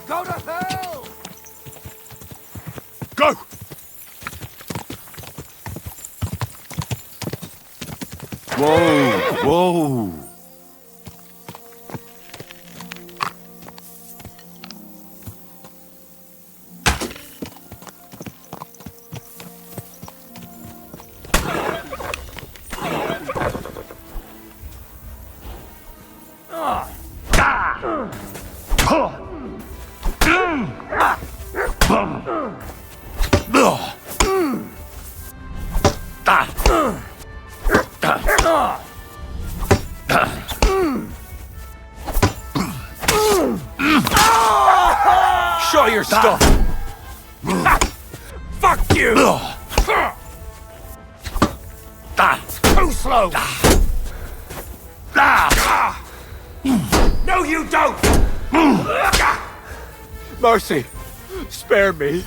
Go to hell! Go! Whoa! Whoa! Show your stuff! Fuck you! Too slow! No, you don't! Mercy! Spare me!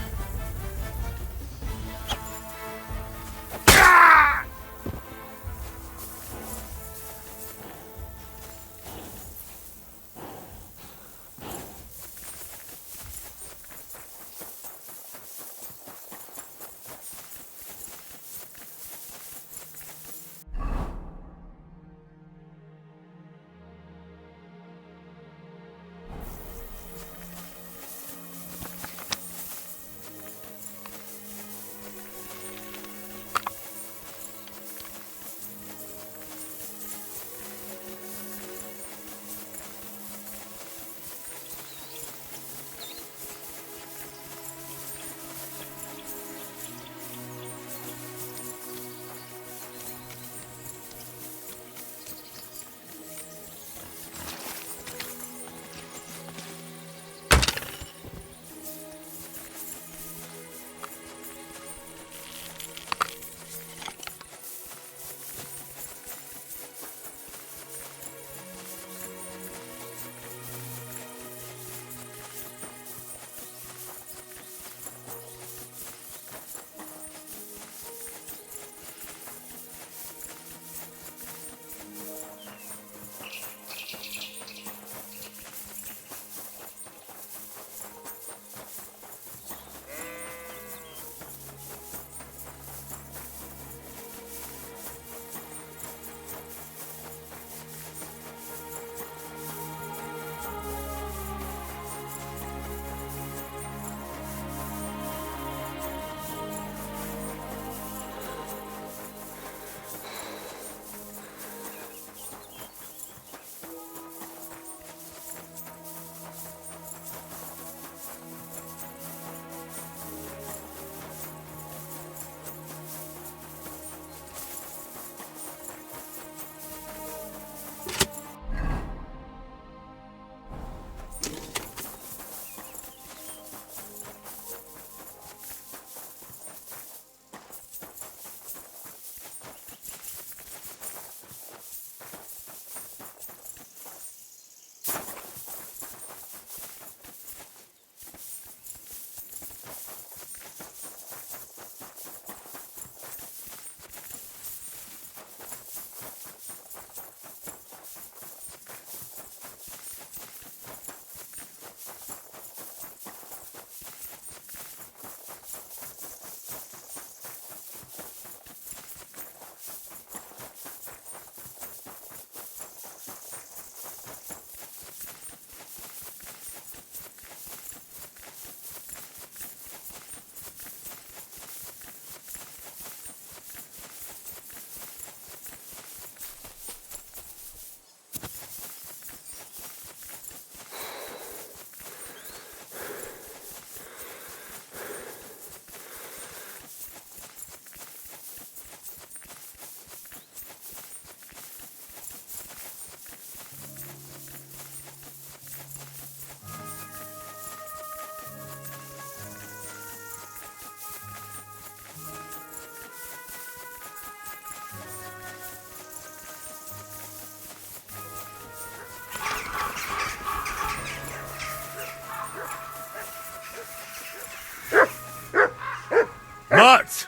Mart!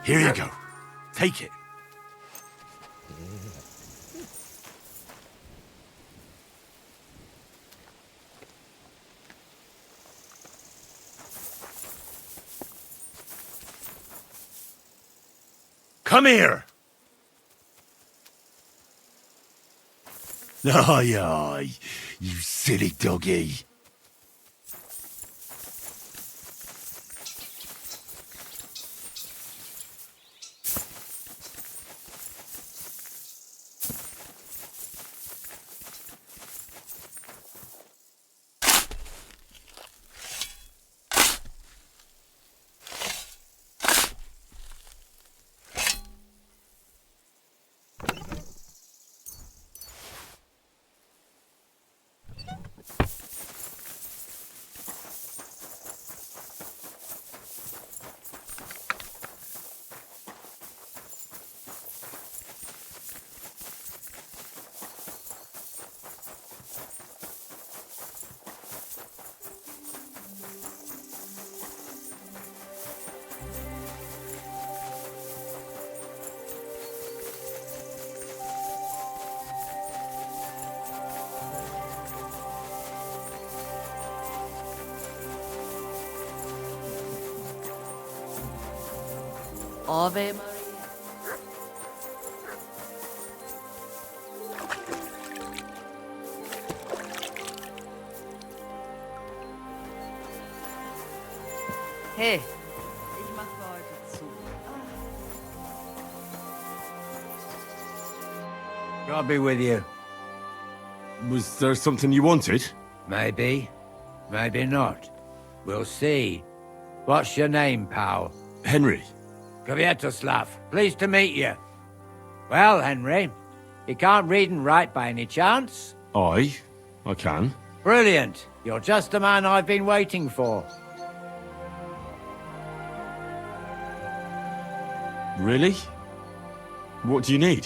Here you go. Take it. Come here! Aye, aye, you silly doggy. Ave Maria. Hey, ich mach für heute zu. God be with you. Was there something you wanted? Maybe. Maybe not. We'll see. What's your name, pal? Henry. Kvietoslav. Pleased to meet you. Well, Henry, you can't read and write by any chance? I can. Brilliant. You're just the man I've been waiting for. Really? What do you need?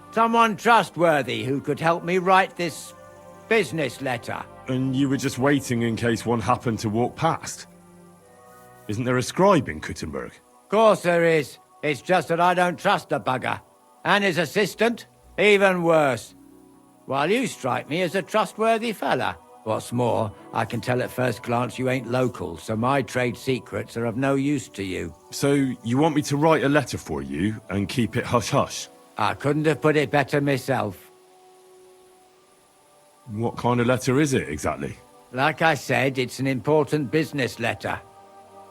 Someone trustworthy who could help me write this business letter. And you were just waiting in case one happened to walk past? Isn't there a scribe in Kuttenberg? Of course there is. It's just that I don't trust the bugger. And his assistant, even worse. While you strike me as a trustworthy fella. What's more, I can tell at first glance you ain't local, so my trade secrets are of no use to you. So, you want me to write a letter for you and keep it hush-hush? I couldn't have put it better myself. What kind of letter is it, exactly? Like I said, it's an important business letter.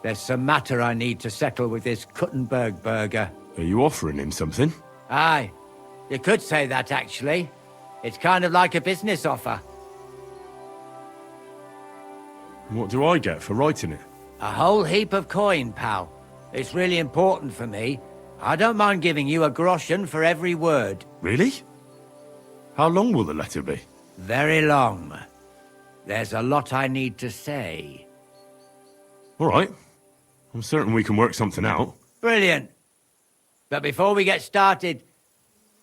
There's some matter I need to settle with this Kuttenberg burger. Are you offering him something? Aye, you could say that, actually. It's kind of like a business offer. What do I get for writing it? A whole heap of coin, pal. It's really important for me. I don't mind giving you a groschen for every word. Really? How long will the letter be? Very long. There's a lot I need to say. All right. I'm certain we can work something out. Brilliant. But before we get started,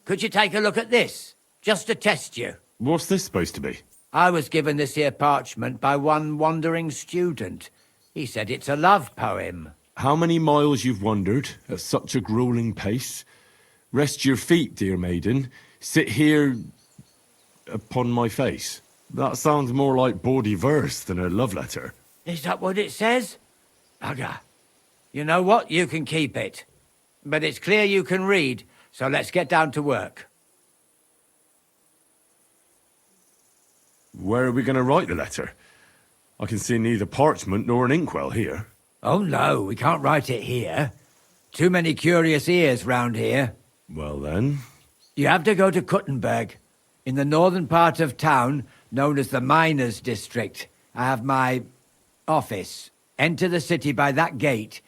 could you take a look at this? Just to test you. What's this supposed to be? I was given this here parchment by one wandering student. He said it's a love poem. How many miles you've wandered at such a grueling pace? Rest your feet, dear maiden. Sit here upon my face. That sounds more like bawdy verse than a love letter. Is that what it says? Bugger. You know what? You can keep it. But it's clear you can read, so let's get down to work. Where are we going to write the letter? I can see neither parchment nor an inkwell here. Oh no, we can't write it here. Too many curious ears round here. Well then... You have to go to Kuttenberg, in the northern part of town, known as the Miners' District. I have my office. Enter the city by that gate.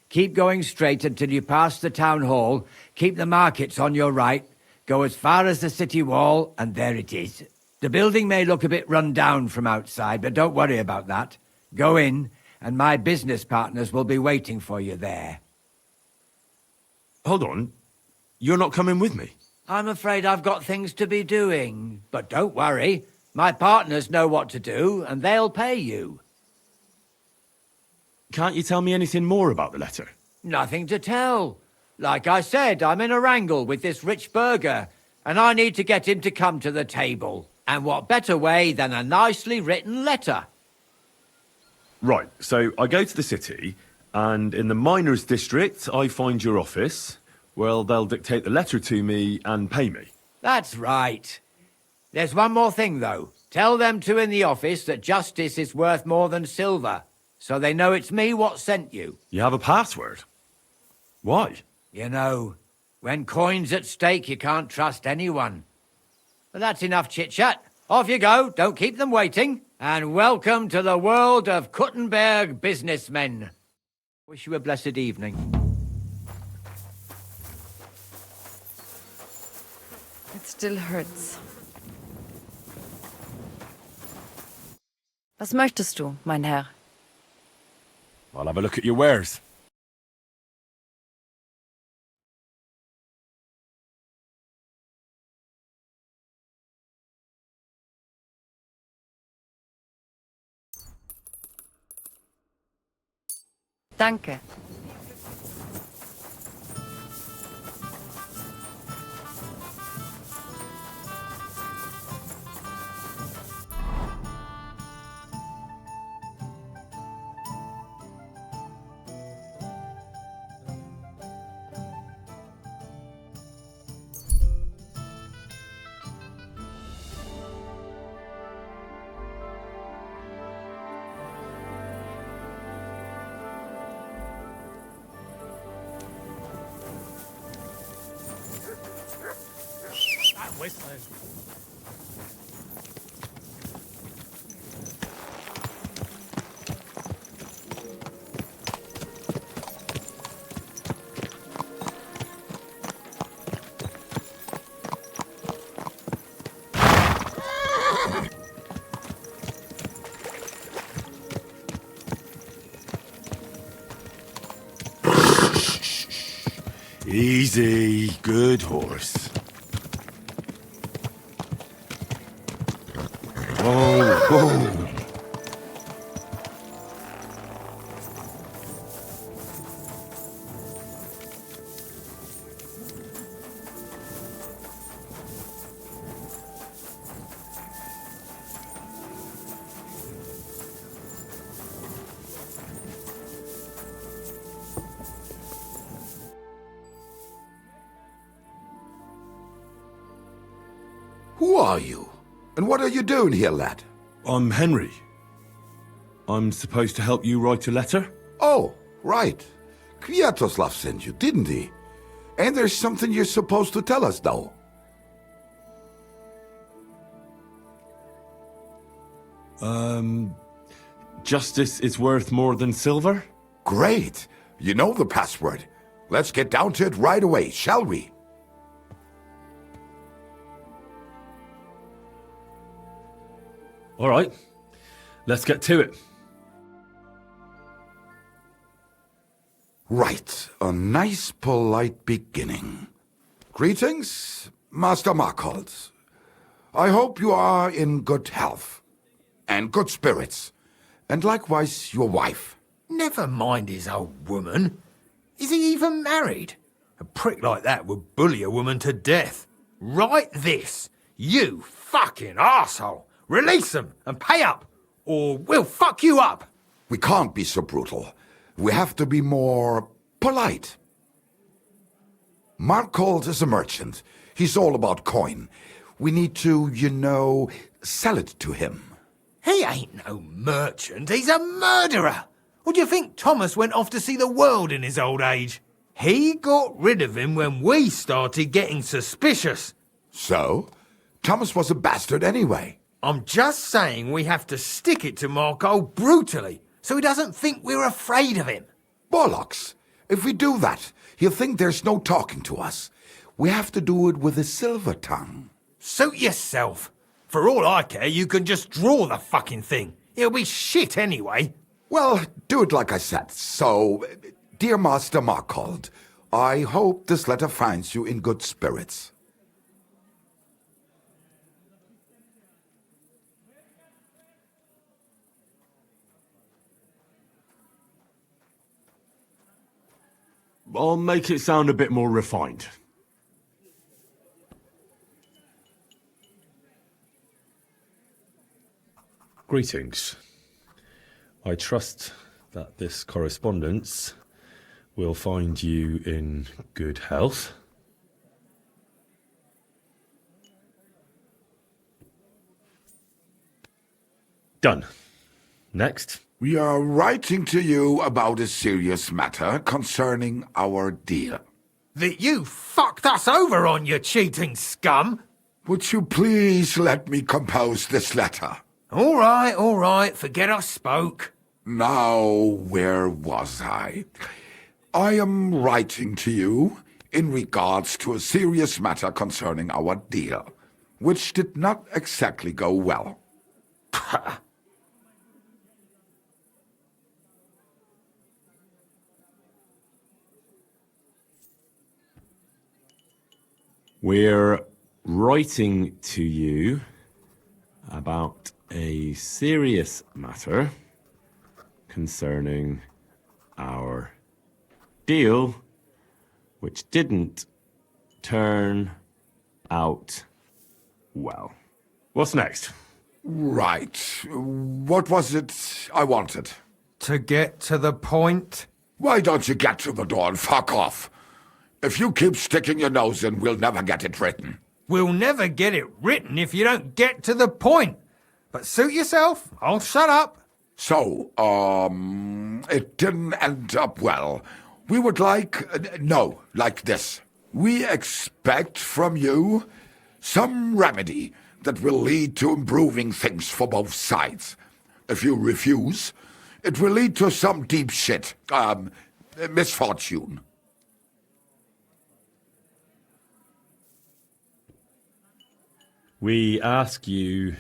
Keep going straight until you pass the town hall. Keep the markets on your right. Go as far as the city wall, and there it is. The building may look a bit run down from outside, but don't worry about that. Go in, and my business partners will be waiting for you there. Hold on. You're not coming with me? I'm afraid I've got things to be doing. But don't worry. My partners know what to do, and they'll pay you. Can't you tell me anything more about the letter? Nothing to tell. Like I said, I'm in a wrangle with this rich burger, and I need to get him to come to the table. And what better way than a nicely written letter? Right, so I go to the city, and in the Miners' District, I find your office. Well, they'll dictate the letter to me and pay me. That's right. There's one more thing, though. Tell them two in the office that justice is worth more than silver, so they know it's me what sent you. You have a password? Why? You know, when coin's at stake, you can't trust anyone. But that's enough chit-chat. Off you go, don't keep them waiting. And welcome to the world of Kuttenberg businessmen. Wish you a blessed evening. It still hurts. Was möchtest du, mein Herr? I'll have a look at your wares. Danke. Wasteland. Easy, good horse. Whoa, whoa. Who are you? And what are you doing here, lad? I'm Henry. I'm supposed to help you write a letter? Oh, right. Kwiatoslav sent you, didn't he? And there's something you're supposed to tell us, though. Justice is worth more than silver? Great. You know the password. Let's get down to it right away, shall we? All right, let's get to it. Right. A nice, polite beginning. Greetings, Master Markholz. I hope you are in good health and good spirits, and likewise your wife. Never mind his old woman. Is he even married? A prick like that would bully a woman to death. Write this. You fucking arsehole. Release them and pay up, or we'll fuck you up. We can't be so brutal. We have to be more polite. Markholz is a merchant. He's all about coin. We need to, sell it to him. He ain't no merchant, he's a murderer. Or do you think Thomas went off to see the world in his old age? He got rid of him when we started getting suspicious. So? Thomas was a bastard anyway. I'm just saying we have to stick it to Marco brutally, so he doesn't think we're afraid of him. Bollocks! If we do that, he'll think there's no talking to us. We have to do it with a silver tongue. Suit yourself. For all I care, you can just draw the fucking thing. It'll be shit anyway. Well, do it like I said. So, dear Master Markhold, I hope this letter finds you in good spirits. I'll make it sound a bit more refined. Greetings. I trust that this correspondence we'll find you in good health. Done. Next. We are writing to you about a serious matter concerning our deal. That you fucked us over on, you cheating scum! Would you please let me compose this letter? All right, forget I spoke. Now, where was I? I am writing to you in regards to a serious matter concerning our deal, which did not exactly go well. We're writing to you about a serious matter concerning our deal, which didn't turn out well. What's next? Right. What was it I wanted? To get to the point? Why don't you get to the door and fuck off? If you keep sticking your nose in, we'll never get it written. We'll never get it written if you don't get to the point. But suit yourself, I'll shut up. So, it didn't end up well. We would like this. We expect from you some remedy that will lead to improving things for both sides. If you refuse, it will lead to some deep shit, misfortune. We ask you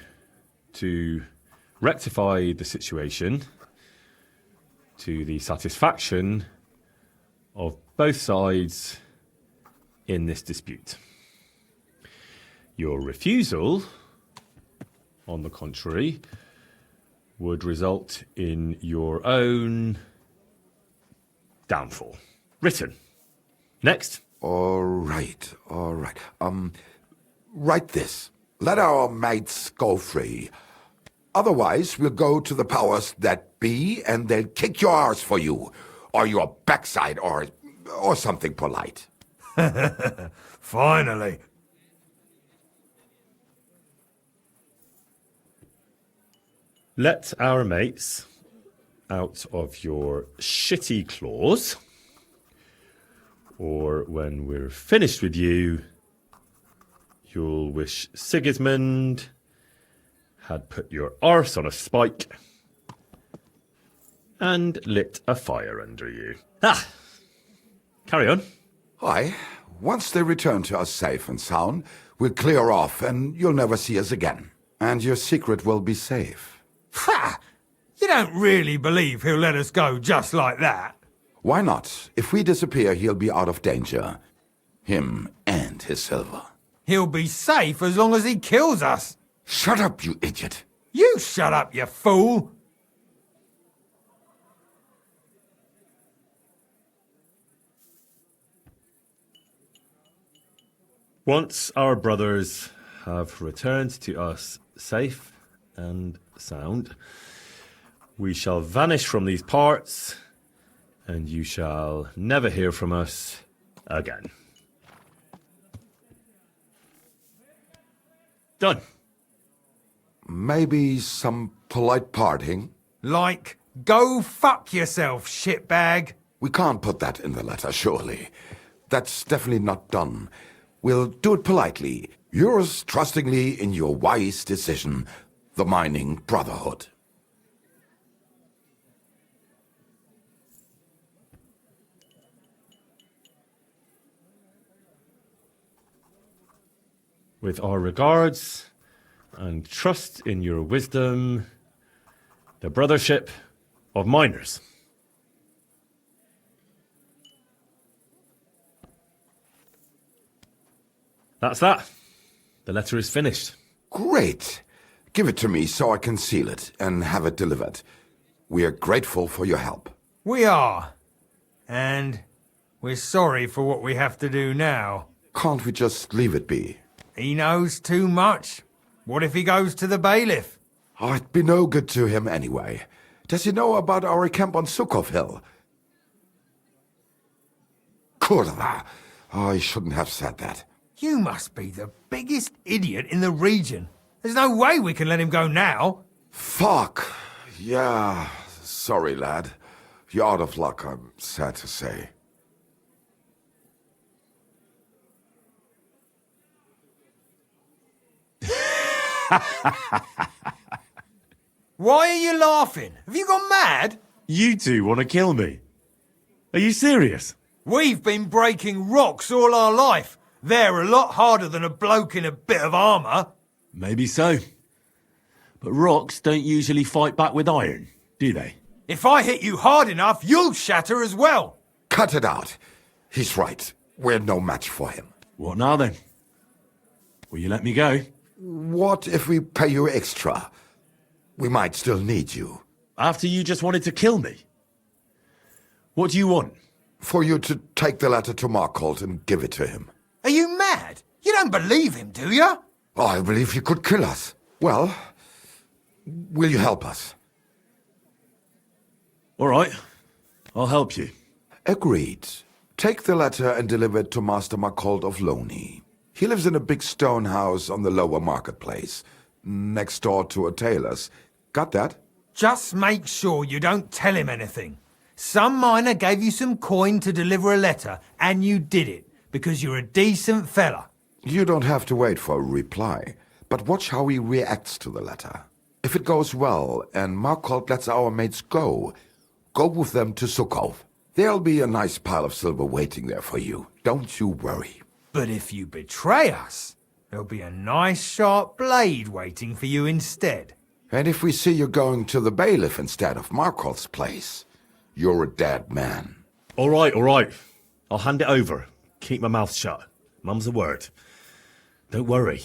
to rectify the situation to the satisfaction of both sides in this dispute. Your refusal, on the contrary, would result in your own downfall. Written. Next. All right. Write this. Let our mates go free. Otherwise, we'll go to the powers that be, and they'll kick your arse for you, or your backside, or something polite. Finally. Let our mates out of your shitty claws, or when we're finished with you, you'll wish Sigismund had put your arse on a spike and lit a fire under you. Carry on. Aye. Once they return to us safe and sound, we'll clear off and you'll never see us again. And your secret will be safe. Ha! You don't really believe he'll let us go just like that? Why not? If we disappear, he'll be out of danger. Him and his silver. He'll be safe as long as he kills us. Shut up, you idiot. You shut up, you fool! Once our brothers have returned to us safe and sound, we shall vanish from these parts, and you shall never hear from us again. Done. Maybe some polite parting? Like, go fuck yourself, shitbag. We can't put that in the letter, surely. That's definitely not done. We'll do it politely. Yours trustingly in your wise decision, the Mining Brotherhood. With our regards and trust in your wisdom, the Brothership of Miners. That's that. The letter is finished. Great. Give it to me so I can seal it and have it delivered. We are grateful for your help. We are. And we're sorry for what we have to do now. Can't we just leave it be? He knows too much. What if he goes to the bailiff? Oh, it'd be no good to him anyway. Does he know about our camp on Sukov Hill? Kurva. Oh, I shouldn't have said that. You must be the biggest idiot in the region. There's no way we can let him go now. Fuck. Yeah, sorry, lad. You're out of luck, I'm sad to say. Why are you laughing? Have you gone mad? You two want to kill me? Are you serious? We've been breaking rocks all our life. They're a lot harder than a bloke in a bit of armour. Maybe so. But rocks don't usually fight back with iron, do they? If I hit you hard enough, you'll shatter as well. Cut it out. He's right. We're no match for him. What now then? Will you let me go? What if we pay you extra? We might still need you. After you just wanted to kill me? What do you want? For you to take the letter to Markholt and give it to him. Are you mad? You don't believe him, do you? Oh, I believe he could kill us. Well, will you help us? All right. I'll help you. Agreed. Take the letter and deliver it to Master Markholt of Loney. He lives in a big stone house on the lower marketplace, next door to a tailor's. Got that? Just make sure you don't tell him anything. Some miner gave you some coin to deliver a letter, and you did it, because you're a decent fella. You don't have to wait for a reply, but watch how he reacts to the letter. If it goes well, and Markholt lets our mates go with them to Sukhov. There'll be a nice pile of silver waiting there for you. Don't you worry. But if you betray us, there'll be a nice sharp blade waiting for you instead. And if we see you going to the bailiff instead of Markholt's place, you're a dead man. All right, all right. I'll hand it over. Keep my mouth shut. Mum's a word. Don't worry.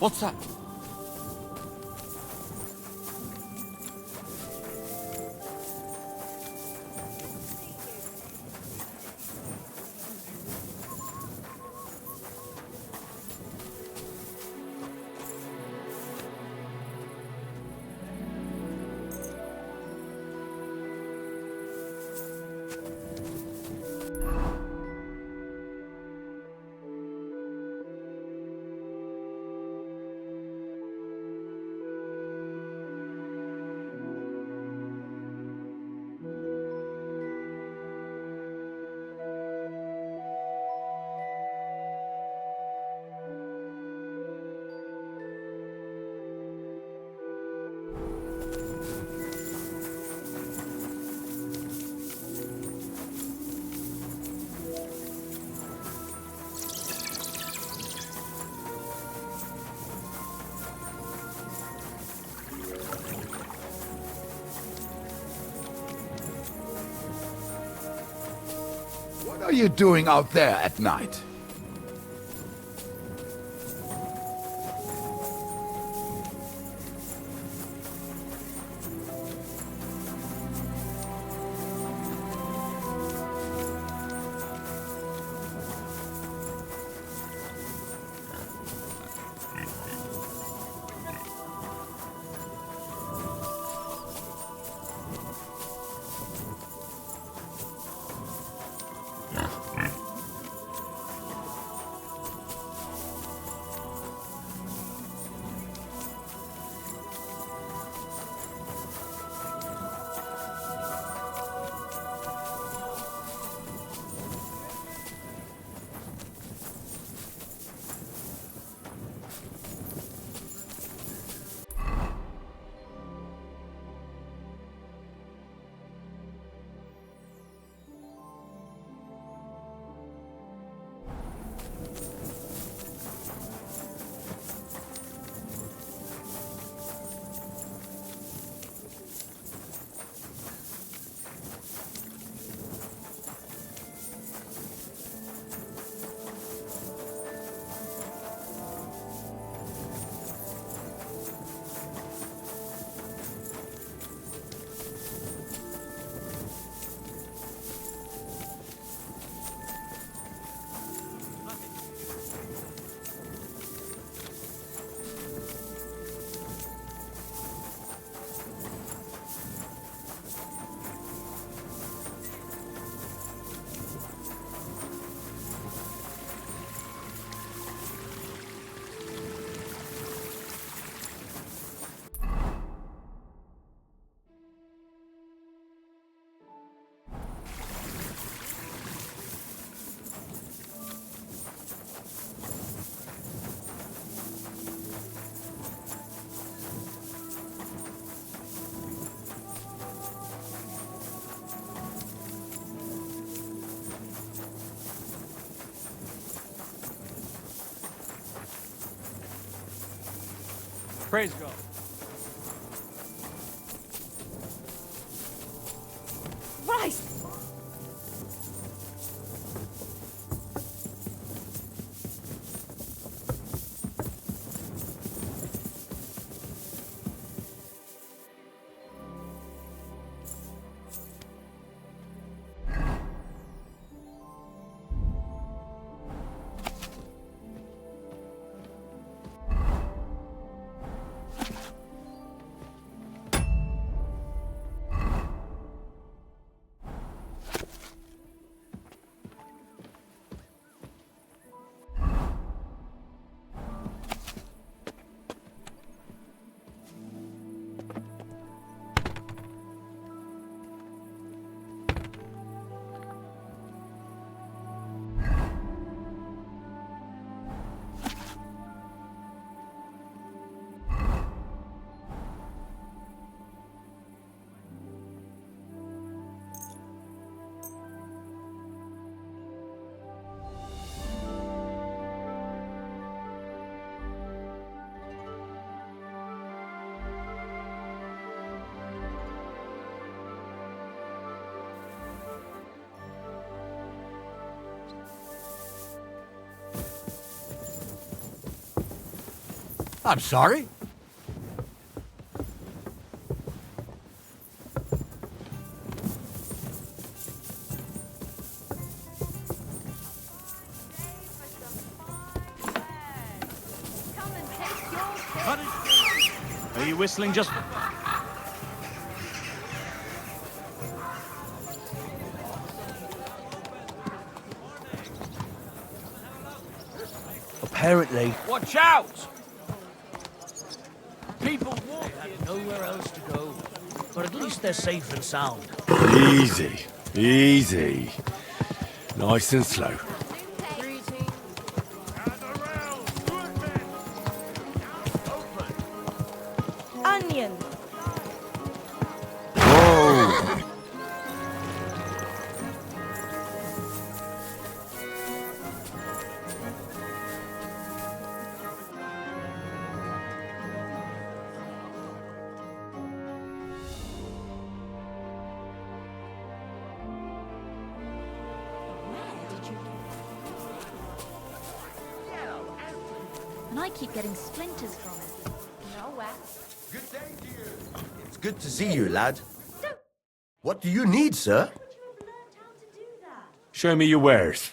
What's that? are you doing out there at night? Praise God. Christ! I'm sorry. Come and take your pick. Are you whistling just... Apparently, Watch out! People walk they have nowhere else to go. But at least they're safe and sound. Easy, easy. Nice and slow. Onion. Whoa! and I keep getting splinters from it. No way. Good day to you. It's good to see you, lad. What do you need, sir? Show me your wares.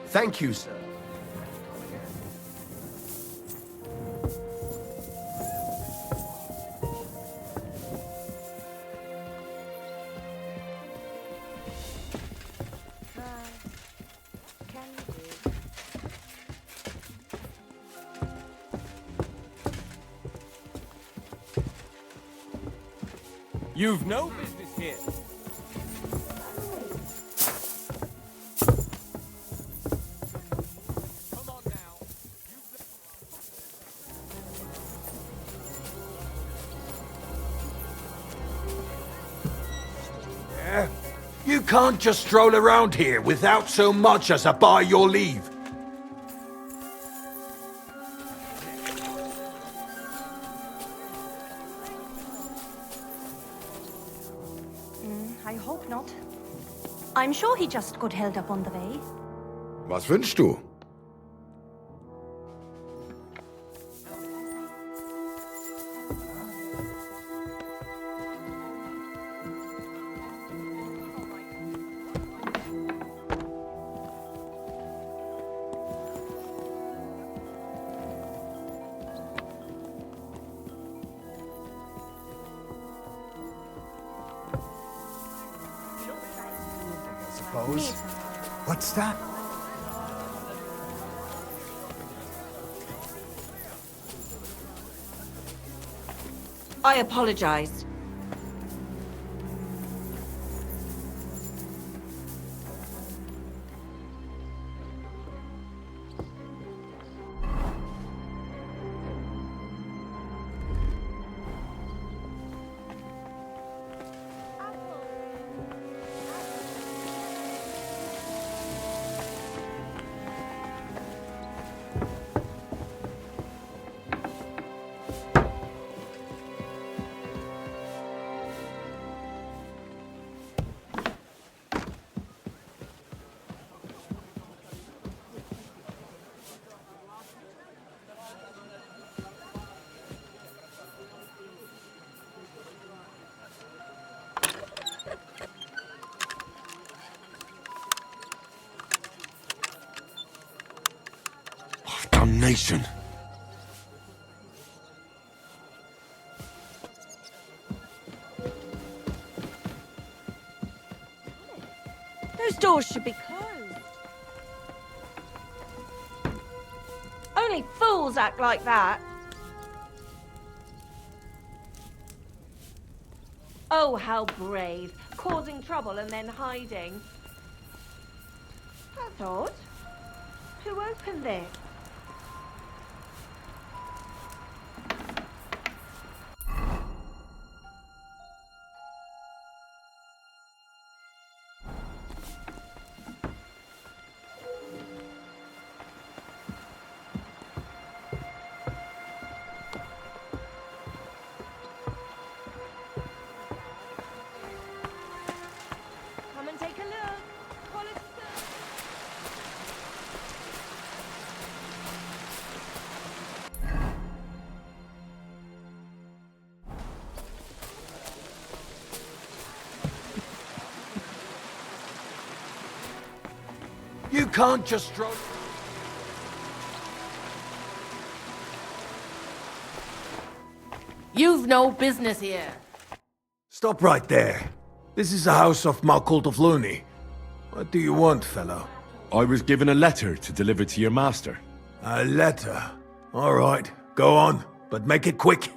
Thank you, sir. Can you do? You've no business here. Come on now. You can't just stroll around here without so much as a by your leave. I hope not. I'm sure he just got held up on the way. Was wünschst du? What's that? I apologize. Damnation. Those doors should be closed. Only fools act like that. Oh, how brave. Causing trouble and then hiding. That's odd. Who opened this? Come and take a look. Quality service. You can't just stroll... You've no business here. Stop right there. This is the house of Malkult of Looney. What do you want, fellow? I was given a letter to deliver to your master. A letter. All right, go on, but make it quick.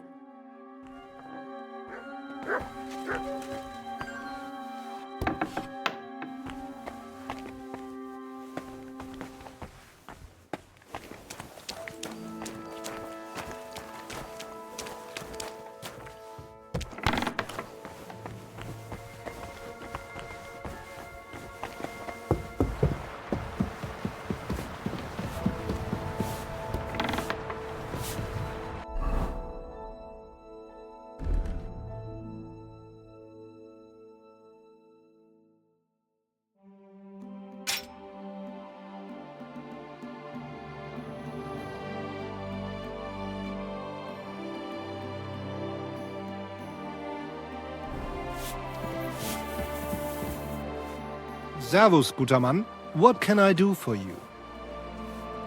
Servus, guter Mann. What can I do for you?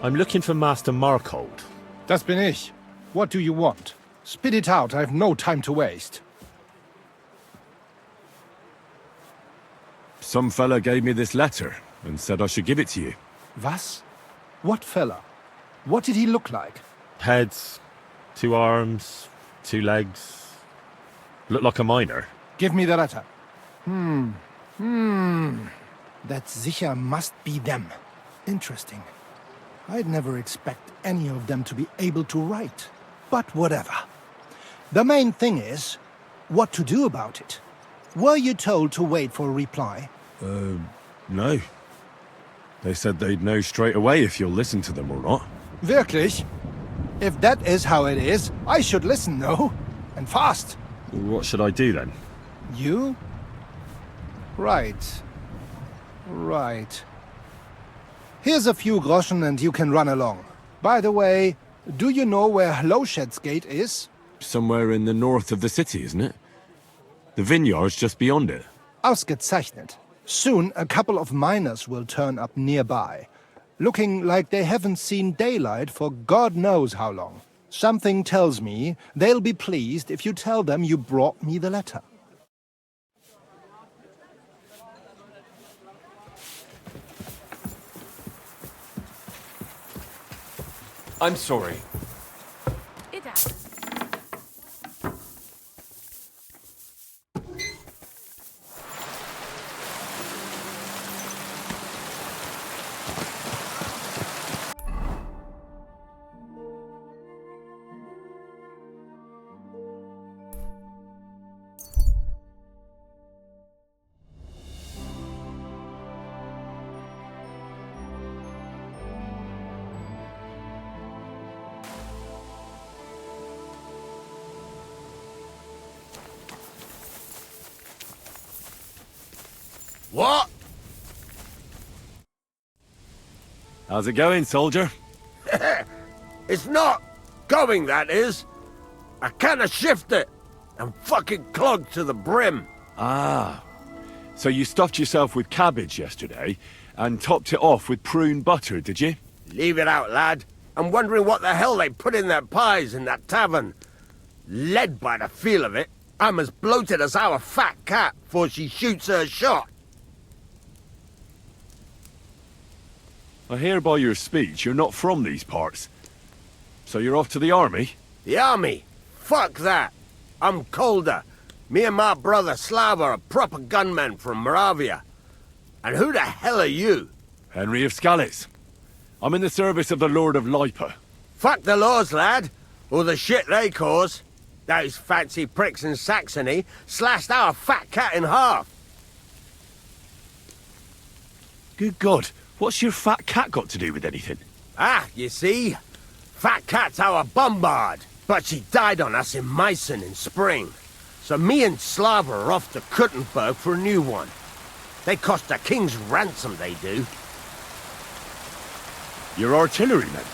I'm looking for Master Markold. Das bin ich. What do you want? Spit it out, I've no time to waste. Some fella gave me this letter and said I should give it to you. Was? What fella? What did he look like? Heads, 2 arms, 2 legs. Looked like a miner. Give me the letter. That sicher must be them. Interesting. I'd never expect any of them to be able to write. But whatever. The main thing is, what to do about it. Were you told to wait for a reply? No. They said they'd know straight away if you'll listen to them or not. Wirklich? If that is how it is, I should listen, no? And fast. What should I do then? You? Right. Right. Here's a few groschen and you can run along. By the way, do you know where Lowshed's Gate is? Somewhere in the north of the city, isn't it? The vineyard's just beyond it. Ausgezeichnet. Soon a couple of miners will turn up nearby, looking like they haven't seen daylight for God knows how long. Something tells me they'll be pleased if you tell them you brought me the letter. I'm sorry. It happens. What? How's it going, soldier? It's not going, that is. I kinda shifted it. I'm fucking clogged to the brim. Ah. So you stuffed yourself with cabbage yesterday and topped it off with prune butter, did you? Leave it out, lad. I'm wondering what the hell they put in their pies in that tavern. Led by the feel of it, I'm as bloated as our fat cat before she shoots her shot. I hear by your speech you're not from these parts. So you're off to the army? The army? Fuck that. I'm colder. Me and my brother Slava are proper gunmen from Moravia. And who the hell are you? Henry of Skalitz. I'm in the service of the Lord of Lipa. Fuck the laws, lad. Or the shit they cause. Those fancy pricks in Saxony slashed our fat cat in half. Good God, what's your fat cat got to do with anything? Ah, you see? Fat cat's our bombard. But she died on us in Meissen in spring. So me and Slava are off to Kuttenberg for a new one. They cost a king's ransom, they do. You're artillery, then?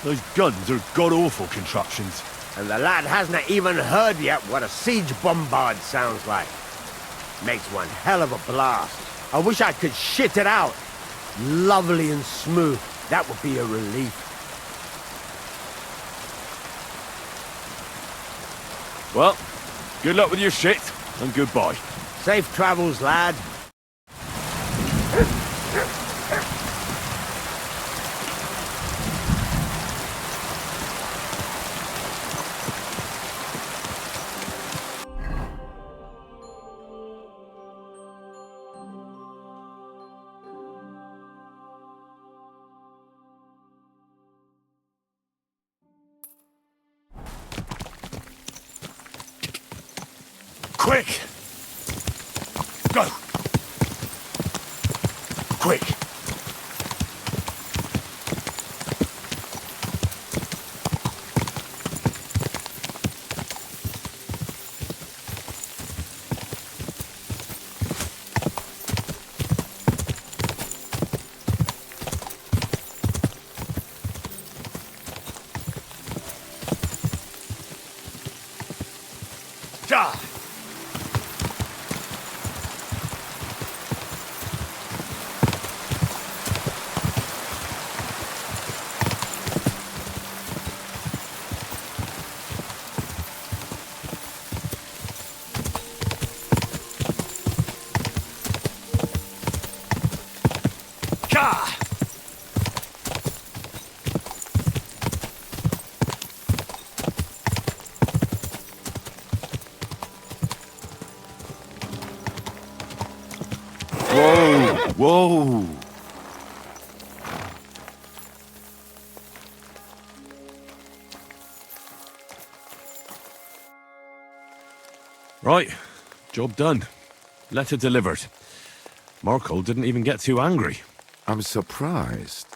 Those guns are god-awful contraptions. And the lad hasn't even heard yet what a siege bombard sounds like. Makes one hell of a blast. I wish I could shit it out. Lovely and smooth. That would be a relief. Well, good luck with your shit, and goodbye. Safe travels, lad. Quick! Go! Quick! Whoa! Whoa! Right. Job done. Letter delivered. Markle didn't even get too angry. I'm surprised.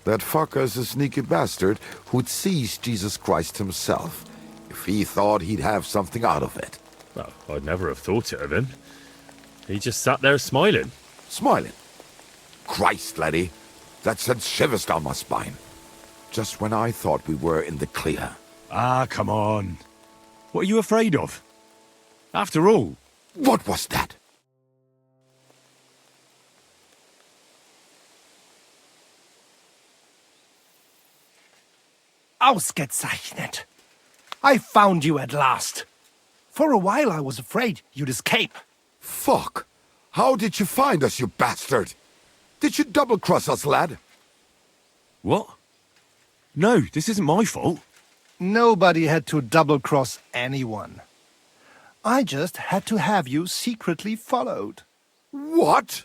That fucker's a sneaky bastard who'd seize Jesus Christ himself if he thought he'd have something out of it. Well, I'd never have thought it of him. He just sat there smiling. Smiling. Christ, laddie, that sent shivers down my spine. Just when I thought we were in the clear. Ah, come on. What are you afraid of? After all... What was that? Ausgezeichnet. I found you at last. For a while I was afraid you'd escape. Fuck! How did you find us, you bastard? Did you double-cross us, lad? What? No, this isn't my fault. Nobody had to double-cross anyone. I just had to have you secretly followed. What?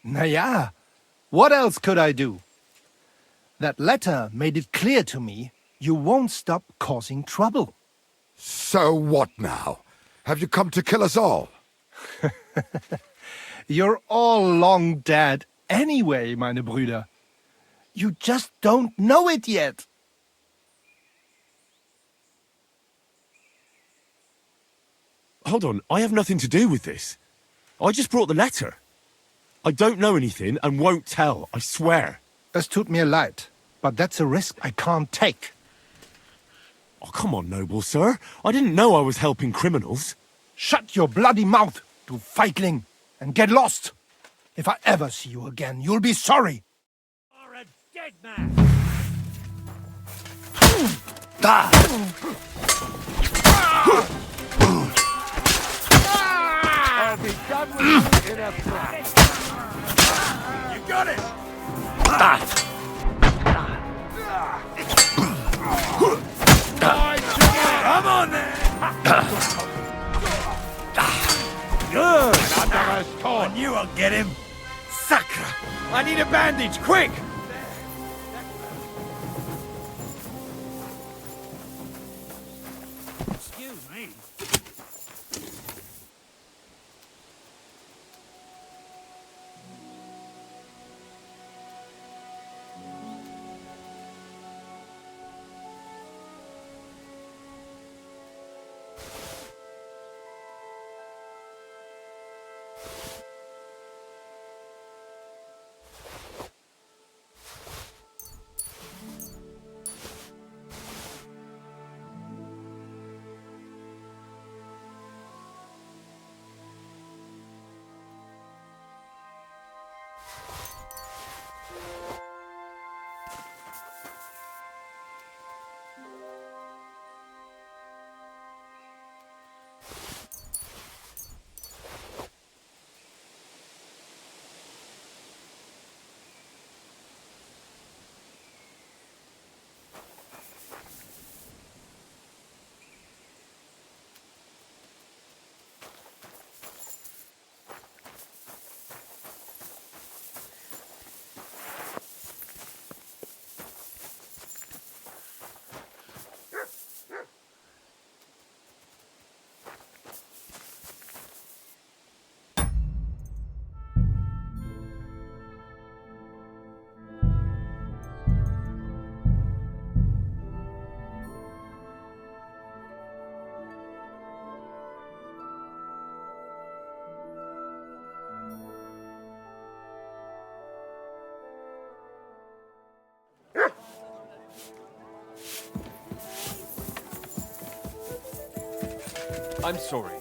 Naja, what else could I do? That letter made it clear to me you won't stop causing trouble. So what now? Have you come to kill us all? You're all long dead anyway, meine Brüder. You just don't know it yet. Hold on, I have nothing to do with this. I just brought the letter. I don't know anything and won't tell, I swear. Es tut mir leid, but that's a risk I can't take. Oh, come on, noble sir. I didn't know I was helping criminals. Shut your bloody mouth, du feigling, and get lost. If I ever see you again, you'll be sorry. You're a dead man. I'll be done with you in a flash. You got it! Come on then! Good! I knew I'd get him. Sacre! I need a bandage, quick! Excuse me. I'm sorry.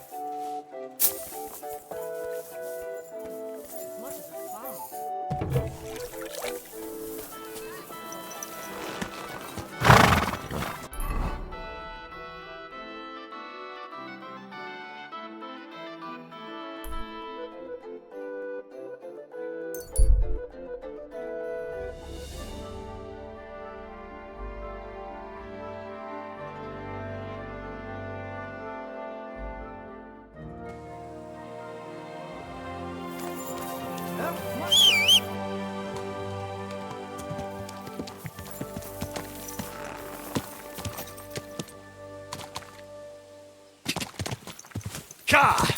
Ka!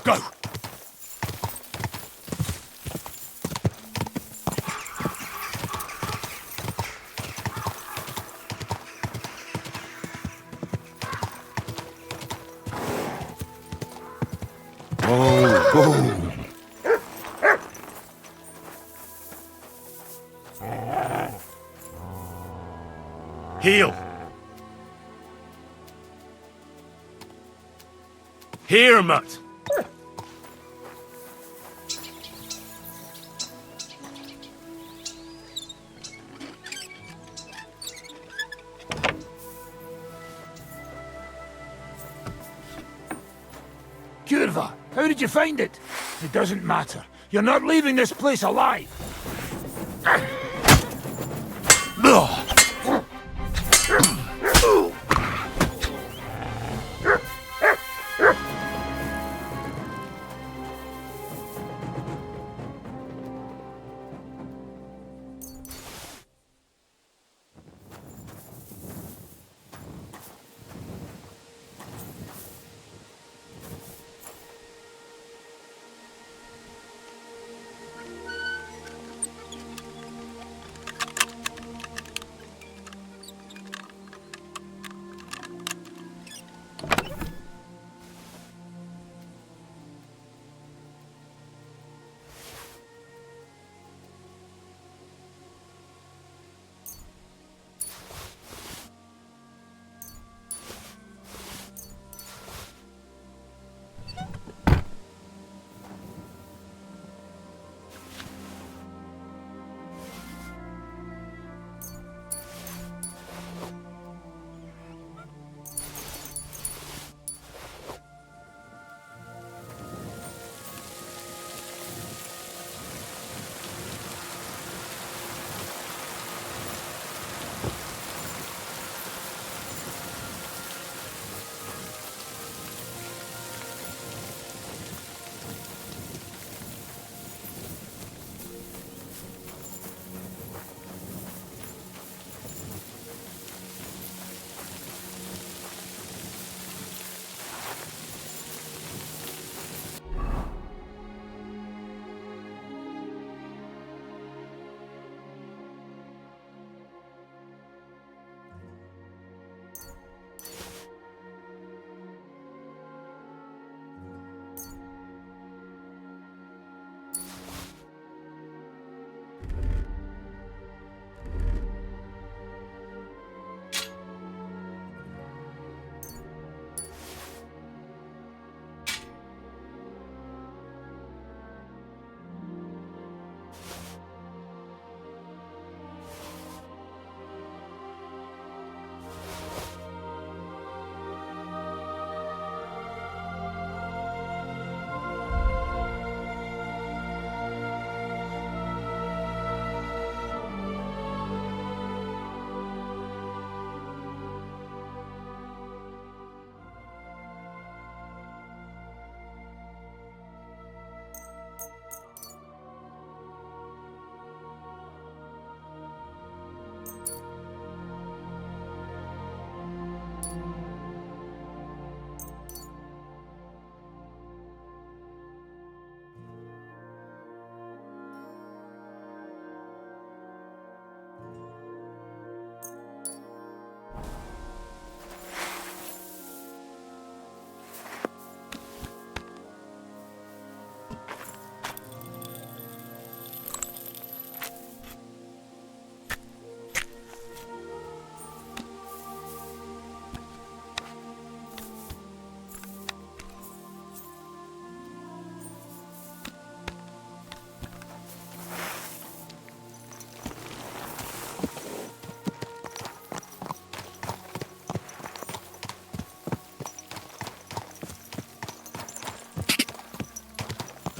Go! Heel! Here, mutt! Curva, how did you find it? It doesn't matter. You're not leaving this place alive.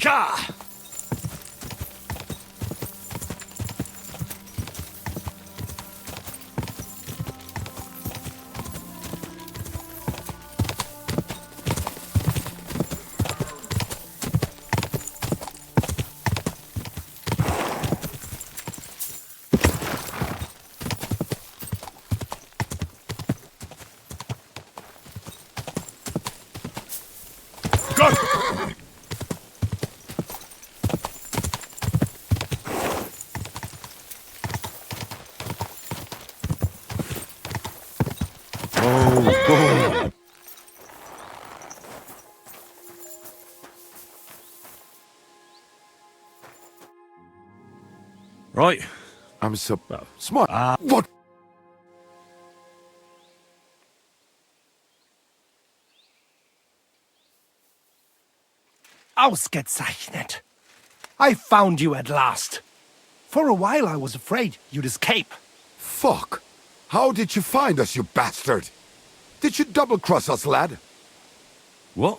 Ka! Right. I'm so smart. What? Ausgezeichnet. I found you at last. For a while I was afraid you'd escape. Fuck. How did you find us, you bastard? Did you double-cross us, lad? What?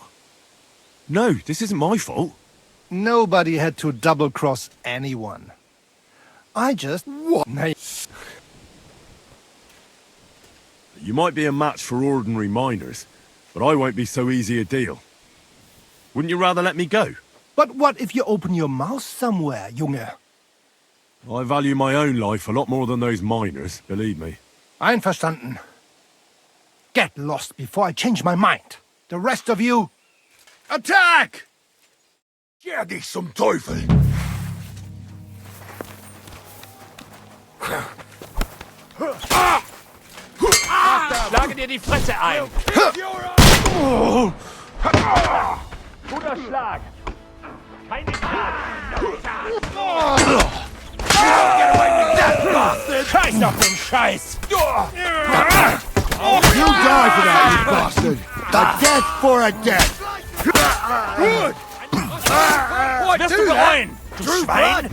No, this isn't my fault. Nobody had to double-cross anyone. I just... What? You might be a match for ordinary miners, but I won't be so easy a deal. Wouldn't you rather let me go? But what if you open your mouth somewhere, Junge? I value my own life a lot more than those miners, believe me. Einverstanden. Get lost before I change my mind. The rest of you... Attack! Scher dich zum Teufel! Schlage dir die Fresse ein! Guter Schlag! Keine Scheiß auf den Scheiß! You die for that, you bastard! A death for a death! Gut! Wirst du bereuen, du Schwein!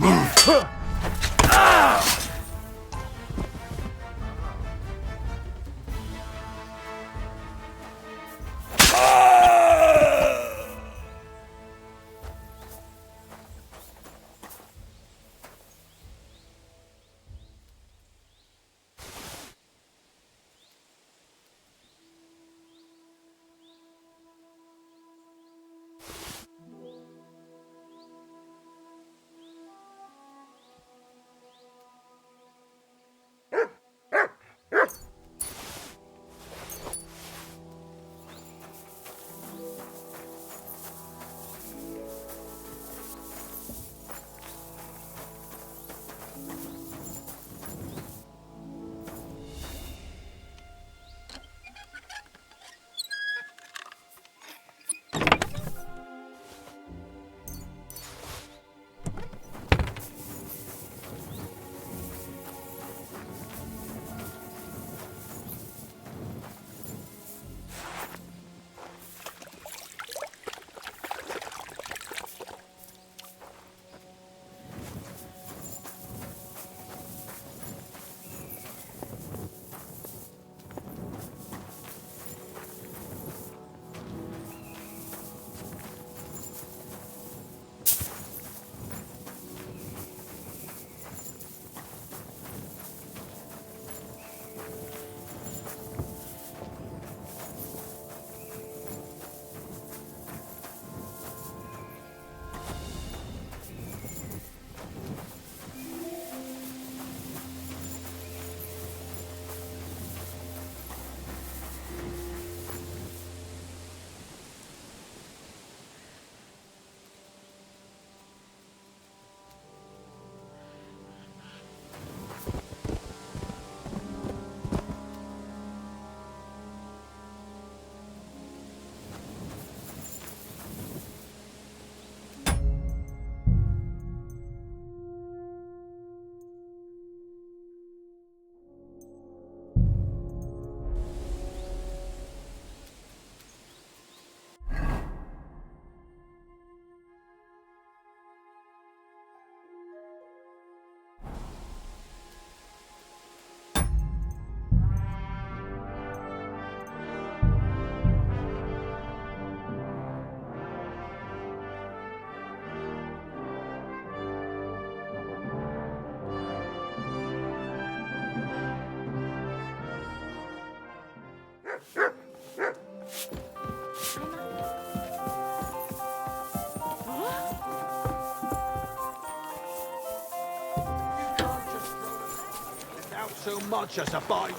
So much as a bite.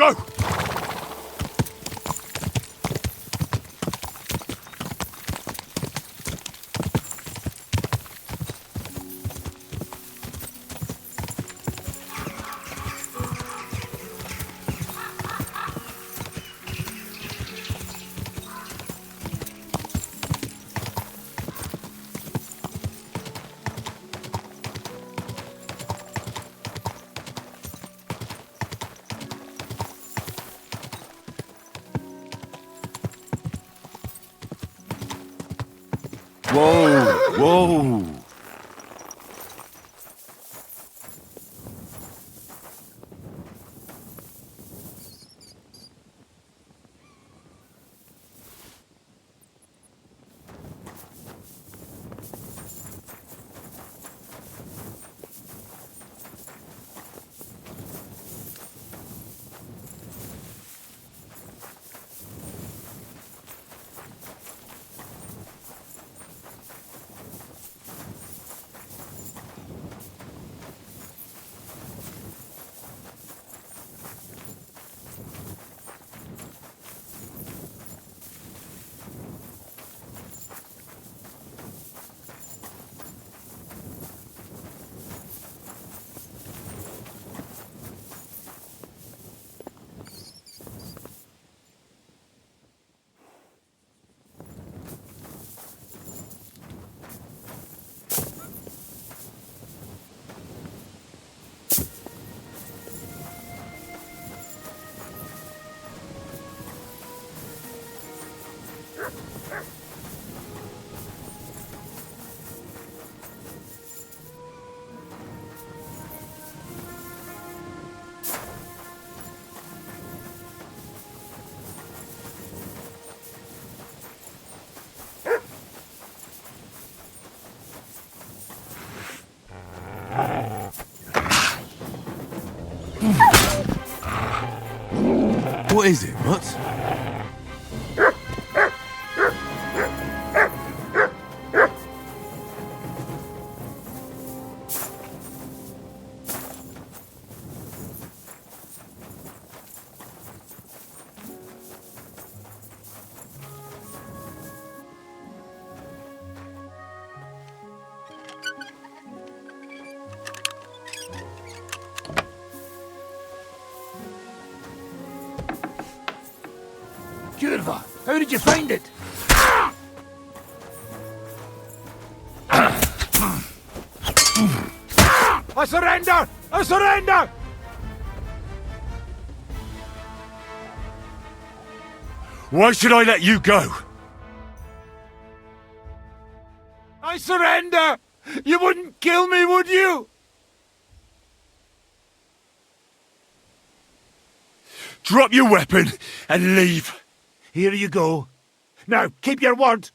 Go! Whoa, whoa. What is it, Mutt? Curva, how did you find it? I surrender! I surrender! Why should I let you go? I surrender! You wouldn't kill me, would you? Drop your weapon and leave. Here you go. Now, keep your word.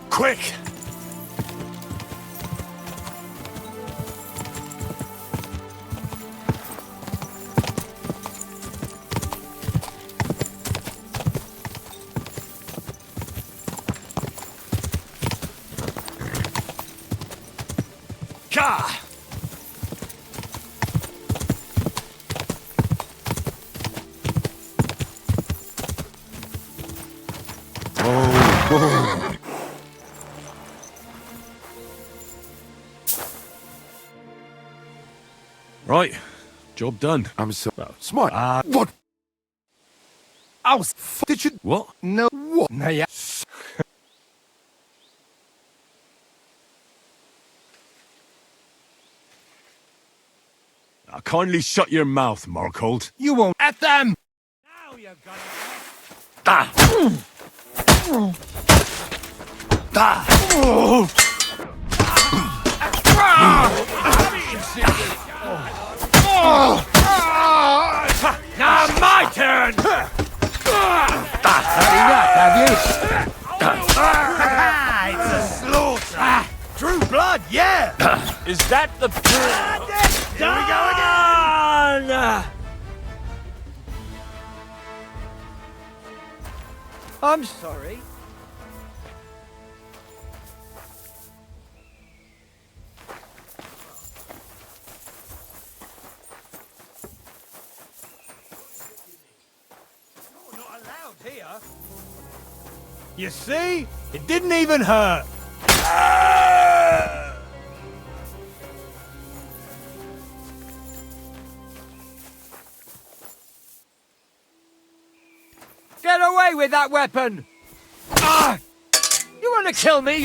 Quick! Car! Right, job done. I'm so smart. What? Did you? What? No. What? Nah, yeah. Kindly shut your mouth, Markhold. You won't at them. Now you're gonna... Now my turn! It's a slaughter. True blood, yeah. Is that the... Here we go again. I'm sorry. You're not allowed here. You see? It didn't even hurt. Get away with that weapon! Ah! You want to kill me?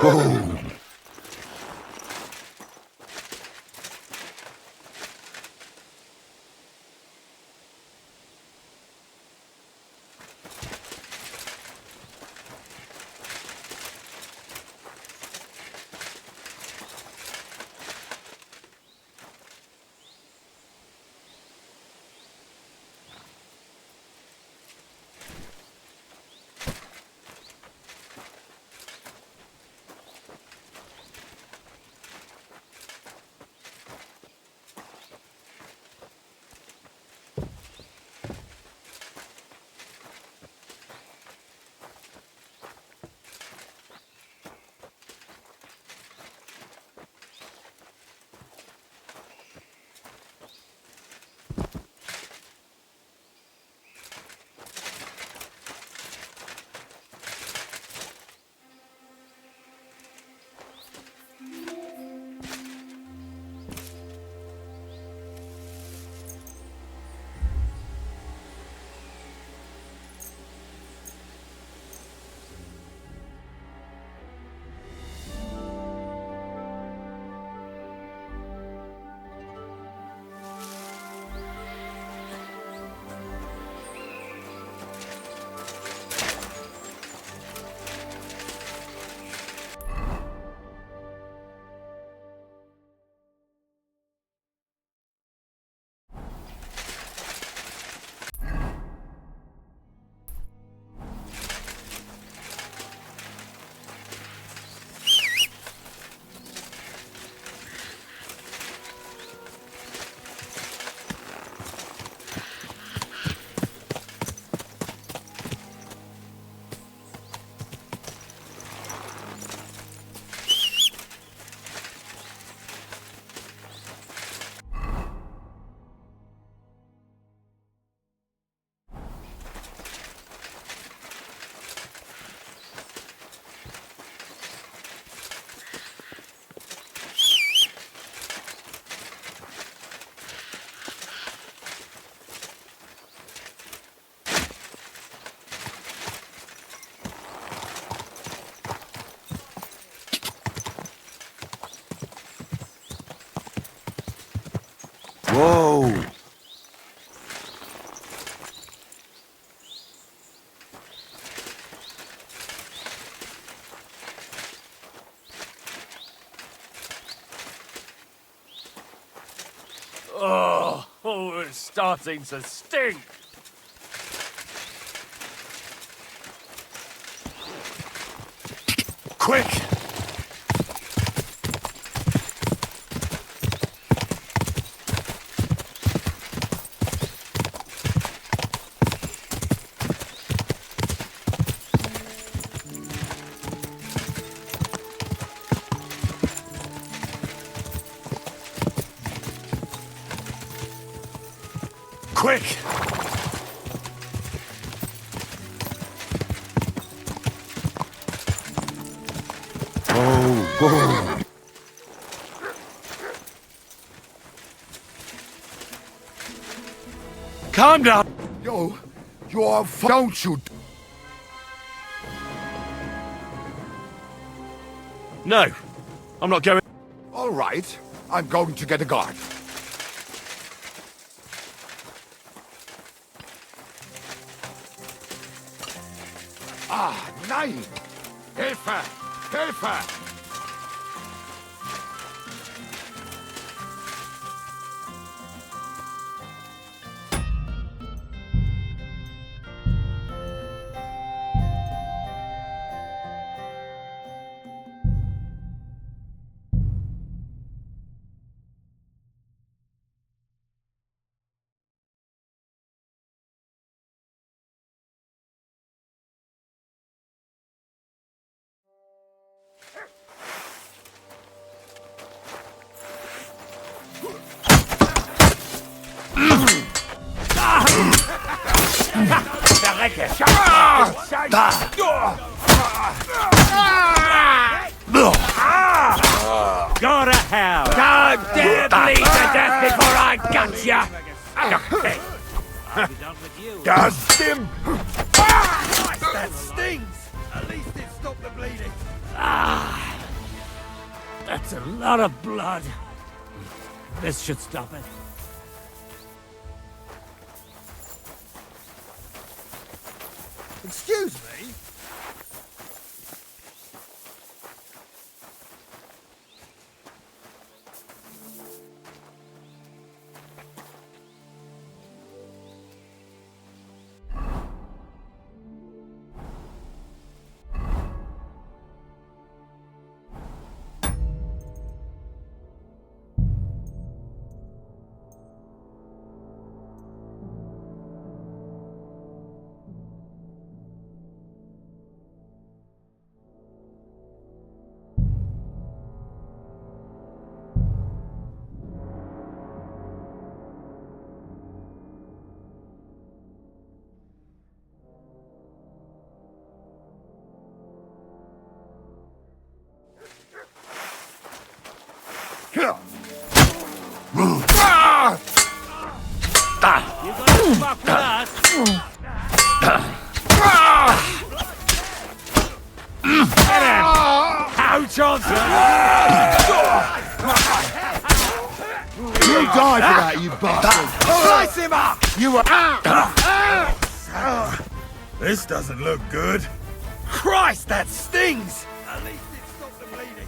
Whoa! Oh, it's starting to stink. Quick! Quick! Oh, whoa. Calm down! Don't you? No, I'm not going. All right, I'm going to get a guard. Ah, nein! Hilfe! Hilfe! Verrecke! Go to hell! God damn, bleed to death before I got ya! Okay. I'll be done with you. Gas him! That stings! At least it stopped the bleeding. That's a lot of blood. This should stop it. Excuse me? You gonna fuck with us? Get him! Ouch on You die for that, you bastard! Slice him up! You are... This doesn't look good. Christ, that stings! At least it stopped the bleeding.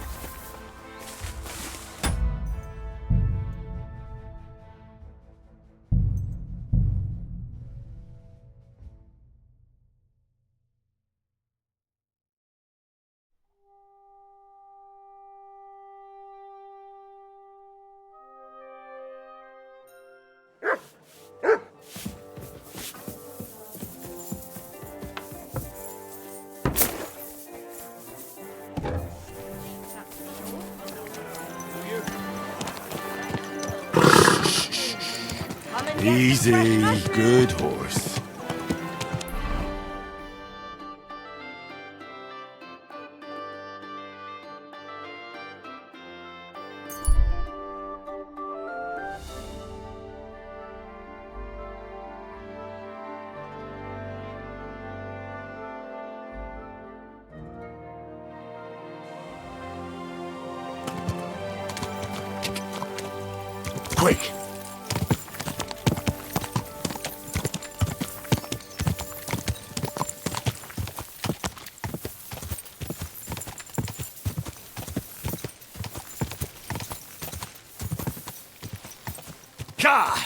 Easy, good horse. Quick! Car!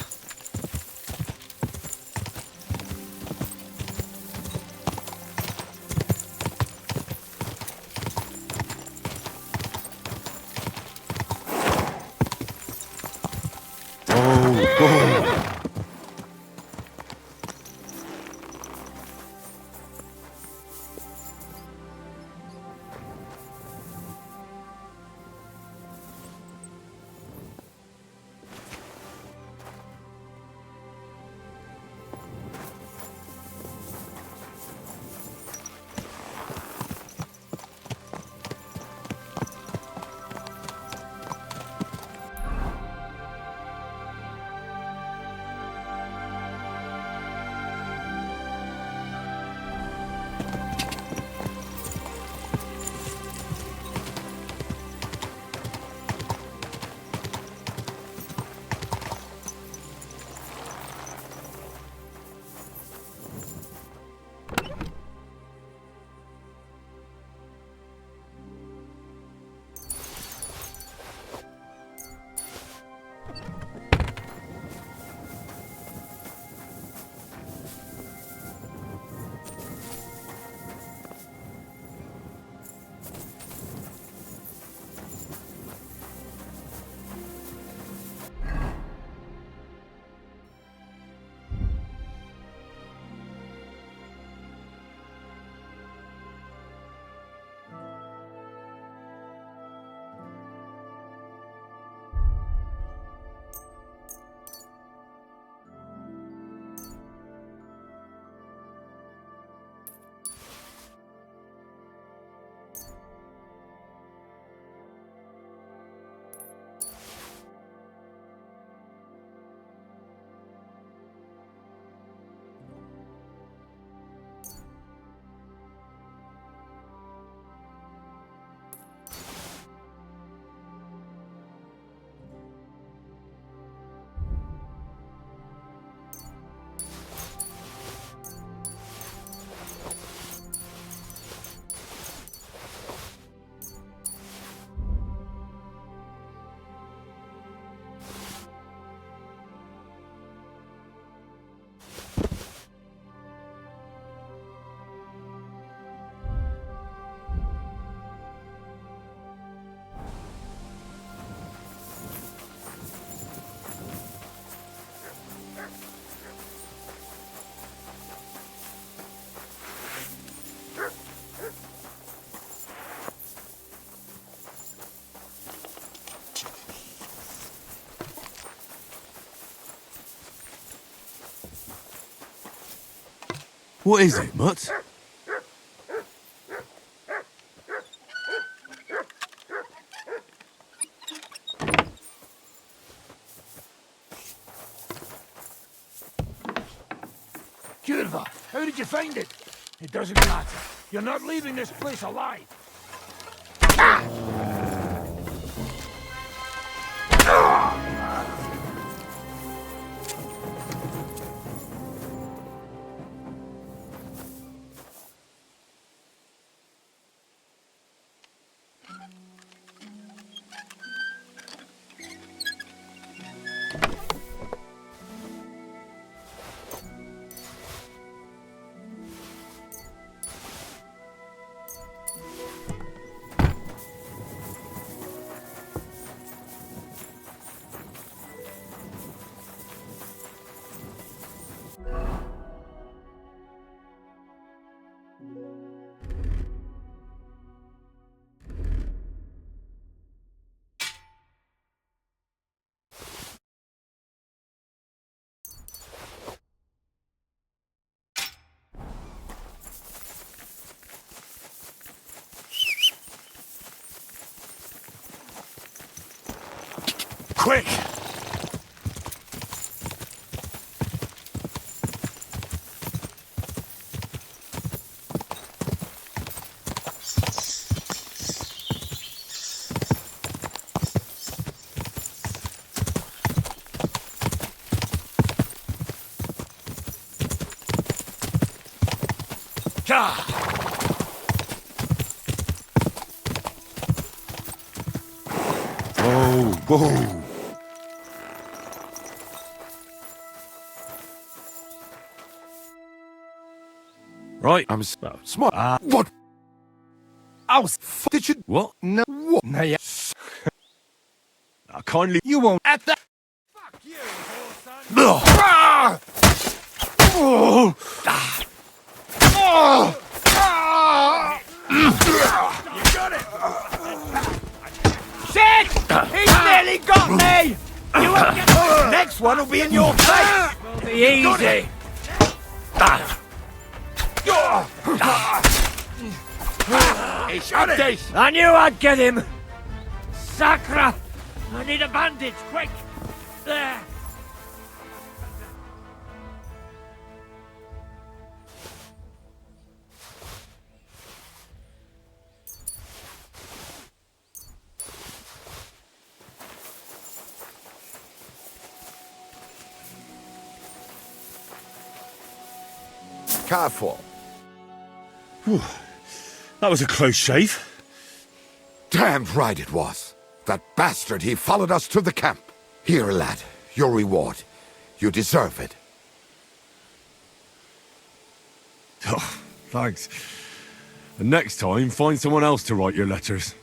What is it, Mutt? Curva, how did you find it? It doesn't matter. You're not leaving this place alive. Quick! Oh, whoa! right? I'm smart. What? Did you? What? No. What? No, yeah. Kindly. You won't. At the... Shit! He's nearly got me! You won't get... Next one will be in your face! Be easy! He shot it! I knew I'd get him! Sacra! I need a bandage, quick! There! Careful. That was a close shave. Damned right it was. That bastard, he followed us to the camp. Here, lad, your reward. You deserve it. Oh, thanks. And next time, find someone else to write your letters.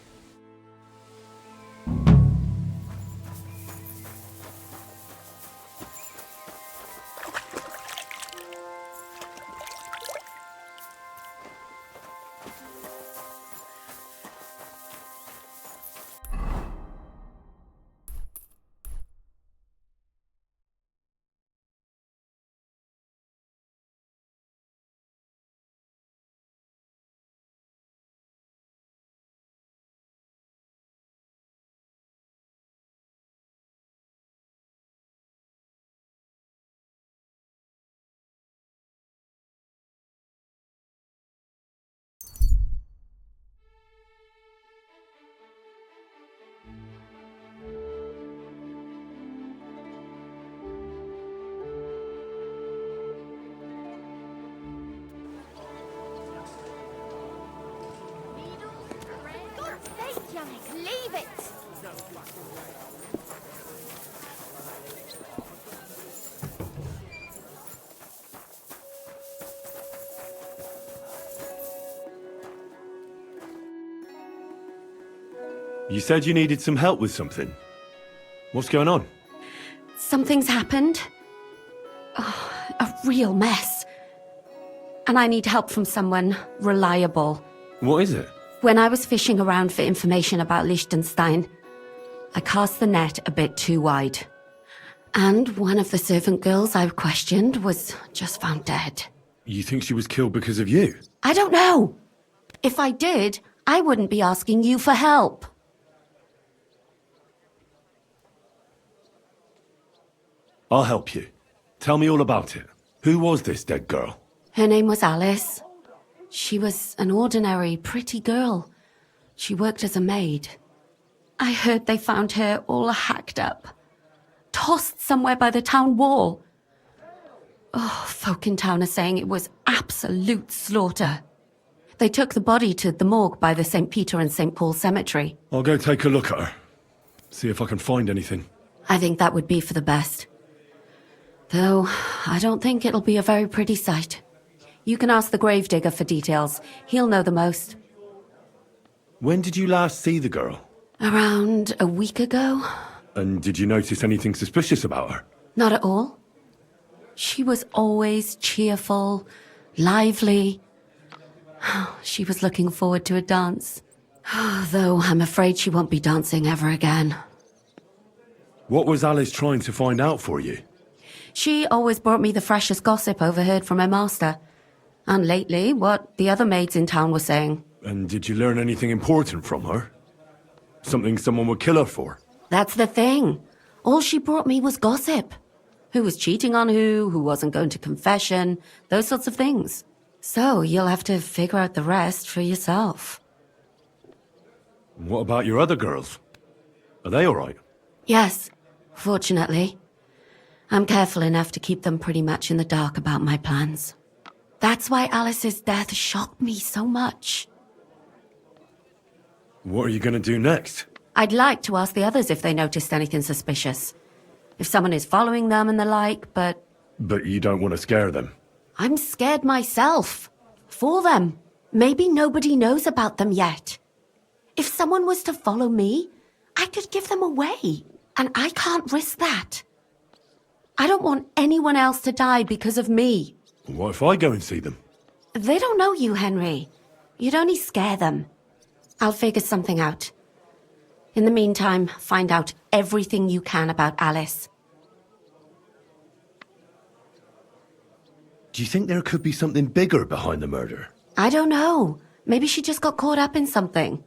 Leave it! You said you needed some help with something. What's going on? Something's happened. Oh, a real mess. And I need help from someone reliable. What is it? When I was fishing around for information about Liechtenstein, I cast the net a bit too wide. And one of the servant girls I questioned was just found dead. You think she was killed because of you? I don't know. If I did, I wouldn't be asking you for help. I'll help you. Tell me all about it. Who was this dead girl? Her name was Alice. She was an ordinary, pretty girl. She worked as a maid. I heard they found her all hacked up, tossed somewhere by the town wall. Oh, folk in town are saying it was absolute slaughter. They took the body to the morgue by the St. Peter and St. Paul cemetery. I'll go take a look at her. See if I can find anything. I think that would be for the best. Though, I don't think it'll be a very pretty sight. You can ask the gravedigger for details. He'll know the most. When did you last see the girl? Around a week ago? And did you notice anything suspicious about her? Not at all. She was always cheerful, lively. She was looking forward to a dance. Though I'm afraid she won't be dancing ever again. What was Alice trying to find out for you? She always brought me the freshest gossip overheard from her master. And lately, what the other maids in town were saying. And did you learn anything important from her? Something someone would kill her for? That's the thing. All she brought me was gossip. Who was cheating on who wasn't going to confession, those sorts of things. So you'll have to figure out the rest for yourself. What about your other girls? Are they all right? Yes, fortunately. I'm careful enough to keep them pretty much in the dark about my plans. That's why Alice's death shocked me so much. What are you going to do next? I'd like to ask the others if they noticed anything suspicious. If someone is following them and the like, but... But you don't want to scare them? I'm scared myself. for them. Maybe nobody knows about them yet. If someone was to follow me, I could give them away, and I can't risk that. I don't want anyone else to die because of me. What if I go and see them? They don't know you, Henry. You'd only scare them. I'll figure something out. In the meantime, find out everything you can about Alice. Do you think there could be something bigger behind the murder? I don't know. Maybe she just got caught up in something.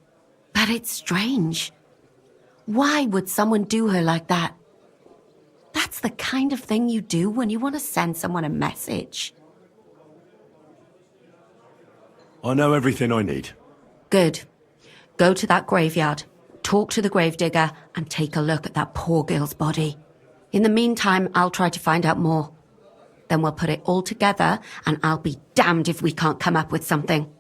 But it's strange. Why would someone do her like that? That's the kind of thing you do when you want to send someone a message. I know everything I need. Good. Go to that graveyard, talk to the gravedigger, and take a look at that poor girl's body. In the meantime, I'll try to find out more. Then we'll put it all together, and I'll be damned if we can't come up with something.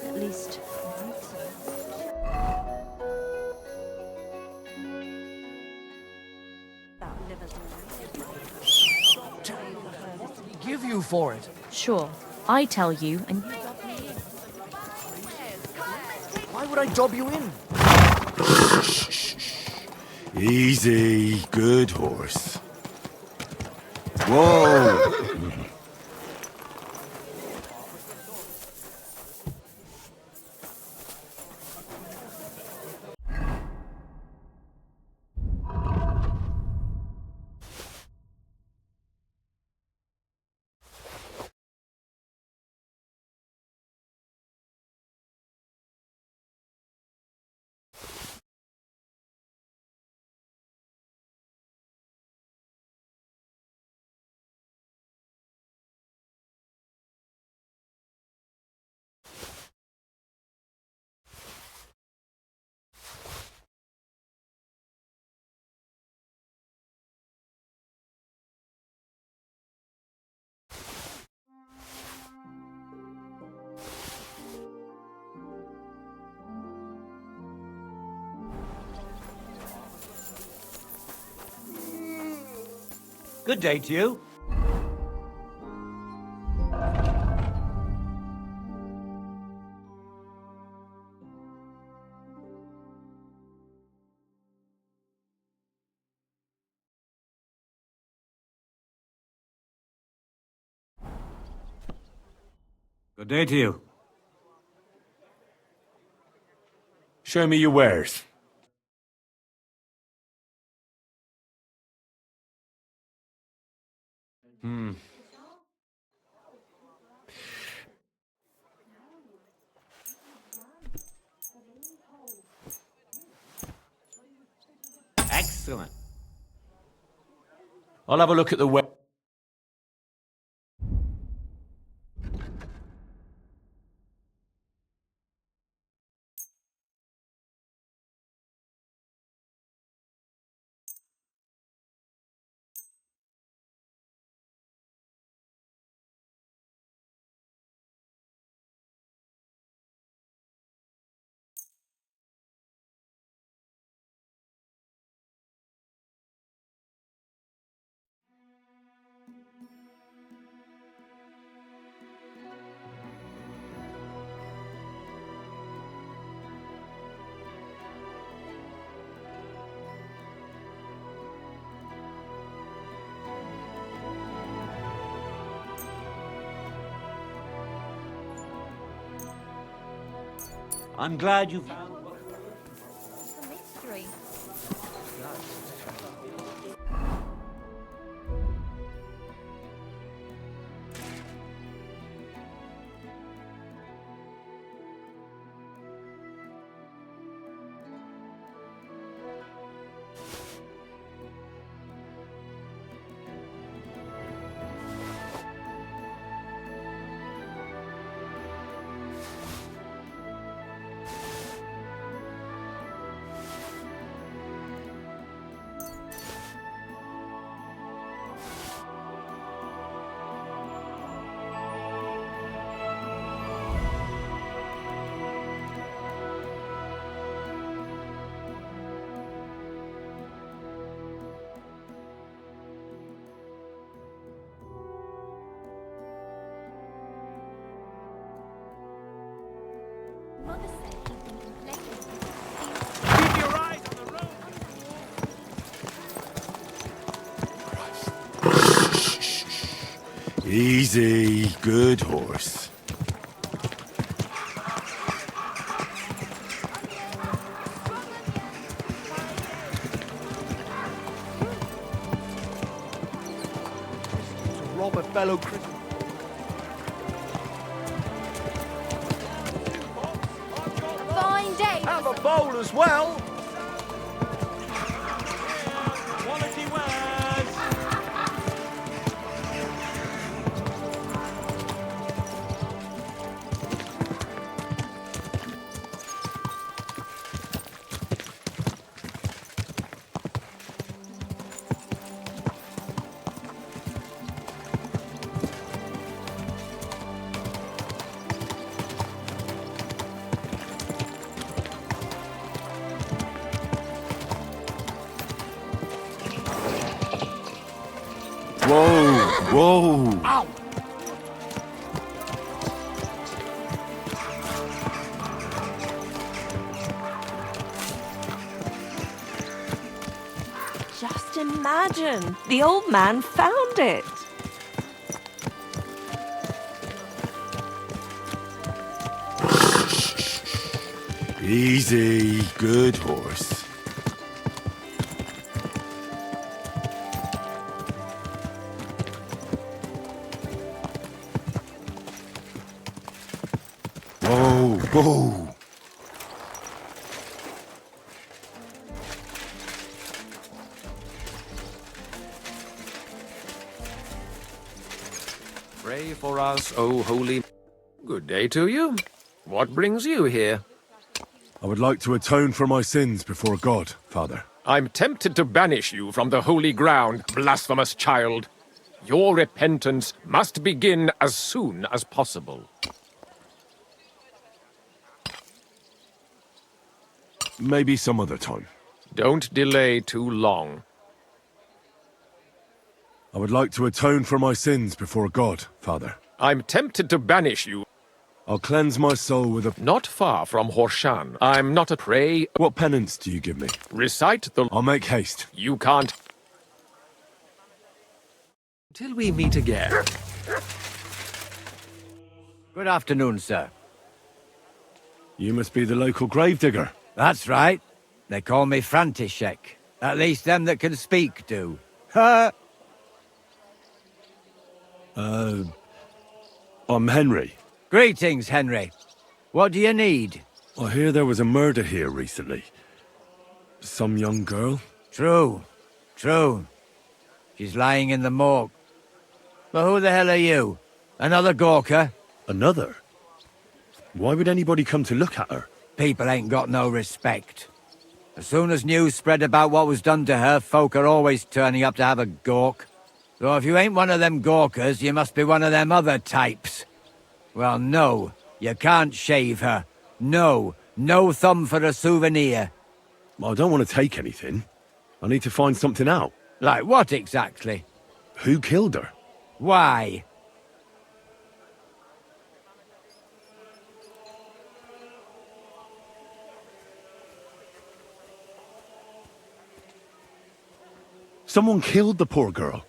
At least. Give you for it. Sure, I tell you, and you dob me in. Why would I dob you in? Easy, good horse. Whoa! Good day to you. Good day to you. Show me your wares. Excellent. I'll have a look at the web. I'm glad you found The mystery. Keep your eyes on the road. Easy, good horse. To rob a fellow Christian. Fine day. Have a bowl as well. Quality wares. Whoa, whoa. Ow! Just imagine, the old man found it. Easy, good horse. Whoa, whoa. Pray for us, O holy... Good day to you. What brings you here? I would like to atone for my sins before God, Father. I'm tempted to banish you from the holy ground, blasphemous child. Your repentance must begin as soon as possible. Maybe some other time. Don't delay too long. I would like to atone for my sins before God, Father. I'm tempted to banish you. I'll cleanse my soul with a... Not far from Horshan. I'm not a prey. What penance do you give me? Recite the... I'll make haste. You can't... Till we meet again. Good afternoon, sir. You must be the local gravedigger. That's right. They call me František. At least them that can speak do. Ha! I'm Henry. Greetings, Henry. What do you need? I hear there was a murder here recently. Some young girl? True. True. She's lying in the morgue. But who the hell are you? Another Gawker? Another? Why would anybody come to look at her? People ain't got no respect. As soon as news spread about what was done to her, folk are always turning up to have a gawk. So if you ain't one of them Gawkers, you must be one of them other types. Well, no, you can't shave her. No, no thumb for a souvenir. I don't want to take anything. I need to find something out. Like what exactly? Who killed her? Why? Someone killed the poor girl.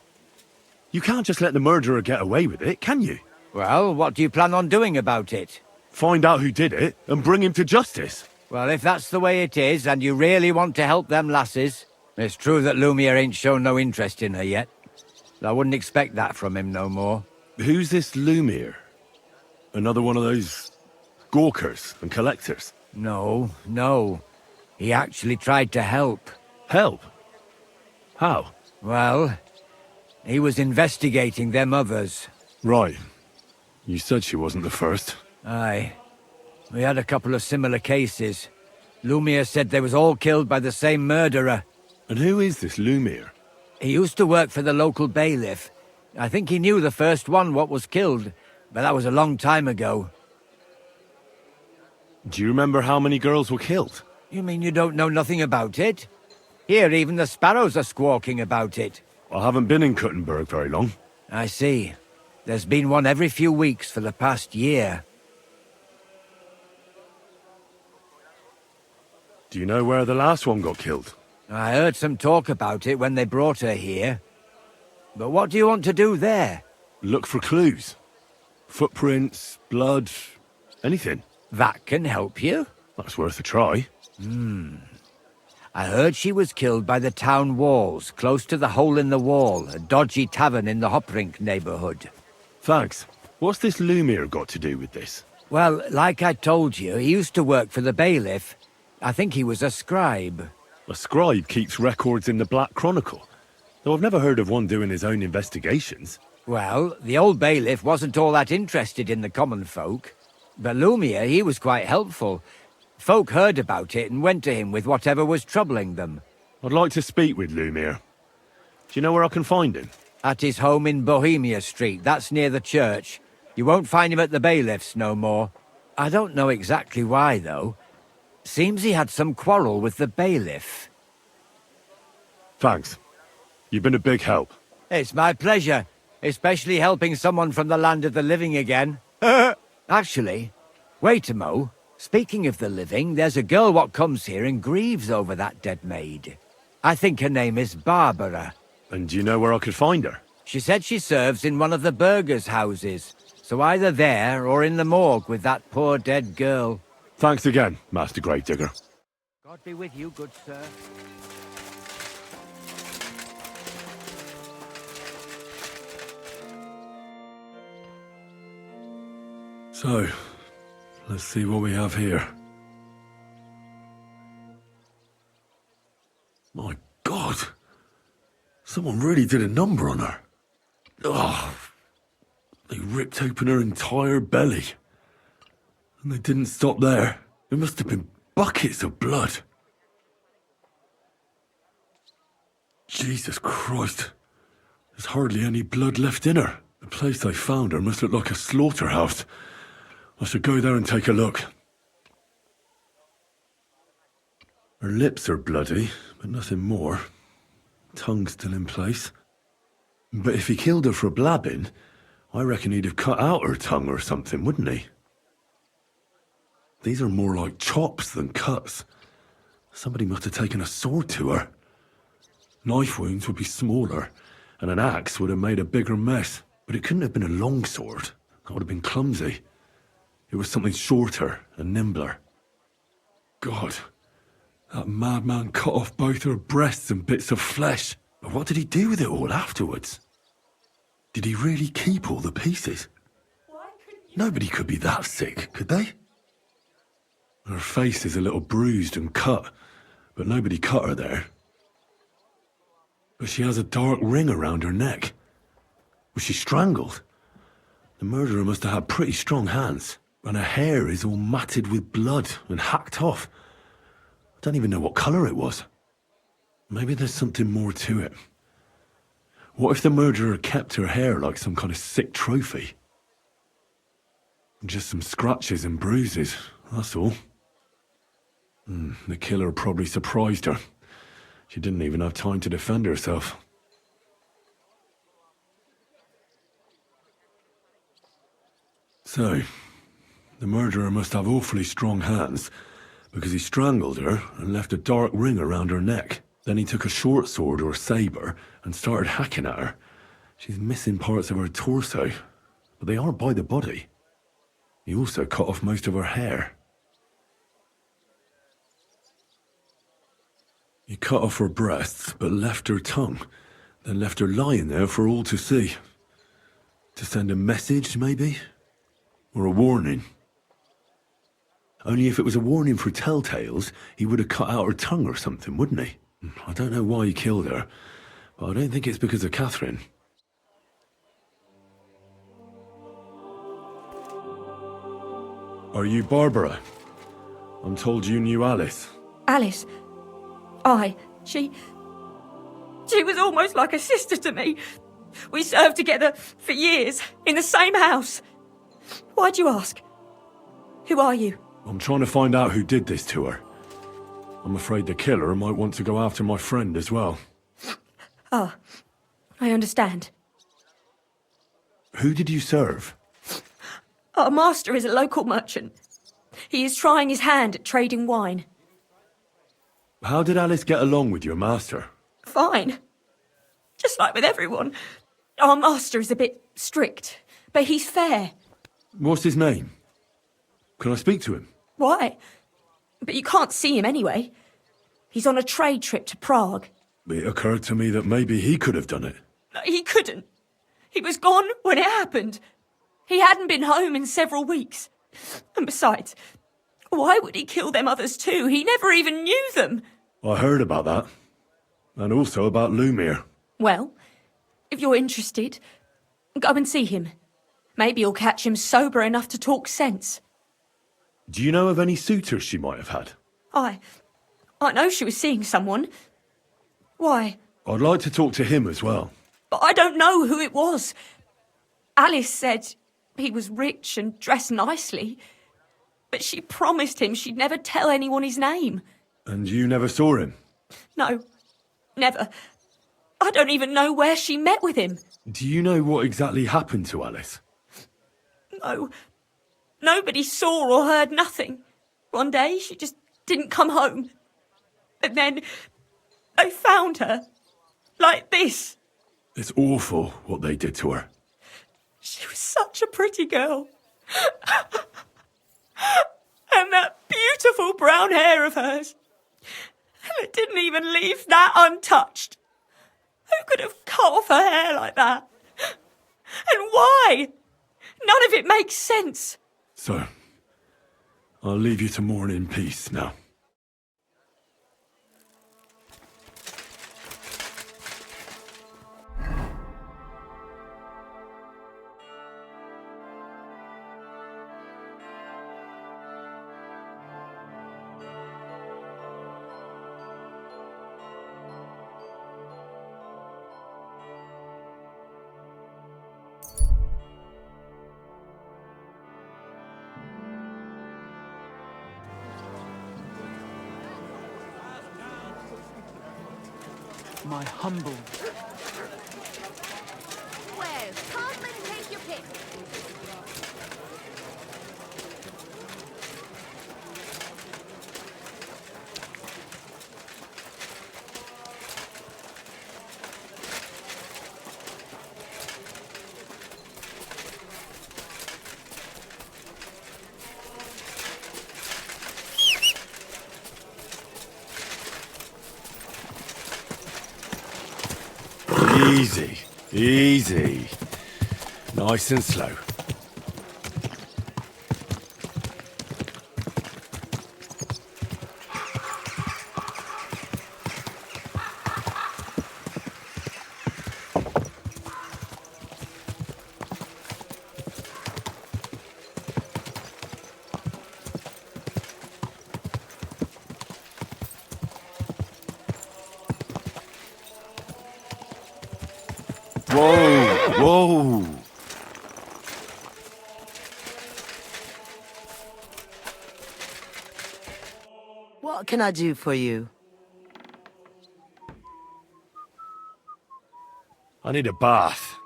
You can't just let the murderer get away with it, can you? Well, what do you plan on doing about it? Find out who did it and bring him to justice. Well, if that's the way it is, and you really want to help them lasses, it's true that Lumiere ain't shown no interest in her yet. I wouldn't expect that from him no more. Who's this Lumiere? Another one of those gawkers and collectors? No, no. He actually tried to help. Help? How? Well, he was investigating them others. Right. You said she wasn't the first. Aye. We had a couple of similar cases. Lumiere said they was all killed by the same murderer. And who is this Lumiere? He used to work for the local bailiff. I think he knew the first one what was killed, but that was a long time ago. Do you remember how many girls were killed? You mean you don't know nothing about it? Here, even the sparrows are squawking about it. I haven't been in Kuttenberg very long. I see. There's been one every few weeks for the past year. Do you know where the last one got killed? I heard some talk about it when they brought her here. But what do you want to do there? Look for clues. Footprints, blood, anything. That can help you. That's worth a try. I heard she was killed by the town walls, close to the Hole in the Wall, a dodgy tavern in the Hoprink neighborhood. Thanks. What's this Lumiere got to do with this? Well, like I told you, he used to work for the bailiff. I think he was a scribe. A scribe keeps records in the Black Chronicle, though I've never heard of one doing his own investigations. Well, the old bailiff wasn't all that interested in the common folk. But Lumiere, he was quite helpful. Folk heard about it and went to him with whatever was troubling them. I'd like to speak with Lumiere. Do you know where I can find him? At his home in Bohemia Street, that's near the church. You won't find him at the bailiff's no more. I don't know exactly why, though. Seems he had some quarrel with the bailiff. Thanks. You've been a big help. It's my pleasure, especially helping someone from the land of the living again. Actually, wait a mo. Speaking of the living, there's a girl what comes here and grieves over that dead maid. I think her name is Barbara. And do you know where I could find her? She said she serves in one of the burgers' houses, so either there or in the morgue with that poor dead girl. Thanks again, Master Gravedigger. God be with you, good sir. So, let's see what we have here. My God! Someone really did a number on her. Oh, they ripped open her entire belly. And they didn't stop there. There must have been buckets of blood. Jesus Christ. There's hardly any blood left in her. The place they found her must look like a slaughterhouse. I should go there and take a look. Her lips are bloody, but nothing more. Tongue's still in place. But if he killed her for blabbing, I reckon he'd have cut out her tongue or something, wouldn't he? These are more like chops than cuts. Somebody must have taken a sword to her. Knife wounds would be smaller, and an axe would have made a bigger mess. But it couldn't have been a long sword. That would have been clumsy. It was something shorter and nimbler. God, that madman cut off both her breasts and bits of flesh. But what did he do with it all afterwards? Did he really keep all the pieces? Nobody could be that sick, could they? Her face is a little bruised and cut, but nobody cut her there. But she has a dark ring around her neck. Was she strangled? The murderer must have had pretty strong hands, and her hair is all matted with blood and hacked off. I don't even know what colour it was. Maybe there's something more to it. What if the murderer kept her hair like some kind of sick trophy? Just some scratches and bruises, that's all. The killer probably surprised her. She didn't even have time to defend herself. So, the murderer must have awfully strong hands, because he strangled her and left a dark ring around her neck. Then he took a short sword or saber and started hacking at her. She's missing parts of her torso, but they aren't by the body. He also cut off most of her hair. He cut off her breasts, but left her tongue, then left her lying there for all to see. To send a message, maybe? Or a warning? Only if it was a warning for telltales, he would have cut out her tongue or something, wouldn't he? I don't know why he killed her, but I don't think it's because of Catherine. Are you Barbara? I'm told you knew Alice. Alice? Aye. She was almost like a sister to me. We served together for years, in the same house. Why'd you ask? Who are you? I'm trying to find out who did this to her. I'm afraid the killer might want to go after my friend as well. Ah, I understand. Who did you serve? Our master is a local merchant. He is trying his hand at trading wine. How did Alice get along with your master? Fine. Just like with everyone. Our master is a bit strict, but he's fair. What's his name? Can I speak to him? Why? But you can't see him anyway. He's on a trade trip to Prague. It occurred to me that maybe he could have done it. He couldn't. He was gone when it happened. He hadn't been home in several weeks. And besides, why would he kill them others too? He never even knew them. I heard about that. And also about Lumir. Well, if you're interested, go and see him. Maybe you'll catch him sober enough to talk sense. Do you know of any suitors she might have had? I know she was seeing someone. Why? I'd like to talk to him as well. But I don't know who it was. Alice said he was rich and dressed nicely, but she promised him she'd never tell anyone his name. And you never saw him? No, never. I don't even know where she met with him. Do you know what exactly happened to Alice? No. Nobody saw or heard nothing. One day she just didn't come home. And then they found her. Like this. It's awful what they did to her. She was such a pretty girl. And that beautiful brown hair of hers. And it didn't even leave that untouched. Who could have cut off her hair like that? And why? None of it makes sense. So, I'll leave you to mourn in peace now. My humble. Well, come and take your pick. Easy, easy. Nice and slow. Whoa, whoa. What can I do for you? I need a bath.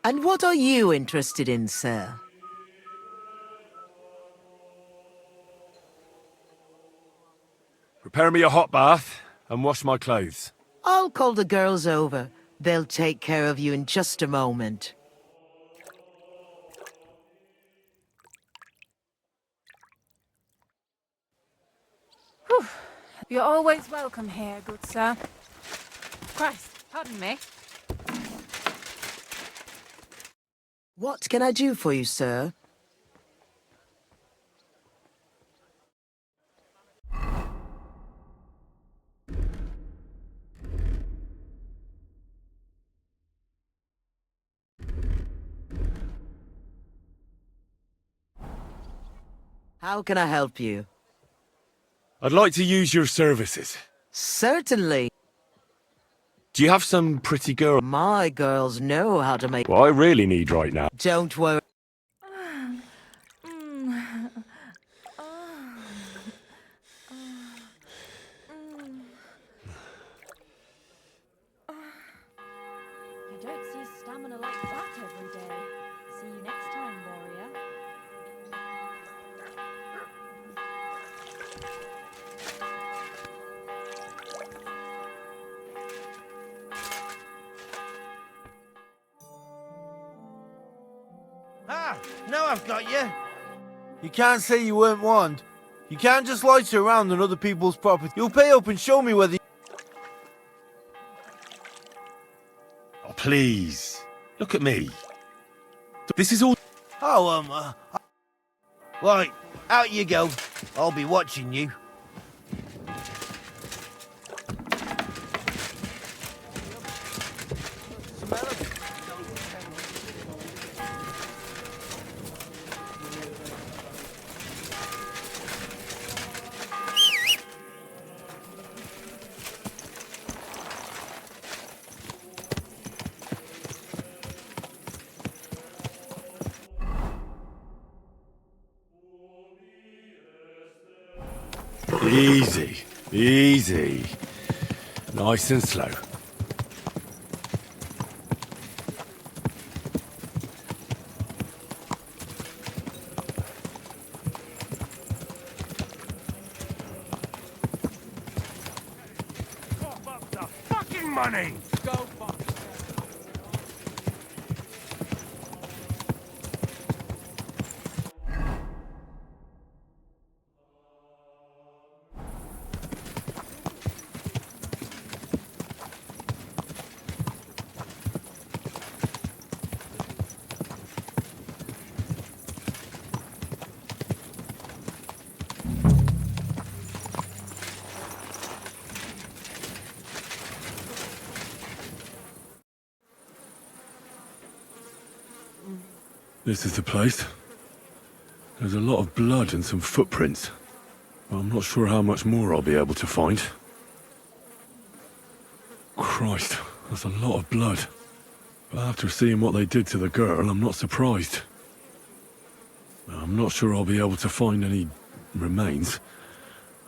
And what are you interested in, sir? Prepare me a hot bath and wash my clothes. I'll call the girls over. They'll take care of you in just a moment. Whew. You're always welcome here, good sir. Christ, pardon me. What can I do for you, sir? How can I help you? I'd like to use your services. Certainly. Do you have some pretty girl? My girls know how to make... What I really need right now. Don't worry. You don't see stamina like that every day. See you next time, warrior. Now I've got you. You can't say you weren't warned. You can't just loiter around on other people's property. You'll pay up and show me whether... Oh, please. Look at me. This is all... Oh, Right, out you go. I'll be watching you. Easy, easy. Nice and slow. Fucking money! Go, This is the place. There's a lot of blood and some footprints. I'm not sure how much more I'll be able to find. Christ, that's a lot of blood. But after seeing what they did to the girl, I'm not surprised. I'm not sure I'll be able to find any remains.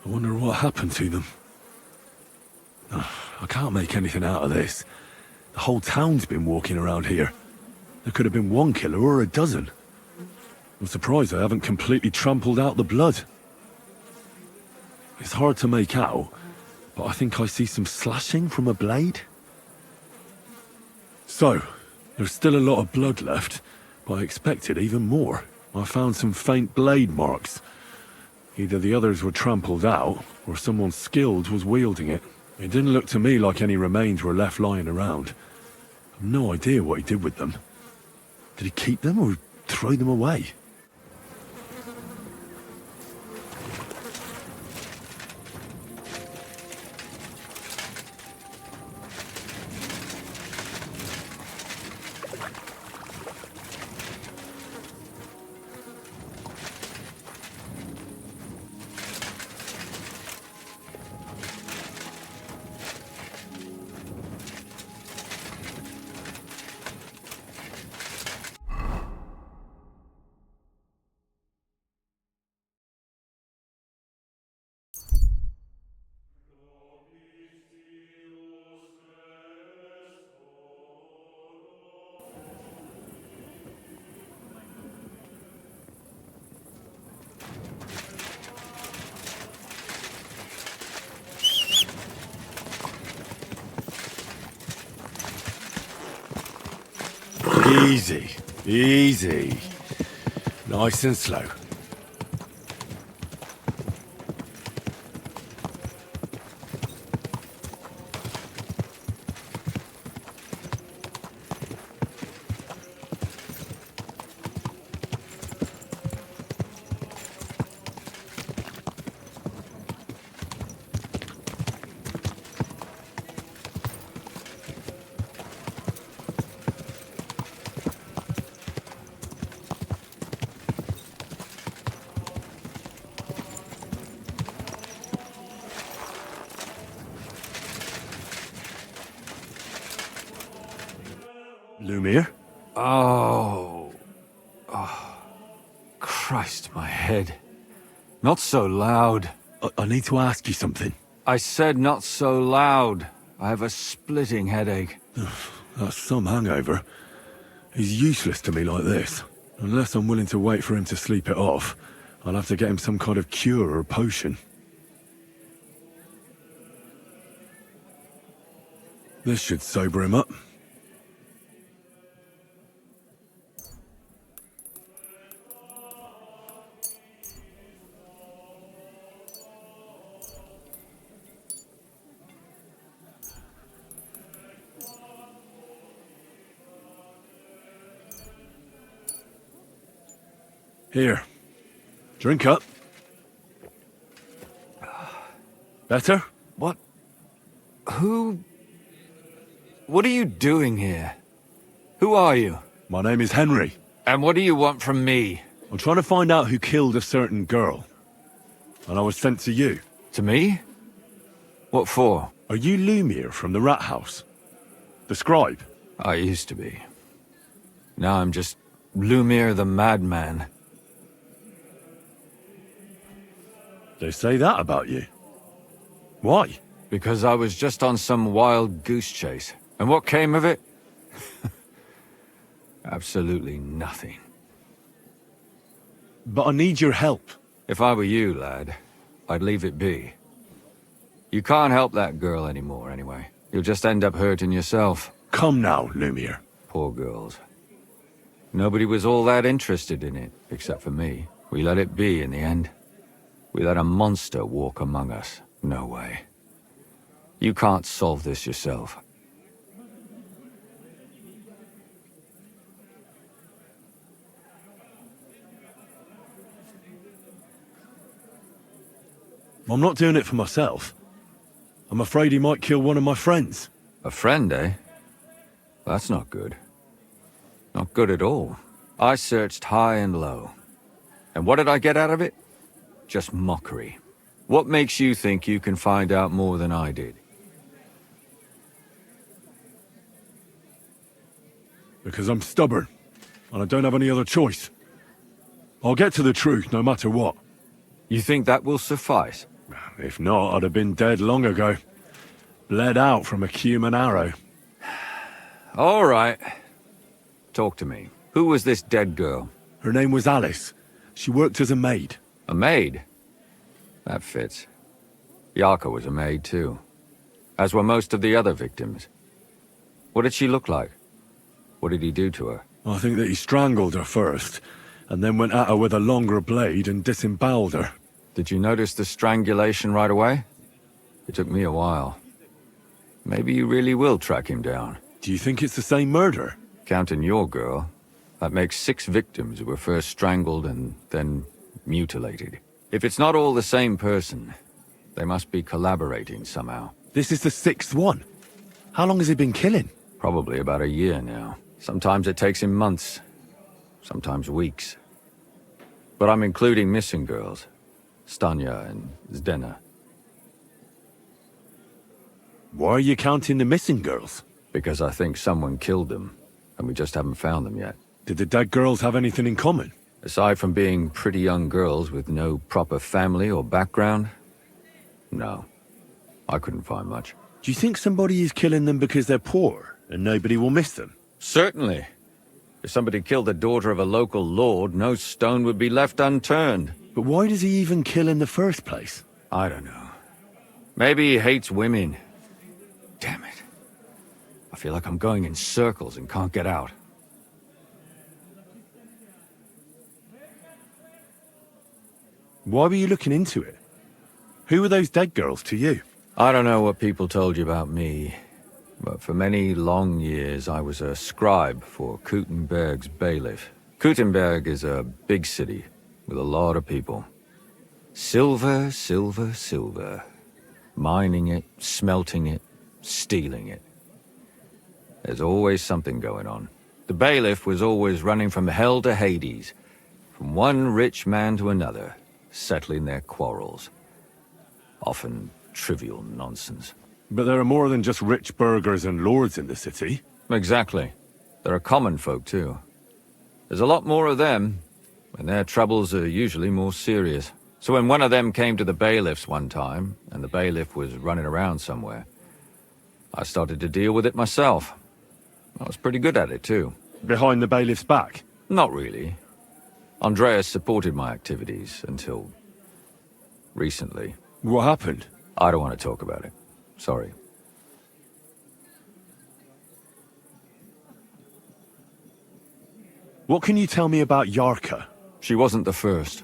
I wonder what happened to them. I can't make anything out of this. The whole town's been walking around here. There could have been one killer or a dozen. I'm surprised I haven't completely trampled out the blood. It's hard to make out, but I think I see some slashing from a blade. So, there's still a lot of blood left, but I expected even more. I found some faint blade marks. Either the others were trampled out, or someone skilled was wielding it. It didn't look to me like any remains were left lying around. I've no idea what he did with them. Did he keep them or throw them away? Easy, easy. Nice and slow. Lumiere? Oh. Christ, my head. Not so loud. I need to ask you something. I said not so loud. I have a splitting headache. That's some hangover. He's useless to me like this. Unless I'm willing to wait for him to sleep it off, I'll have to get him some kind of cure or potion. This should sober him up. Here. Drink up. Better? What are you doing here? Who are you? My name is Henry. And what do you want from me? I'm trying to find out who killed a certain girl. And I was sent to you. To me? What for? Are you Lumiere from the Rat House? The scribe? I used to be. Now I'm just Lumiere the Madman. They say that about you. Why? Because I was just on some wild goose chase. And what came of it? Absolutely nothing. But I need your help. If I were you, lad, I'd leave it be. You can't help that girl anymore, anyway. You'll just end up hurting yourself. Come now, Lumiere. Poor girls. Nobody was all that interested in it, except for me. We let it be in the end. We let a monster walk among us. No way. You can't solve this yourself. I'm not doing it for myself. I'm afraid he might kill one of my friends. A friend, eh? That's not good. Not good at all. I searched high and low. And what did I get out of it? Just mockery. What makes you think you can find out more than I did? Because I'm stubborn, and I don't have any other choice. I'll get to the truth no matter what. You think that will suffice? If not, I'd have been dead long ago. Bled out from a human arrow. All right. Talk to me. Who was this dead girl? Her name was Alice. She worked as a maid. A maid? That fits. Yarka was a maid too. As were most of the other victims. What did she look like? What did he do to her? I think that he strangled her first, and then went at her with a longer blade and disemboweled her. Did you notice the strangulation right away? It took me a while. Maybe you really will track him down. Do you think it's the same murder? Counting your girl, that makes 6 victims who were first strangled and then mutilated. If it's not all the same person, they must be collaborating somehow. This is the 6th one. How long has he been killing? Probably about a year now. Sometimes it takes him months, sometimes weeks. But I'm including missing girls. Stanya and Zdena. Why are you counting the missing girls? Because I think someone killed them, and we just haven't found them yet. Did the dead girls have anything in common? Aside from being pretty young girls with no proper family or background, no. I couldn't find much. Do you think somebody is killing them because they're poor, and nobody will miss them? Certainly. If somebody killed the daughter of a local lord, no stone would be left unturned. But why does he even kill in the first place? I don't know. Maybe he hates women. Damn it. I feel like I'm going in circles and can't get out. Why were you looking into it? Who were those dead girls to you? I don't know what people told you about me, but for many long years I was a scribe for Kuttenberg's bailiff. Kuttenberg is a big city with a lot of people. Silver, silver, silver. Mining it, smelting it, stealing it. There's always something going on. The bailiff was always running from hell to Hades, from one rich man to another, settling their quarrels. Often trivial nonsense. But there are more than just rich burghers and lords in the city. Exactly. There are common folk too. There's a lot more of them, and their troubles are usually more serious. So when one of them came to the bailiff's one time, and the bailiff was running around somewhere, I started to deal with it myself. I was pretty good at it too. Behind the bailiff's back? Not really. Andreas supported my activities until recently. What happened? I don't want to talk about it. Sorry. What can you tell me about Yarka? She wasn't the first.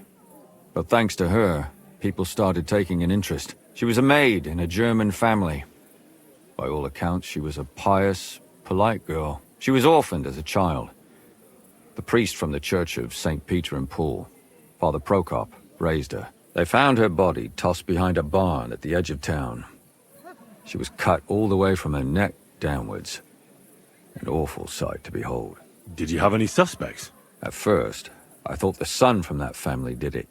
But thanks to her, people started taking an interest. She was a maid in a German family. By all accounts, she was a pious, polite girl. She was orphaned as a child. The priest from the Church of St. Peter and Paul Father Prokop raised her. They found her body tossed behind a barn at the edge of town. She was cut all the way from her neck downwards. An awful sight to behold. Did you have any suspects? At first, I thought the son from that family did it.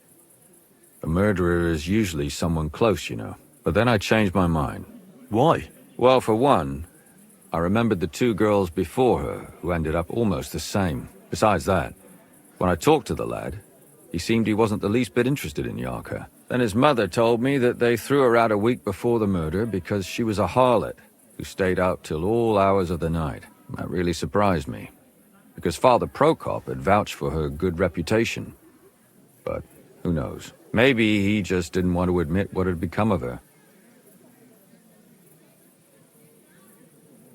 A murderer is usually someone close, you know. But then I changed my mind. Why? Well, for one, I remembered the two girls before her who ended up almost the same. Besides that, when I talked to the lad, he seemed he wasn't the least bit interested in Yarka. Then his mother told me that they threw her out a week before the murder because she was a harlot who stayed out till all hours of the night. That really surprised me, because Father Prokop had vouched for her good reputation. But who knows? Maybe he just didn't want to admit what had become of her.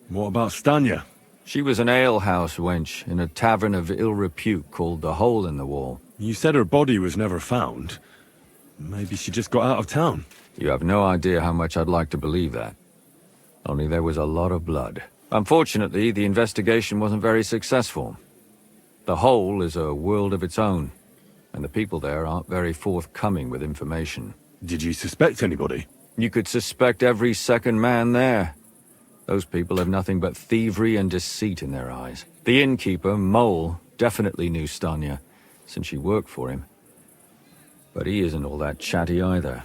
What about Stanya? She was an alehouse wench in a tavern of ill repute called the Hole in the Wall. You said her body was never found. Maybe she just got out of town. You have no idea how much I'd like to believe that. Only there was a lot of blood. Unfortunately, the investigation wasn't very successful. The Hole is a world of its own, and the people there aren't very forthcoming with information. Did you suspect anybody? You could suspect every second man there. Those people have nothing but thievery and deceit in their eyes. The innkeeper, Mole, definitely knew Stanya, since she worked for him. But he isn't all that chatty either.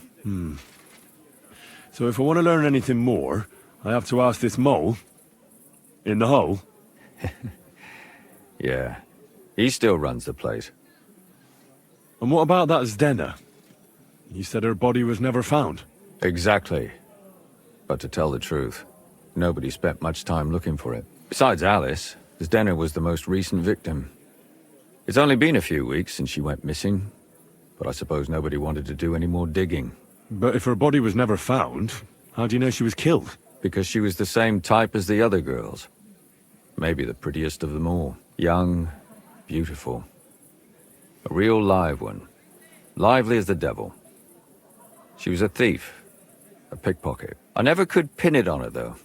So if I want to learn anything more, I have to ask this Mole in the hole? Yeah, he still runs the place. And what about that Zdena? You said her body was never found. Exactly. But to tell the truth, nobody spent much time looking for it. Besides Alice, Zdena was the most recent victim. It's only been a few weeks since she went missing, but I suppose nobody wanted to do any more digging. But if her body was never found, how do you know she was killed? Because she was the same type as the other girls. Maybe the prettiest of them all. Young, beautiful. A real live one. Lively as the devil. She was a thief. A pickpocket. I never could pin it on her, though.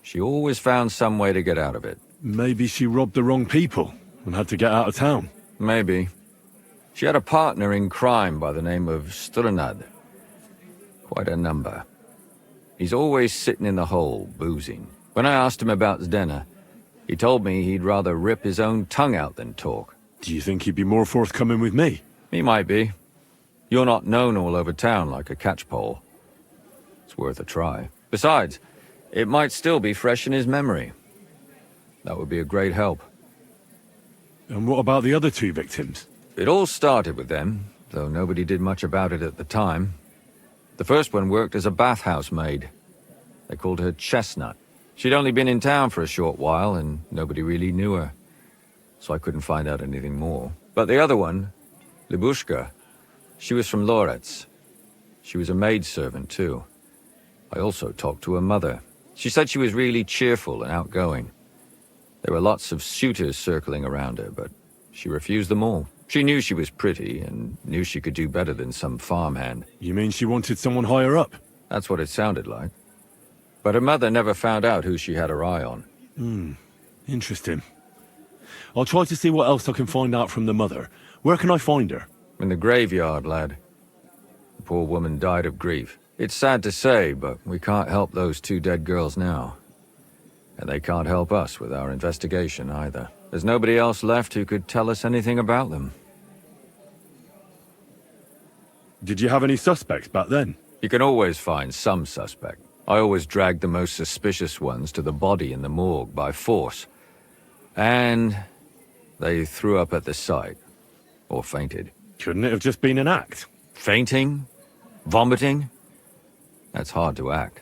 She always found some way to get out of it. Maybe she robbed the wrong people and had to get out of town. Maybe. She had a partner in crime by the name of Strunad. Quite a number. He's always sitting in the hole, boozing. When I asked him about Zdena, he told me he'd rather rip his own tongue out than talk. Do you think he'd be more forthcoming with me? He might be. You're not known all over town like a catchpole. It's worth a try. Besides, it might still be fresh in his memory. That would be a great help. And what about the other two victims? It all started with them, though nobody did much about it at the time. The first one worked as a bathhouse maid. They called her Chestnut. She'd only been in town for a short while, and nobody really knew her. So I couldn't find out anything more. But the other one, Libushka, she was from Loretz. She was a maidservant, too. I also talked to her mother. She said she was really cheerful and outgoing. There were lots of suitors circling around her, but she refused them all. She knew she was pretty, and knew she could do better than some farmhand. You mean she wanted someone higher up? That's what it sounded like. But her mother never found out who she had her eye on. Interesting. I'll try to see what else I can find out from the mother. Where can I find her? In the graveyard, lad. The poor woman died of grief. It's sad to say, but we can't help those two dead girls now. And they can't help us with our investigation either. There's nobody else left who could tell us anything about them. Did you have any suspects back then? You can always find some suspect. I always dragged the most suspicious ones to the body in the morgue by force. And they threw up at the sight. Or fainted. Couldn't it have just been an act? Fainting? Vomiting? That's hard to act.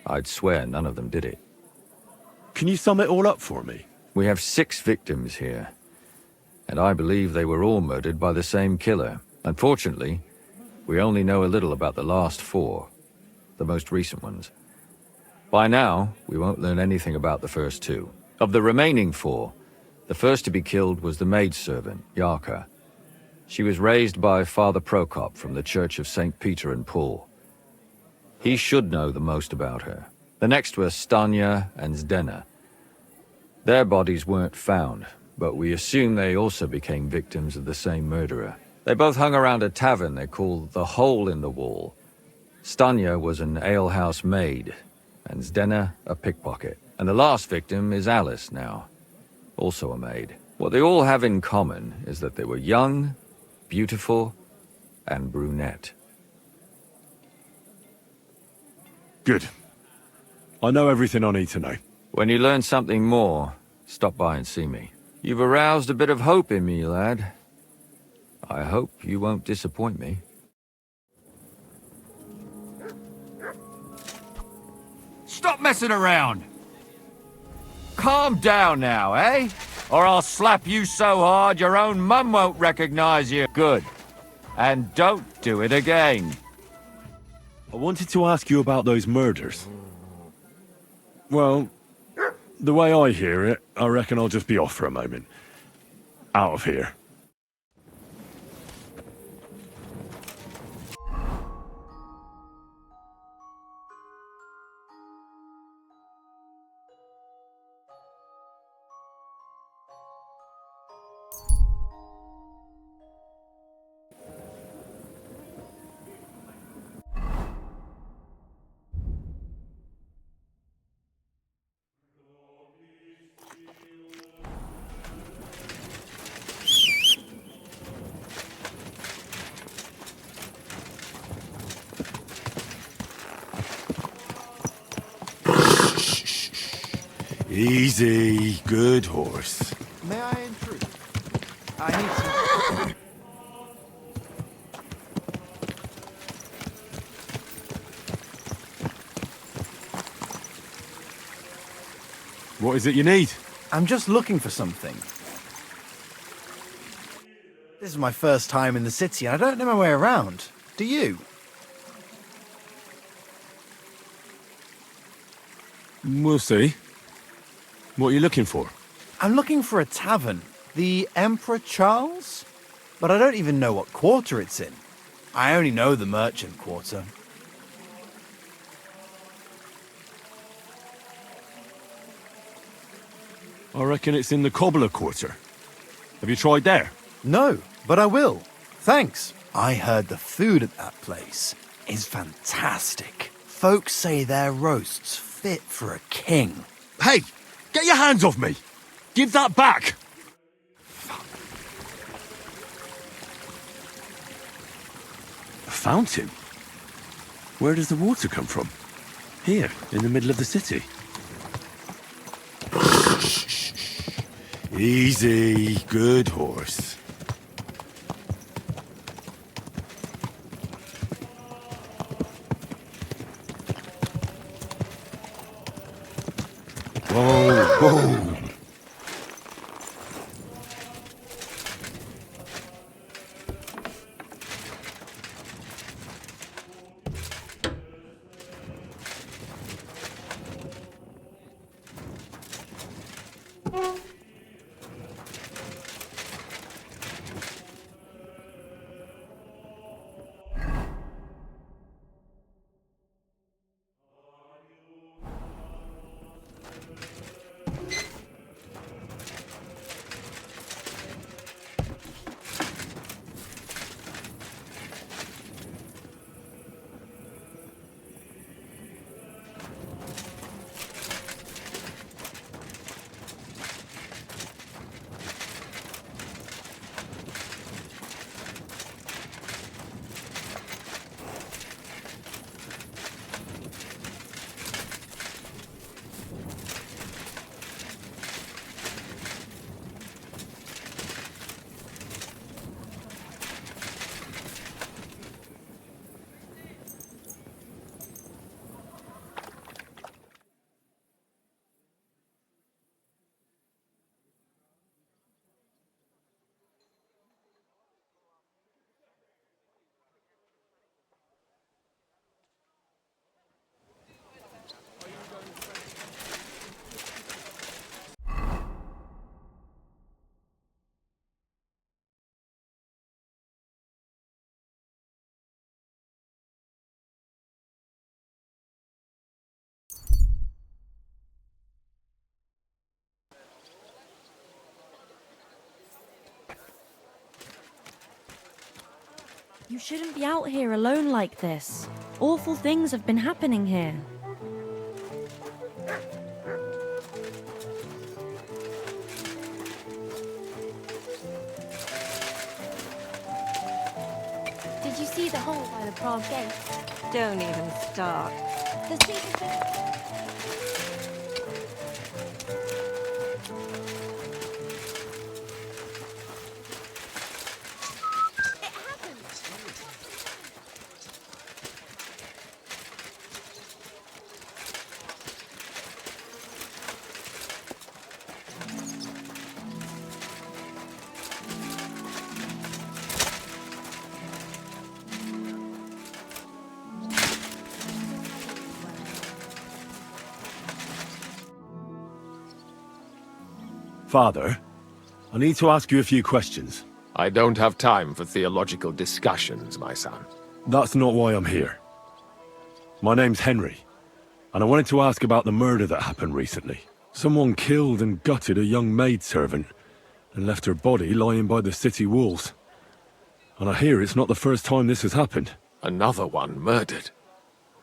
I'd swear none of them did it. Can you sum it all up for me? We have 6 victims here. And I believe they were all murdered by the same killer. Unfortunately, we only know a little about the last 4. The most recent ones. By now, we won't learn anything about the first 2. Of the remaining 4, the first to be killed was the maidservant, Yarka. She was raised by Father Prokop from the Church of St. Peter and Paul. He should know the most about her. The next were Stanya and Zdena. Their bodies weren't found, but we assume they also became victims of the same murderer. They both hung around a tavern they call the Hole in the Wall. Stanya was an alehouse maid, and Zdena a pickpocket. And the last victim is Alice now, also a maid. What they all have in common is that they were young, beautiful, and brunette. Good. I know everything I need to know. When you learn something more, stop by and see me. You've aroused a bit of hope in me, lad. I hope you won't disappoint me. Stop messing around! Calm down now, eh? Or I'll slap you so hard your own mum won't recognize you. Good. And don't do it again. I wanted to ask you about those murders. Well, the way I hear it, I reckon I'll just be off for a moment. Out of here. Easy, good horse. May I intrude? I need some... What is it you need? I'm just looking for something. This is my first time in the city, and I don't know my way around. Do you? We'll see. What are you looking for? I'm looking for a tavern. The Emperor Charles? But I don't even know what quarter it's in. I only know the merchant quarter. I reckon it's in the Cobbler Quarter. Have you tried there? No, but I will. Thanks. I heard the food at that place is fantastic. Folks say their roasts fit for a king. Hey! Get your hands off me! Give that back! A fountain? Where does the water come from? Here, in the middle of the city. Easy, good horse. Whoa, whoa. You shouldn't be out here alone like this. Awful things have been happening here. Did you see the hole by the Prague gate? Don't even start. The seat has been... Father, I need to ask you a few questions. I don't have time for theological discussions, my son. That's not why I'm here. My name's Henry, and I wanted to ask about the murder that happened recently. Someone killed and gutted a young maidservant and left her body lying by the city walls. And I hear it's not the first time this has happened. Another one murdered.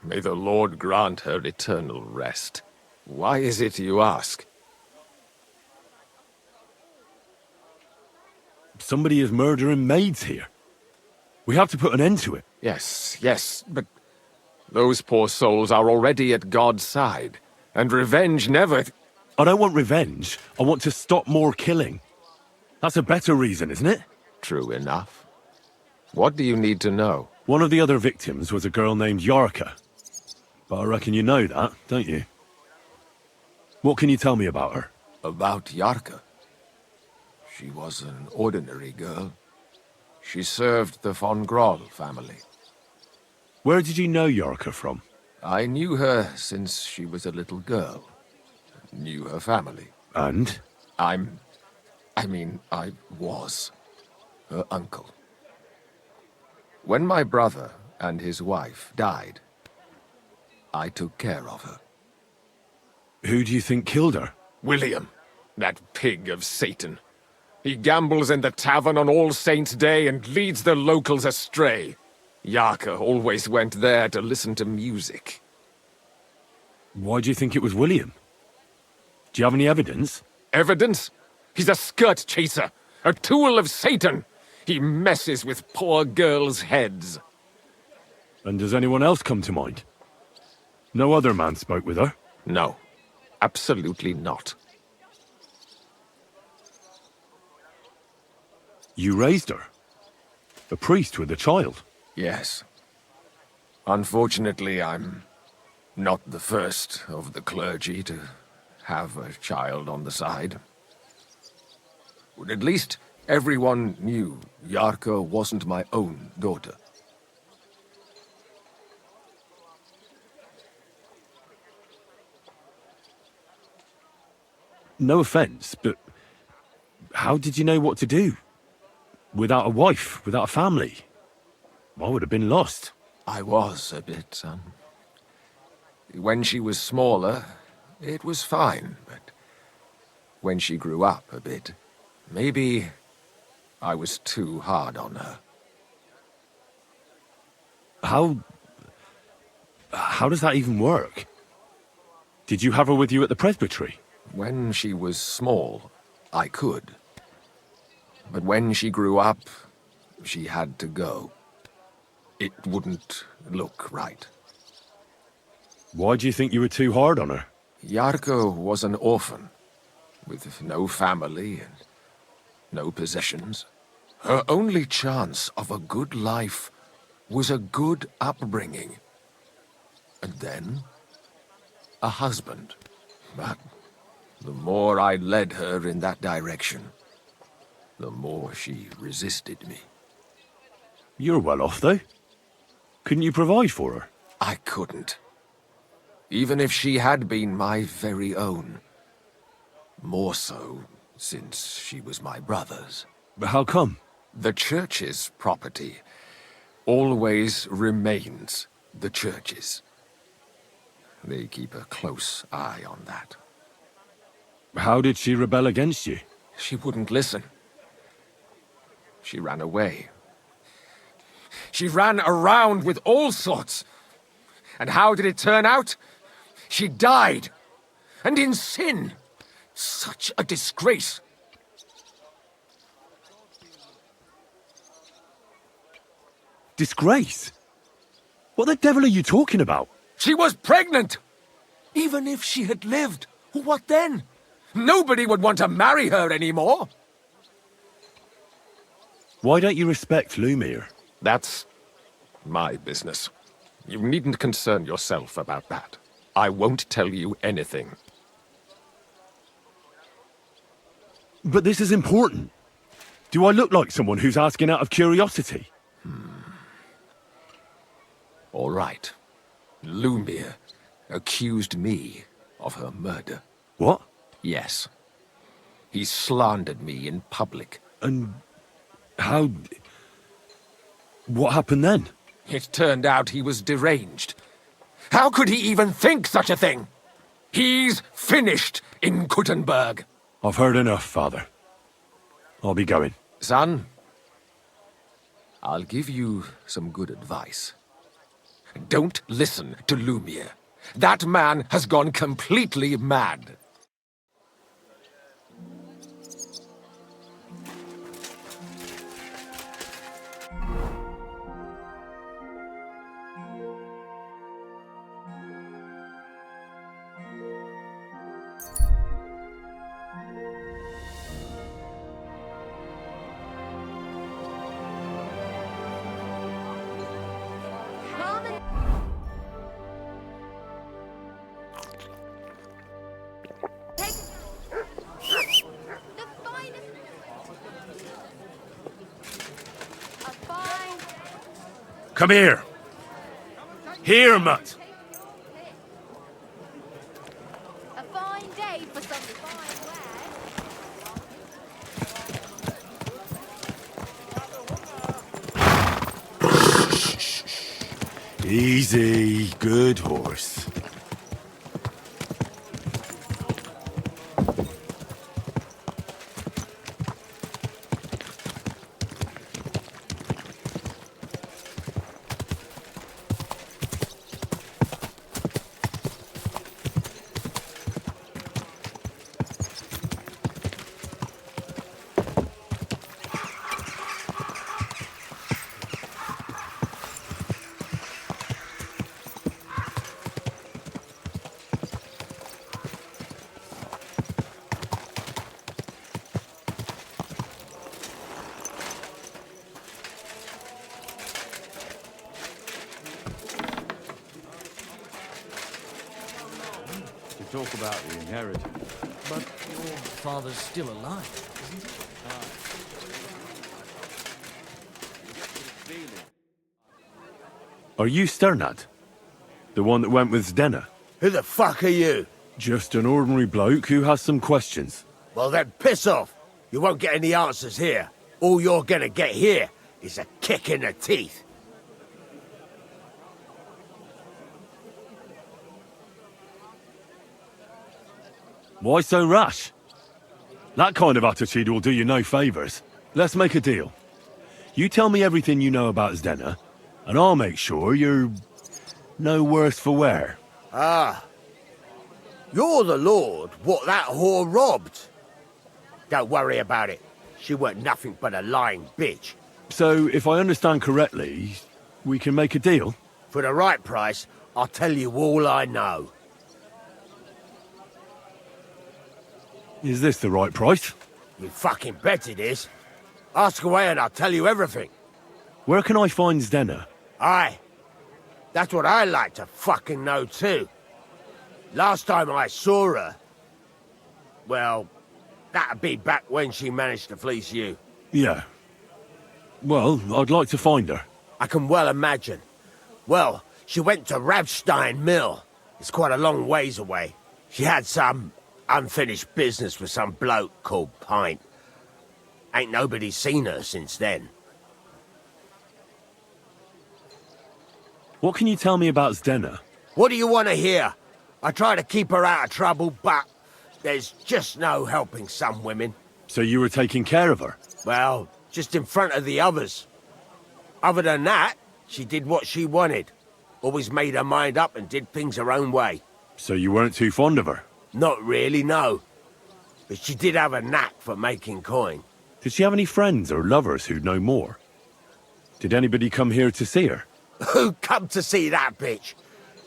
May the Lord grant her eternal rest. Why is it you ask? Somebody is murdering maids here. We have to put an end to it. Yes, but those poor souls are already at God's side, and revenge never... I don't want revenge. I want to stop more killing. That's a better reason, isn't it? True enough. What do you need to know? One of the other victims was a girl named Yarka. But I reckon you know that, don't you? What can you tell me about her? About Yarka? She was an ordinary girl. She served the von Groll family. Where did you know Yarka from? I knew her since she was a little girl. Knew her family. And? I was her uncle. When my brother and his wife died, I took care of her. Who do you think killed her? William, that pig of Satan. He gambles in the tavern on All Saints' Day and leads the locals astray. Yarka always went there to listen to music. Why do you think it was William? Do you have any evidence? Evidence? He's a skirt chaser, a tool of Satan. He messes with poor girls' heads. And does anyone else come to mind? No other man spoke with her? No, absolutely not. You raised her? A priest with a child? Yes. Unfortunately, I'm not the first of the clergy to have a child on the side. But at least everyone knew Yarka wasn't my own daughter. No offense, but how did you know what to do? Without a wife, without a family? I would have been lost. I was a bit, son. When she was smaller, it was fine, but when she grew up a bit, maybe I was too hard on her. How does that even work? Did you have her with you at the presbytery? When she was small, I could. But when she grew up, she had to go. It wouldn't look right. Why do you think you were too hard on her? Yarka was an orphan, with no family and no possessions. Her only chance of a good life was a good upbringing. And then, a husband. But the more I led her in that direction, the more she resisted me. You're well off, though. Couldn't you provide for her? I couldn't. Even if she had been my very own. More so, since she was my brother's. But how come? The church's property always remains the church's. They keep a close eye on that. How did she rebel against you? She wouldn't listen. She ran away. She ran around with all sorts. And how did it turn out? She died. And in sin. Such a disgrace. Disgrace? What the devil are you talking about? She was pregnant! Even if she had lived, what then? Nobody would want to marry her anymore. Why don't you respect Lumir? That's my business. You needn't concern yourself about that. I won't tell you anything. But this is important. Do I look like someone who's asking out of curiosity? All right. Lumir accused me of her murder. What? Yes. He slandered me in public. And how... What happened then? It turned out he was deranged. How could he even think such a thing? He's finished in Kuttenberg. I've heard enough, Father. I'll be going. Son, I'll give you some good advice. Don't listen to Lumir. That man has gone completely mad. Come here. Here, mutt. A fine day for some fine wear. Easy, good horse. Talk about the inheritance. But your father's still alive, isn't he? Are you Sternad? The one that went with Zdenna? Who the fuck are you? Just an ordinary bloke who has some questions. Well then, piss off. You won't get any answers here. All you're gonna get here is a kick in the teeth. Why so rash? That kind of attitude will do you no favours. Let's make a deal. You tell me everything you know about Zdenna, and I'll make sure you're no worse for wear. Ah. You're the lord what that whore robbed. Don't worry about it. She weren't nothing but a lying bitch. So, if I understand correctly, we can make a deal? For the right price, I'll tell you all I know. Is this the right price? You fucking bet it is. Ask away and I'll tell you everything. Where can I find Zdenna? Aye. That's what I like to fucking know too. Last time I saw her... Well, that'd be back when she managed to fleece you. Yeah. Well, I'd like to find her. I can well imagine. Well, she went to Ravstein Mill. It's quite a long ways away. She had some unfinished business with some bloke called Pint. Ain't nobody seen her since then. What can you tell me about Zdenna? What do you want to hear? I try to keep her out of trouble, but there's just no helping some women. So you were taking care of her? Well, just in front of the others. Other than that, She did what she wanted. Always made her mind up and did things her own way. So you weren't too fond of her? Not really, no. But she did have a knack for making coin. Did she have any friends or lovers who'd know more? Did anybody come here to see her? Who come to see that bitch?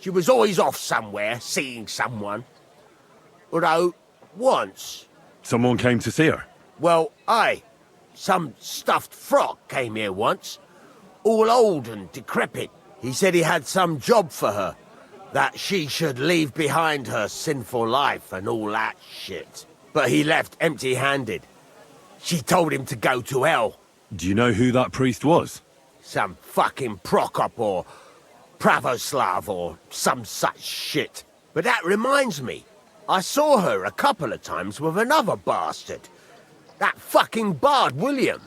She was always off somewhere, seeing someone. Although, once... Someone came to see her? Well, aye. Some stuffed frog came here once. All old and decrepit. He said he had some job for her. That she should leave behind her sinful life and all that shit. But he left empty-handed. She told him to go to hell. Do you know who that priest was? Some fucking Prokop or Pravoslav or some such shit. But that reminds me, I saw her a couple of times with another bastard. That fucking bard, William.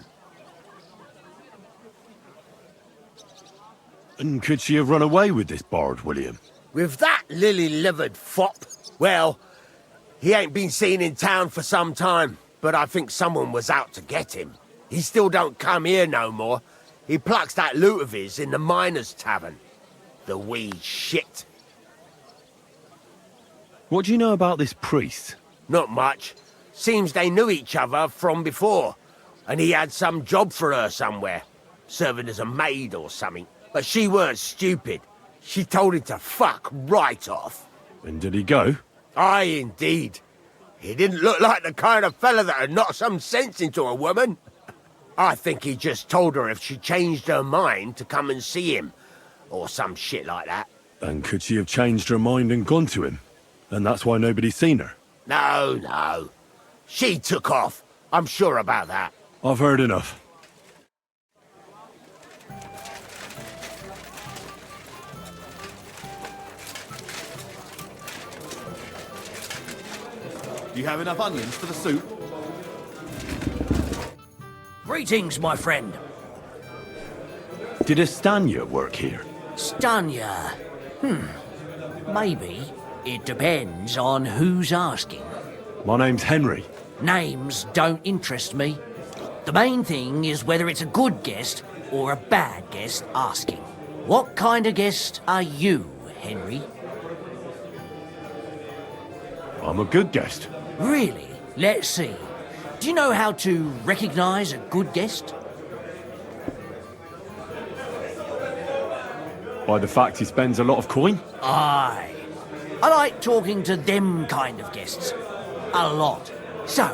And could she have run away with this bard, William? With that lily-livered fop? Well, he ain't been seen in town for some time, but I think someone was out to get him. He still don't come here no more. He plucks that loot of his in the miners' tavern. The wee shit. What do you know about this priest? Not much. Seems they knew each other from before, and he had some job for her somewhere, serving as a maid or something. But she weren't stupid. She told him to fuck right off. And did he go? Aye, indeed. He didn't look like the kind of fella that would knock some sense into a woman. I think he just told her if she changed her mind to come and see him, or some shit like that. And could she have changed her mind and gone to him? And that's why nobody's seen her? No, no. She took off. I'm sure about that. I've heard enough. Do you have enough onions for the soup? Greetings, my friend. Did Estanya work here? Stanya. Maybe. It depends on who's asking. My name's Henry. Names don't interest me. The main thing is whether it's a good guest or a bad guest asking. What kind of guest are you, Henry? I'm a good guest. Really? Let's see. Do you know how to recognize a good guest? By the fact he spends a lot of coin? Aye. I like talking to them kind of guests. A lot. So,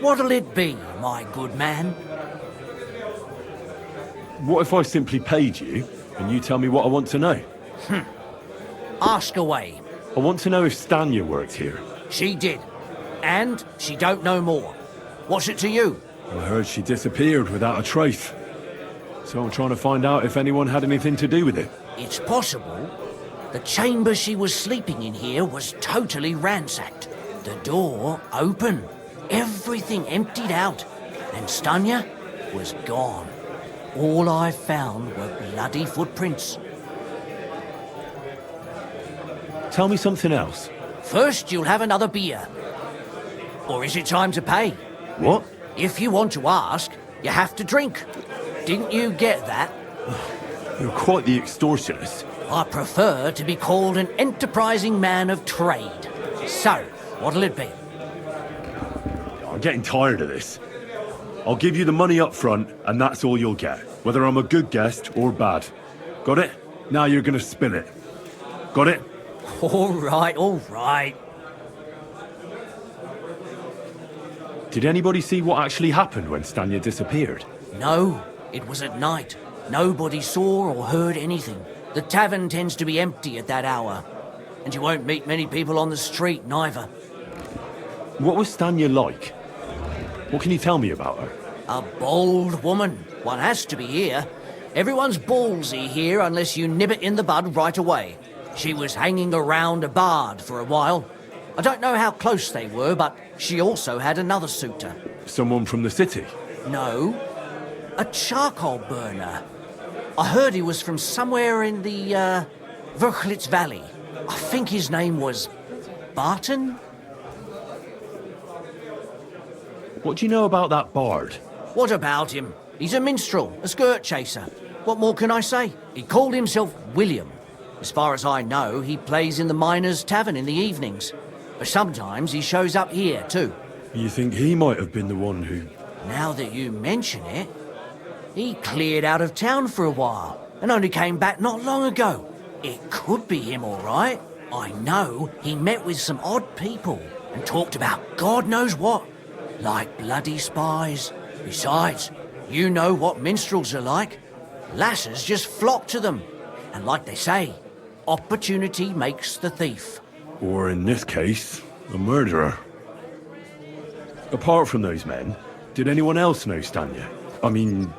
what'll it be, my good man? What if I simply paid you, and you tell me what I want to know? Ask away. I want to know if Stanya works here. She did. And she don't know more. What's it to you? I heard she disappeared without a trace. So I'm trying to find out if anyone had anything to do with it. It's possible. The chamber she was sleeping in here was totally ransacked. The door open. Everything emptied out. And Stanya was gone. All I found were bloody footprints. Tell me something else. First, you'll have another beer. Or is it time to pay? What? If you want to ask, you have to drink. Didn't you get that? You're quite the extortionist. I prefer to be called an enterprising man of trade. So, what'll it be? I'm getting tired of this. I'll give you the money up front, and that's all you'll get. Whether I'm a good guest or bad. Got it? Now you're gonna spill it. Got it? All right, all right. Did anybody see what actually happened when Stanya disappeared? No, it was at night. Nobody saw or heard anything. The tavern tends to be empty at that hour. And you won't meet many people on the street, neither. What was Stanya like? What can you tell me about her? A bold woman. One has to be here. Everyone's ballsy here unless you nib it in the bud right away. She was hanging around a bard for a while. I don't know how close they were, but she also had another suitor. Someone from the city? No. A charcoal burner. I heard he was from somewhere in the, Verchlitz Valley. I think his name was Barton? What do you know about that bard? What about him? He's a minstrel, a skirt chaser. What more can I say? He called himself William. As far as I know, he plays in the Miners' Tavern in the evenings. But sometimes he shows up here, too. You think he might have been the one who... Now that you mention it, he cleared out of town for a while and only came back not long ago. It could be him, all right. I know he met with some odd people and talked about God knows what, like bloody spies. Besides, you know what minstrels are like. Lasses just flock to them. And like they say, opportunity makes the thief. Or in this case, a murderer. Apart from those men, did anyone else know Stanya? I mean,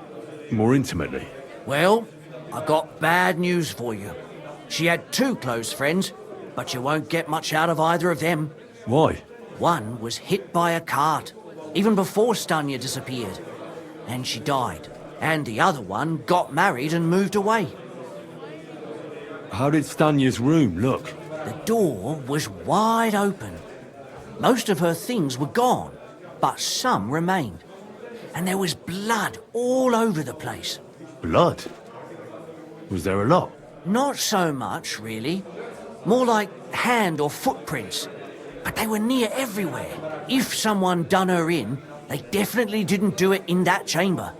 more intimately. Well, I got bad news for you. She had 2 close friends, but you won't get much out of either of them. Why? One was hit by a cart, even before Stanya disappeared, and she died. And the other one got married and moved away. How did Stanya's room look? The door was wide open. Most of her things were gone, but some remained. And there was blood all over the place. Blood? Was there a lot? Not so much, really. More like hand or footprints. But they were near everywhere. If someone done her in, they definitely didn't do it in that chamber.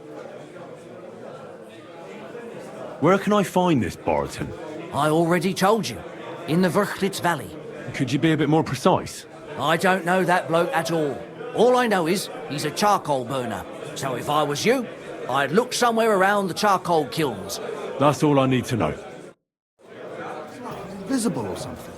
Where can I find this Barton? I already told you. In the Verchlitz Valley. Could you be a bit more precise? I don't know that bloke at all. All I know is he's a charcoal burner. So if I was you, I'd look somewhere around the charcoal kilns. That's all I need to know. Invisible or something.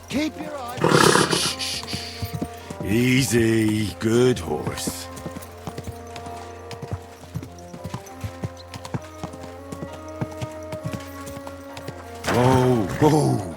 Keep your eyes... Easy, good horse. Whoa, whoa.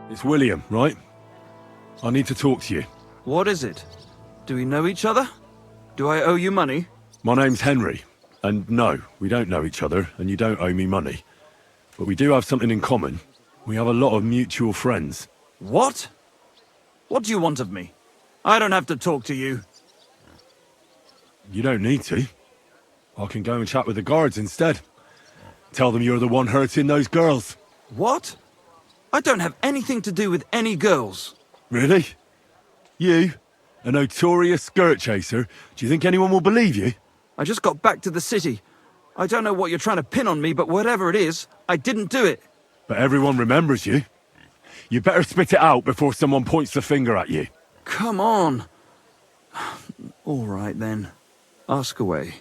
It's William, right? I need to talk to you. What is it? Do we know each other? Do I owe you money? My name's Henry, and no, we don't know each other, and you don't owe me money. But we do have something in common. We have a lot of mutual friends. What? What do you want of me? I don't have to talk to you. You don't need to. I can go and chat with the guards instead. Tell them you're the one hurting those girls. What? I don't have anything to do with any girls. Really? You? A notorious skirt chaser? Do you think anyone will believe you? I just got back to the city. I don't know what you're trying to pin on me, but whatever it is, I didn't do it. But everyone remembers you. You better spit it out before someone points the finger at you. Come on. All right, then. Ask away.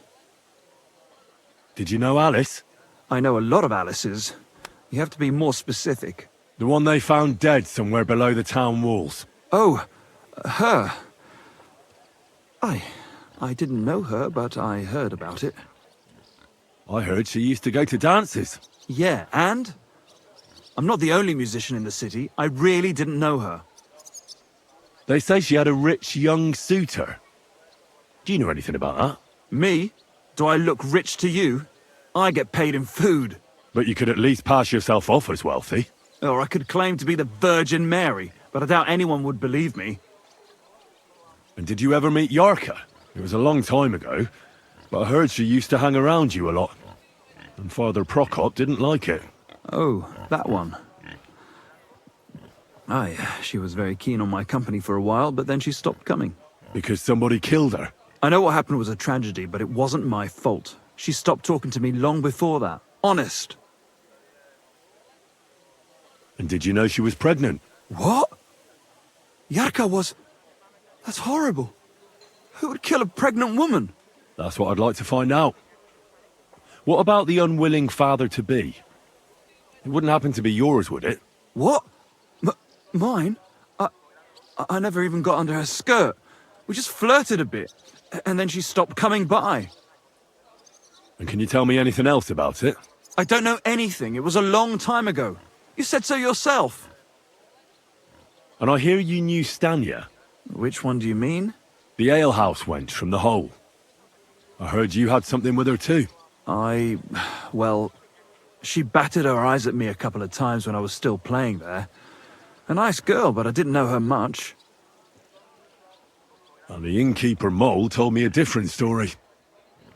Did you know Alice? I know a lot of Alices. You have to be more specific. The one they found dead somewhere below the town walls. Oh, her. I didn't know her, but I heard about it. I heard she used to go to dances. Yeah, and? I'm not the only musician in the city. I really didn't know her. They say she had a rich young suitor. Do you know anything about that? Me? Do I look rich to you? I get paid in food. But you could at least pass yourself off as wealthy. Or I could claim to be the Virgin Mary, but I doubt anyone would believe me. And did you ever meet Yarka? It was a long time ago, but I heard she used to hang around you a lot. And Father Prokop didn't like it. Oh, that one. Aye, she was very keen on my company for a while, but then she stopped coming. Because somebody killed her? I know what happened was a tragedy, but it wasn't my fault. She stopped talking to me long before that. Honest. And did you know she was pregnant? What? Yarka was... That's horrible. Who would kill a pregnant woman? That's what I'd like to find out. What about the unwilling father-to-be? It wouldn't happen to be yours, would it? What? Mine? I never even got under her skirt. We just flirted a bit, and then she stopped coming by. And can you tell me anything else about it? I don't know anything. It was a long time ago. You said so yourself. And I hear you knew Stanya. Which one do you mean? The alehouse wench from the hole. I heard you had something with her too. Well, she batted her eyes at me a couple of times when I was still playing there. A nice girl, but I didn't know her much. And the innkeeper Mole told me a different story.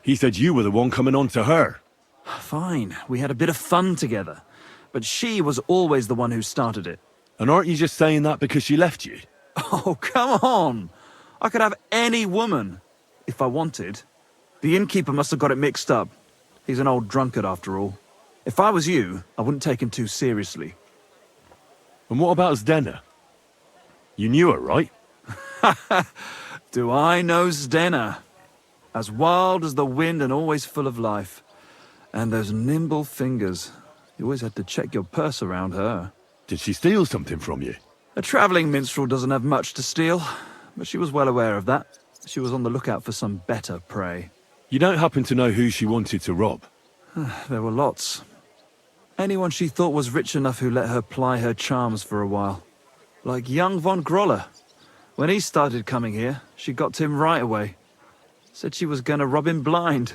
He said you were the one coming on to her. Fine, we had a bit of fun together. But she was always the one who started it. And aren't you just saying that because she left you? Oh, come on! I could have any woman, if I wanted. The innkeeper must have got it mixed up. He's an old drunkard after all. If I was you, I wouldn't take him too seriously. And what about Zdena? You knew her, right? Do I know Zdena? As wild as the wind and always full of life. And those nimble fingers. You always had to check your purse around her. Did she steal something from you? A travelling minstrel doesn't have much to steal, but she was well aware of that. She was on the lookout for some better prey. You don't happen to know who she wanted to rob? There were lots. Anyone she thought was rich enough who let her ply her charms for a while. Like young von Groller. When he started coming here, she got to him right away. Said she was going to rob him blind.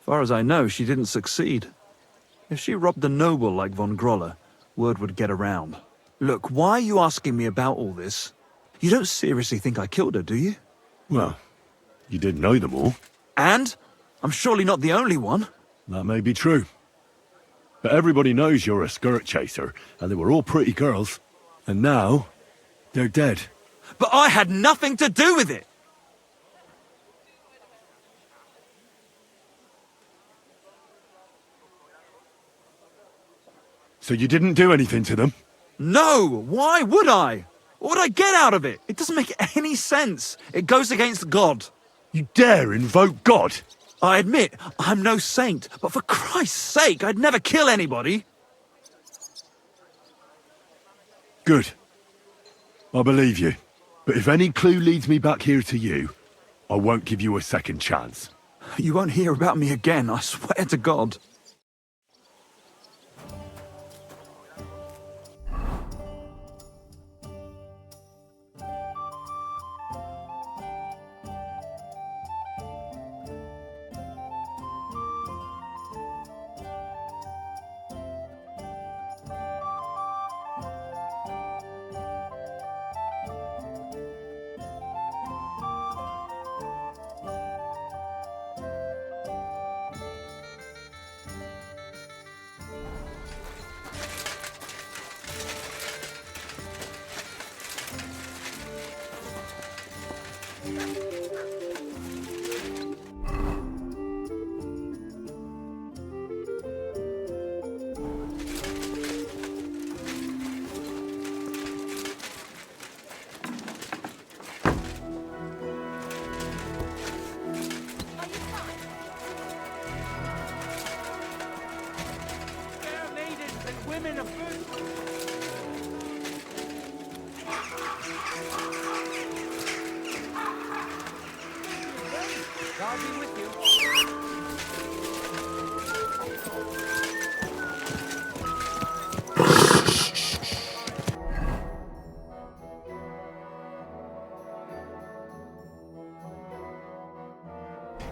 Far as I know, she didn't succeed. If she robbed a noble like von Groller, word would get around. Look, why are you asking me about all this? You don't seriously think I killed her, do you? Well, you did know them all. And? I'm surely not the only one. That may be true. But everybody knows you're a skirt chaser, and they were all pretty girls. And now, they're dead. But I had nothing to do with it! So you didn't do anything to them? No! Why would I? What would I get out of it? It doesn't make any sense. It goes against God. You dare invoke God? I admit, I'm no saint, but for Christ's sake, I'd never kill anybody. Good. I believe you. But if any clue leads me back here to you, I won't give you a second chance. You won't hear about me again, I swear to God.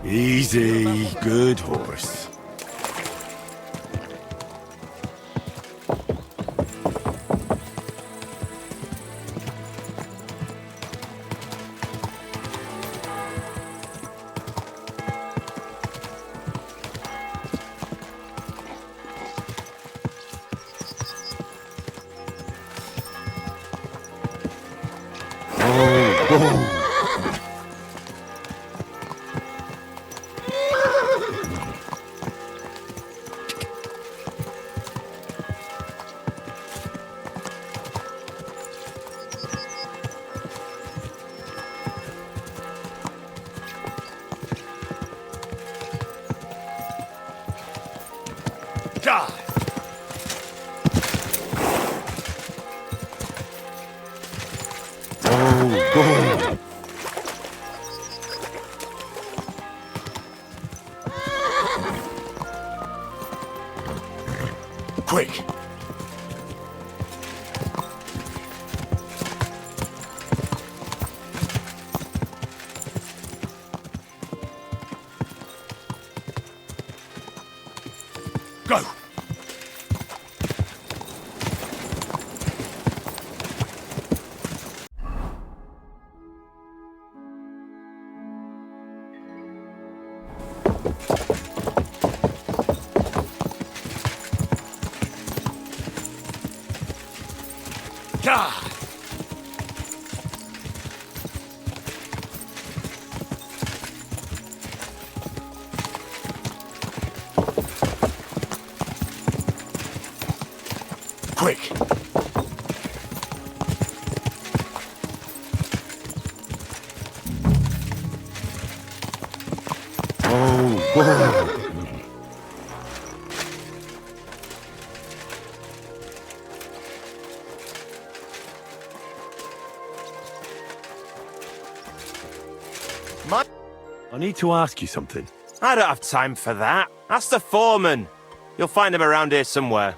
Easy, good horse. God! Oh, God! Quick! Go! God! Quick! Oh, God! I need to ask you something. I don't have time for that. Ask the foreman. You'll find him around here somewhere.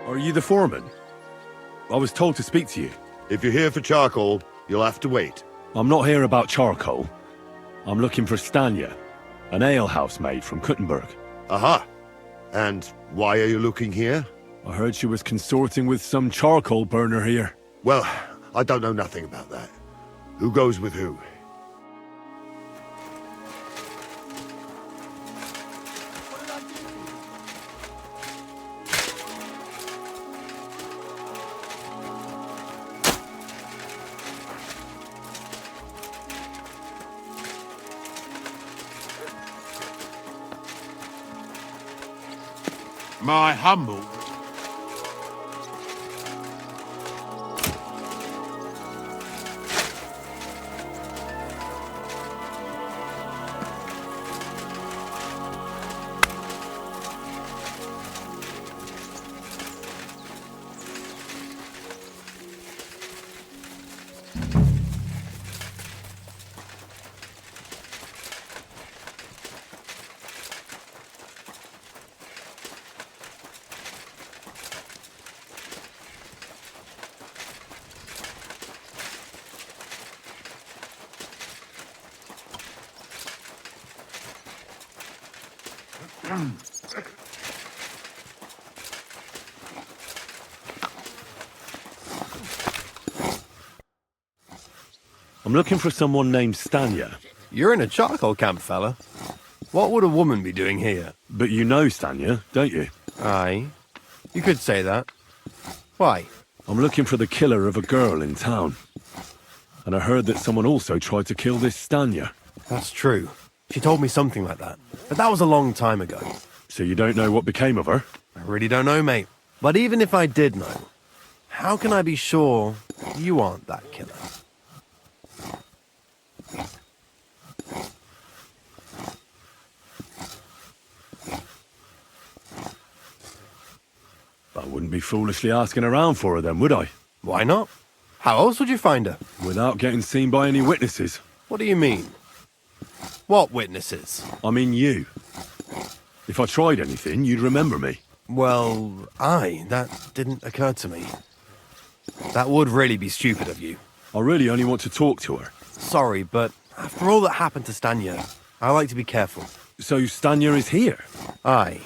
Are you the foreman? I was told to speak to you. If you're here for charcoal, you'll have to wait. I'm not here about charcoal. I'm looking for Stanya, an alehouse maid from Kuttenberg. Aha! And why are you looking here? I heard she was consorting with some charcoal burner here. Well, I don't know nothing about that. Who goes with who? My humble. I'm looking for someone named Stanya. You're in a charcoal camp, fella. What would a woman be doing here? But you know Stanya, don't you? Aye. You could say that. Why? I'm looking for the killer of a girl in town. And I heard that someone also tried to kill this Stanya. That's true. She told me something like that. But that was a long time ago. So you don't know what became of her? I really don't know, mate. But even if I did know, how can I be sure you aren't that killer? I wouldn't be foolishly asking around for her then, would I? Why not? How else would you find her? Without getting seen by any witnesses. What do you mean? What witnesses? I mean you. If I tried anything, you'd remember me. Well, that didn't occur to me. That would really be stupid of you. I really only want to talk to her. Sorry, but after all that happened to Stanya, I like to be careful. So Stanya is here? Aye.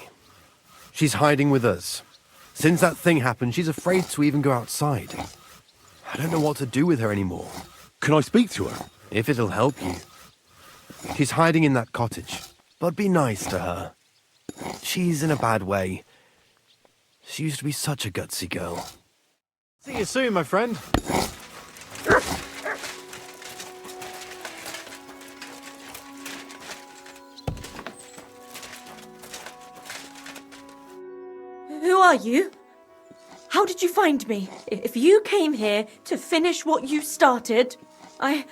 She's hiding with us. Since that thing happened, she's afraid to even go outside. I don't know what to do with her anymore. Can I speak to her? If it'll help you. She's hiding in that cottage, but be nice to her. She's in a bad way. She used to be such a gutsy girl. See you soon, my friend. Who are you? How did you find me? If you came here to finish what you started, I'm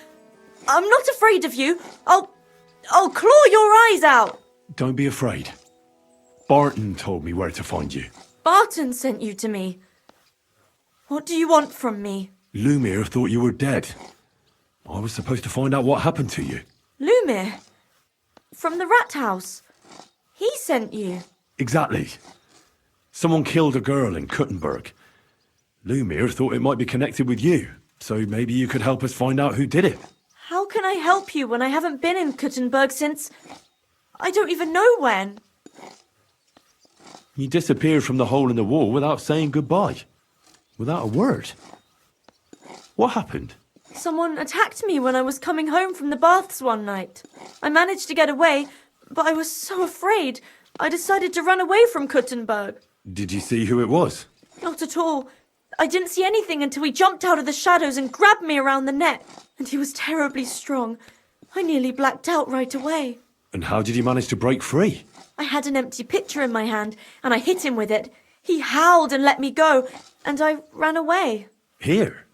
not afraid of you. I'll claw your eyes out. Don't be afraid. Barton told me where to find you. Barton sent you to me. What do you want from me? Lumir thought you were dead. I was supposed to find out what happened to you. Lumir? From the rat house? He sent you? Exactly. Someone killed a girl in Kuttenberg. Lumir thought it might be connected with you, so maybe you could help us find out who did it. How can I help you when I haven't been in Kuttenberg since... I don't even know when. You disappeared from the hole in the wall without saying goodbye. Without a word. What happened? Someone attacked me when I was coming home from the baths one night. I managed to get away, but I was so afraid, I decided to run away from Kuttenberg. Did you see who it was? Not at all. I didn't see anything until he jumped out of the shadows and grabbed me around the neck. And he was terribly strong. I nearly blacked out right away. And how did you manage to break free? I had an empty pitcher in my hand, and I hit him with it. He howled and let me go, and I ran away. Here?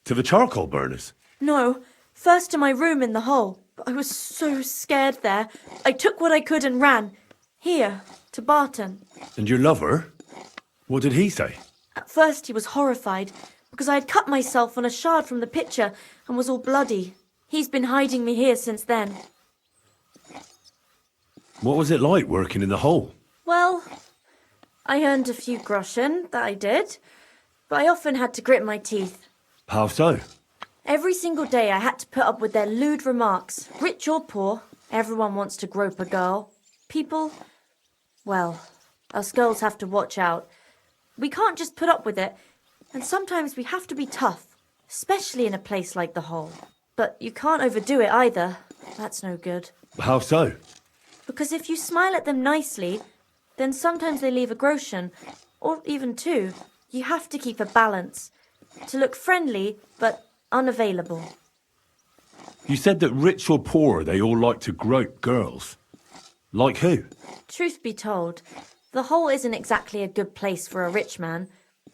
To the charcoal burners? No, first to my room in the hole. I was so scared there. I took what I could and ran. Here, to Barton. And your lover? What did he say? At first he was horrified, because I had cut myself on a shard from the pitcher and was all bloody. He's been hiding me here since then. What was it like working in the hole? Well, I earned a few groschen, that I did, but I often had to grit my teeth. How so? Every single day I had to put up with their lewd remarks. Rich or poor, everyone wants to grope a girl. People, well, us girls have to watch out. We can't just put up with it, and sometimes we have to be tough, especially in a place like the hole. But you can't overdo it either. That's no good. How so? Because if you smile at them nicely, then sometimes they leave a groschen, or even two. You have to keep a balance. To look friendly, but unavailable. You said that rich or poor, they all like to grope girls. Like who? Truth be told, the hole isn't exactly a good place for a rich man,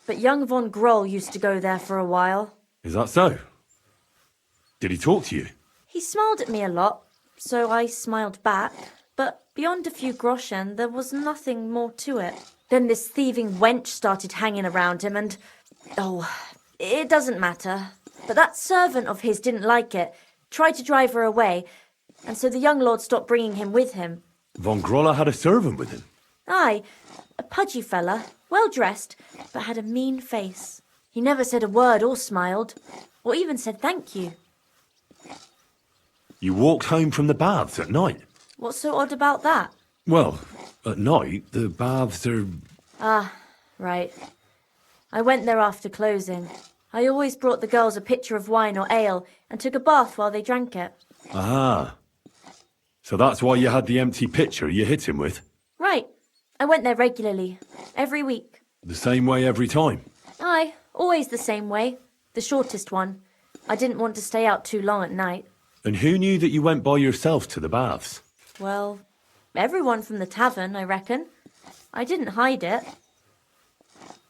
but young von Groll used to go there for a while. Is that so? Did he talk to you? He smiled at me a lot, so I smiled back, but beyond a few groschen, there was nothing more to it. Then this thieving wench started hanging around him and... oh, it doesn't matter. But that servant of his didn't like it, tried to drive her away, and so the young lord stopped bringing him with him. Von Groller had a servant with him? Aye, a pudgy fella, well-dressed, but had a mean face. He never said a word or smiled, or even said thank you. You walked home from the baths at night? What's so odd about that? Well, at night, the baths are... Ah, right. I went there after closing. I always brought the girls a pitcher of wine or ale and took a bath while they drank it. Ah. So that's why you had the empty pitcher you hit him with? Right. I went there regularly, every week. The same way every time? Aye, always the same way. The shortest one. I didn't want to stay out too long at night. And who knew that you went by yourself to the baths? Well, everyone from the tavern, I reckon. I didn't hide it.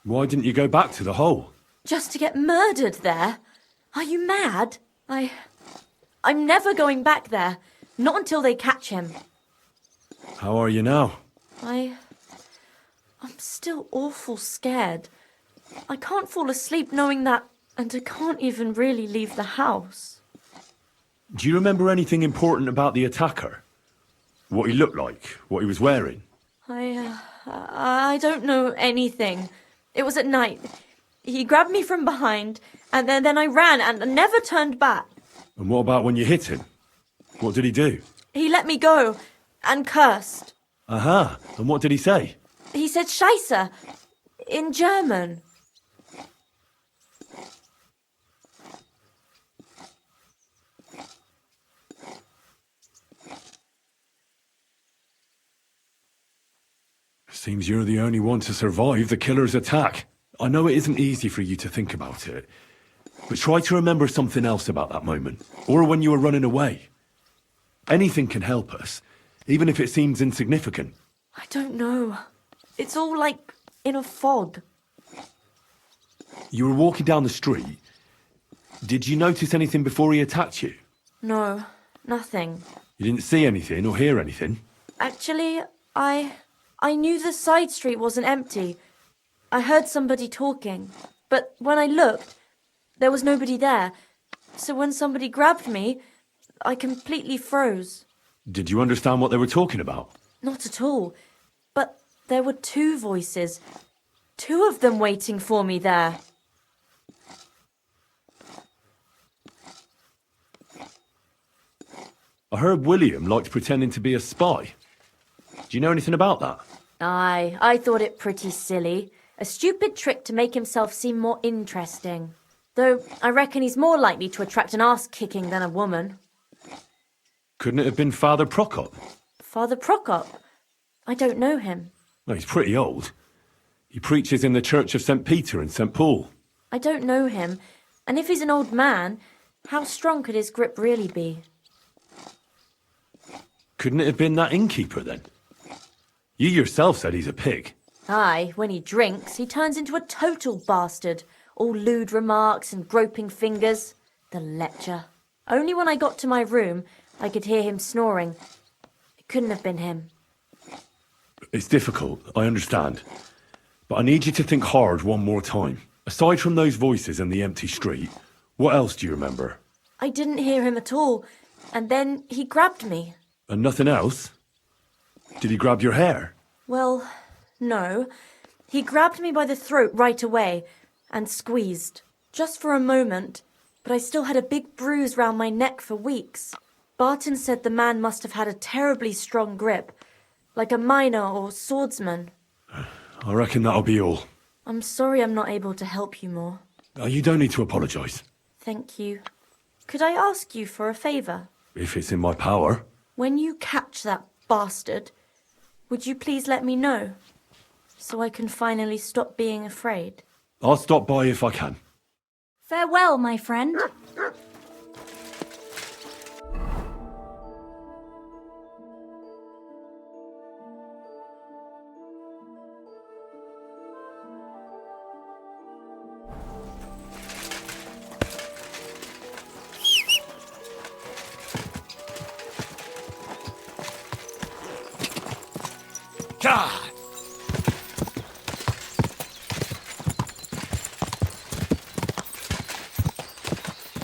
Why didn't you go back to the hole? Just to get murdered there? Are you mad? I'm never going back there. Not until they catch him. How are you now? I'm still awful scared. I can't fall asleep knowing that, and I can't even really leave the house. Do you remember anything important about the attacker? What he looked like? What he was wearing? I don't know anything. It was at night. He grabbed me from behind, and then I ran and never turned back. And what about when you hit him? What did he do? He let me go and cursed. Aha. And what did he say? He said Scheisse in German. Seems you're the only one to survive the killer's attack. I know it isn't easy for you to think about it, but try to remember something else about that moment, or when you were running away. Anything can help us, even if it seems insignificant. I don't know. It's all like in a fog. You were walking down the street. Did you notice anything before he attacked you? No, nothing. You didn't see anything or hear anything? Actually, I knew the side street wasn't empty. I heard somebody talking, but when I looked, there was nobody there. So when somebody grabbed me, I completely froze. Did you understand what they were talking about? Not at all. But there were two voices. Two of them waiting for me there. I heard William liked pretending to be a spy. Do you know anything about that? Aye, I thought it pretty silly. A stupid trick to make himself seem more interesting. Though I reckon he's more likely to attract an ass-kicking than a woman. Couldn't it have been Father Prokop? Father Prokop? I don't know him. Well, he's pretty old. He preaches in the Church of St. Peter and St. Paul. I don't know him. And if he's an old man, how strong could his grip really be? Couldn't it have been that innkeeper, then? You yourself said he's a pig. Aye, when he drinks, he turns into a total bastard. All lewd remarks and groping fingers. The lecher. Only when I got to my room, I could hear him snoring. It couldn't have been him. It's difficult, I understand. But I need you to think hard one more time. Aside from those voices and the empty street, what else do you remember? I didn't hear him at all. And then he grabbed me. And nothing else? Did he grab your hair? Well, no. He grabbed me by the throat right away and squeezed. Just for a moment, but I still had a big bruise round my neck for weeks. Barton said the man must have had a terribly strong grip, like a miner or swordsman. I reckon that'll be all. I'm sorry I'm not able to help you more. You don't need to apologise. Thank you. Could I ask you for a favour? If it's in my power. When you catch that bastard, would you please let me know? So I can finally stop being afraid. I'll stop by if I can. Farewell, my friend. God!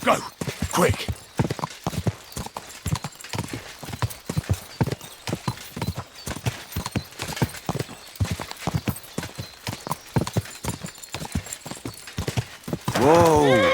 Go! Quick! Whoa!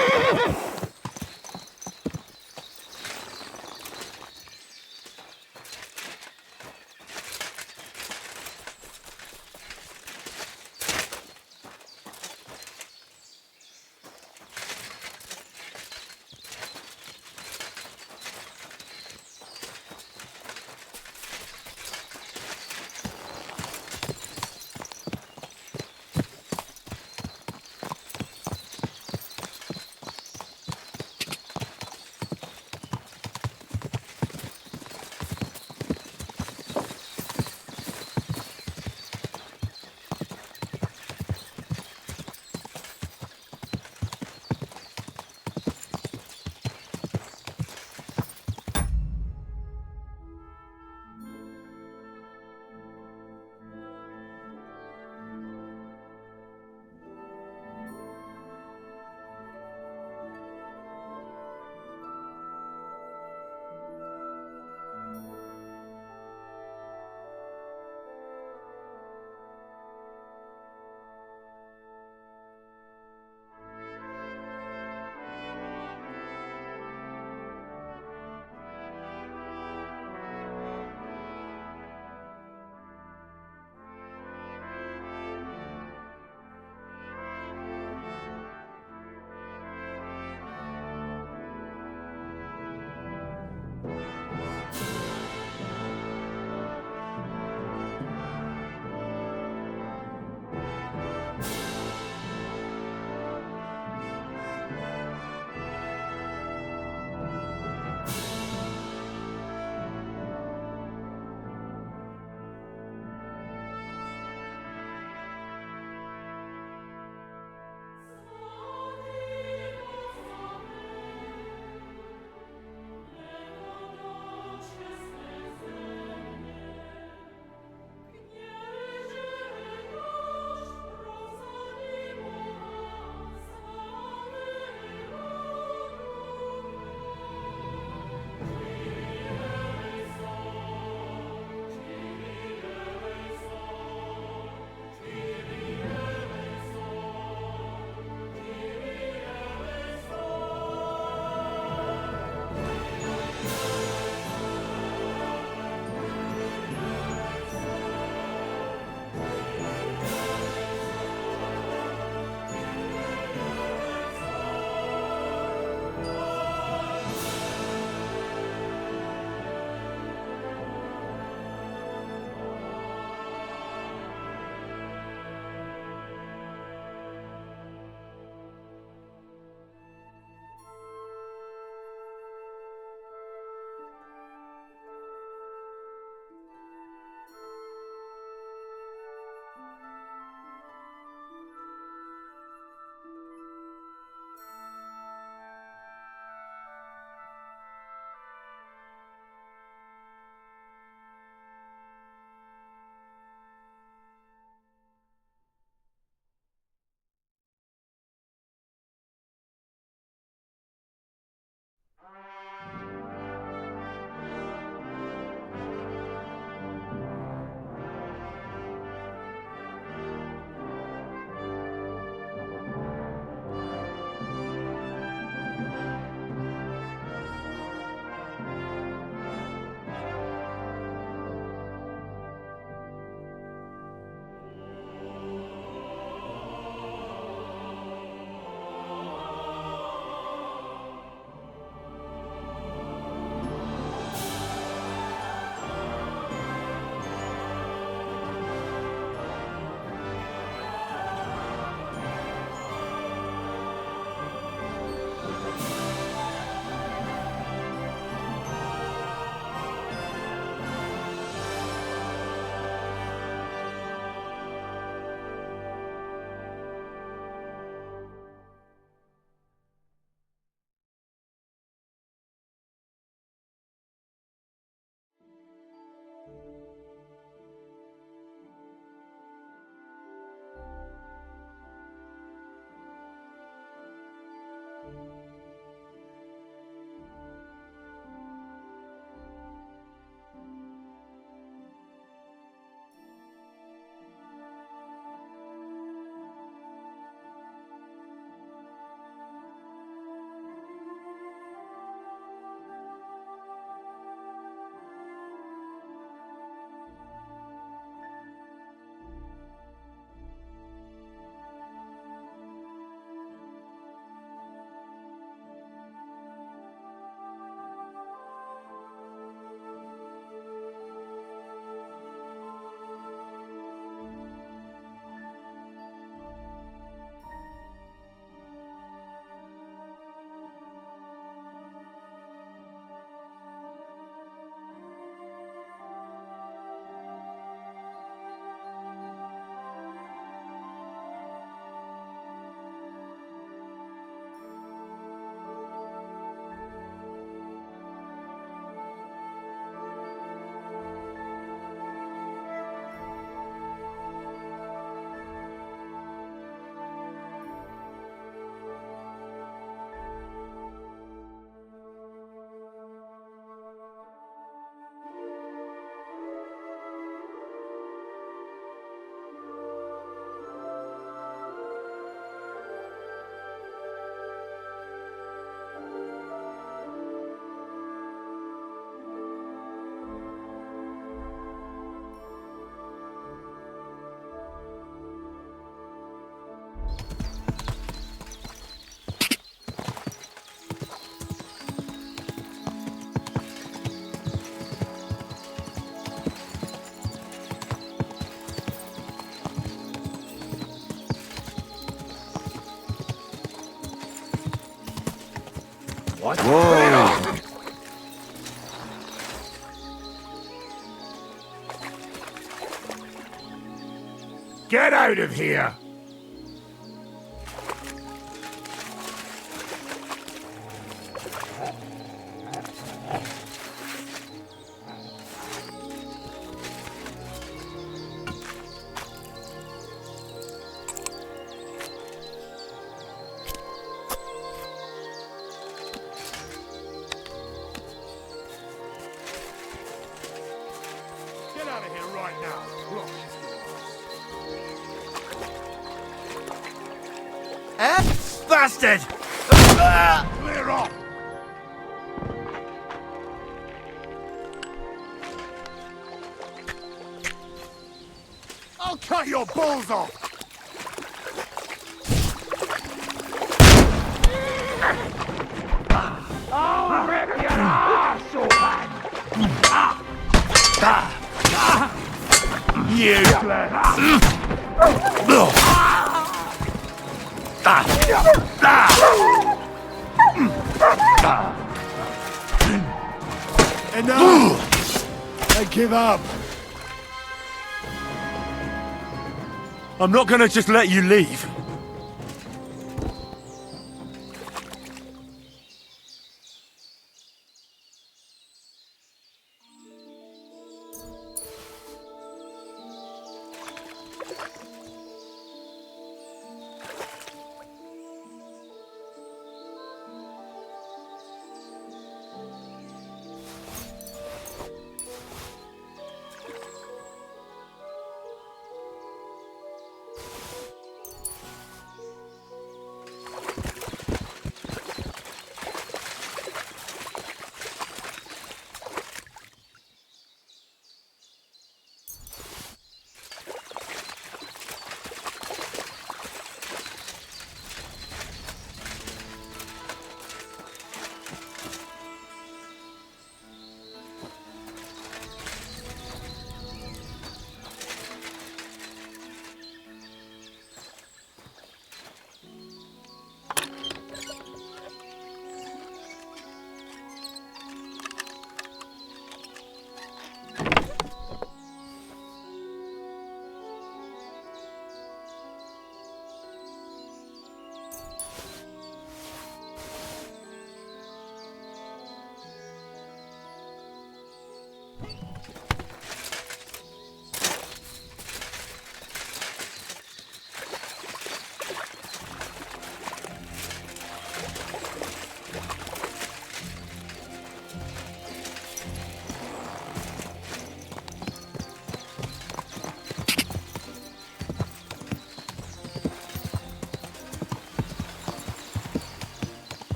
right. Whoa! Get out of here! Get out of here right now. Look. Bastard! Clear off! I'll cut your balls off! I'll rip your ass open! Enough! I give up. I'm not gonna just let you leave.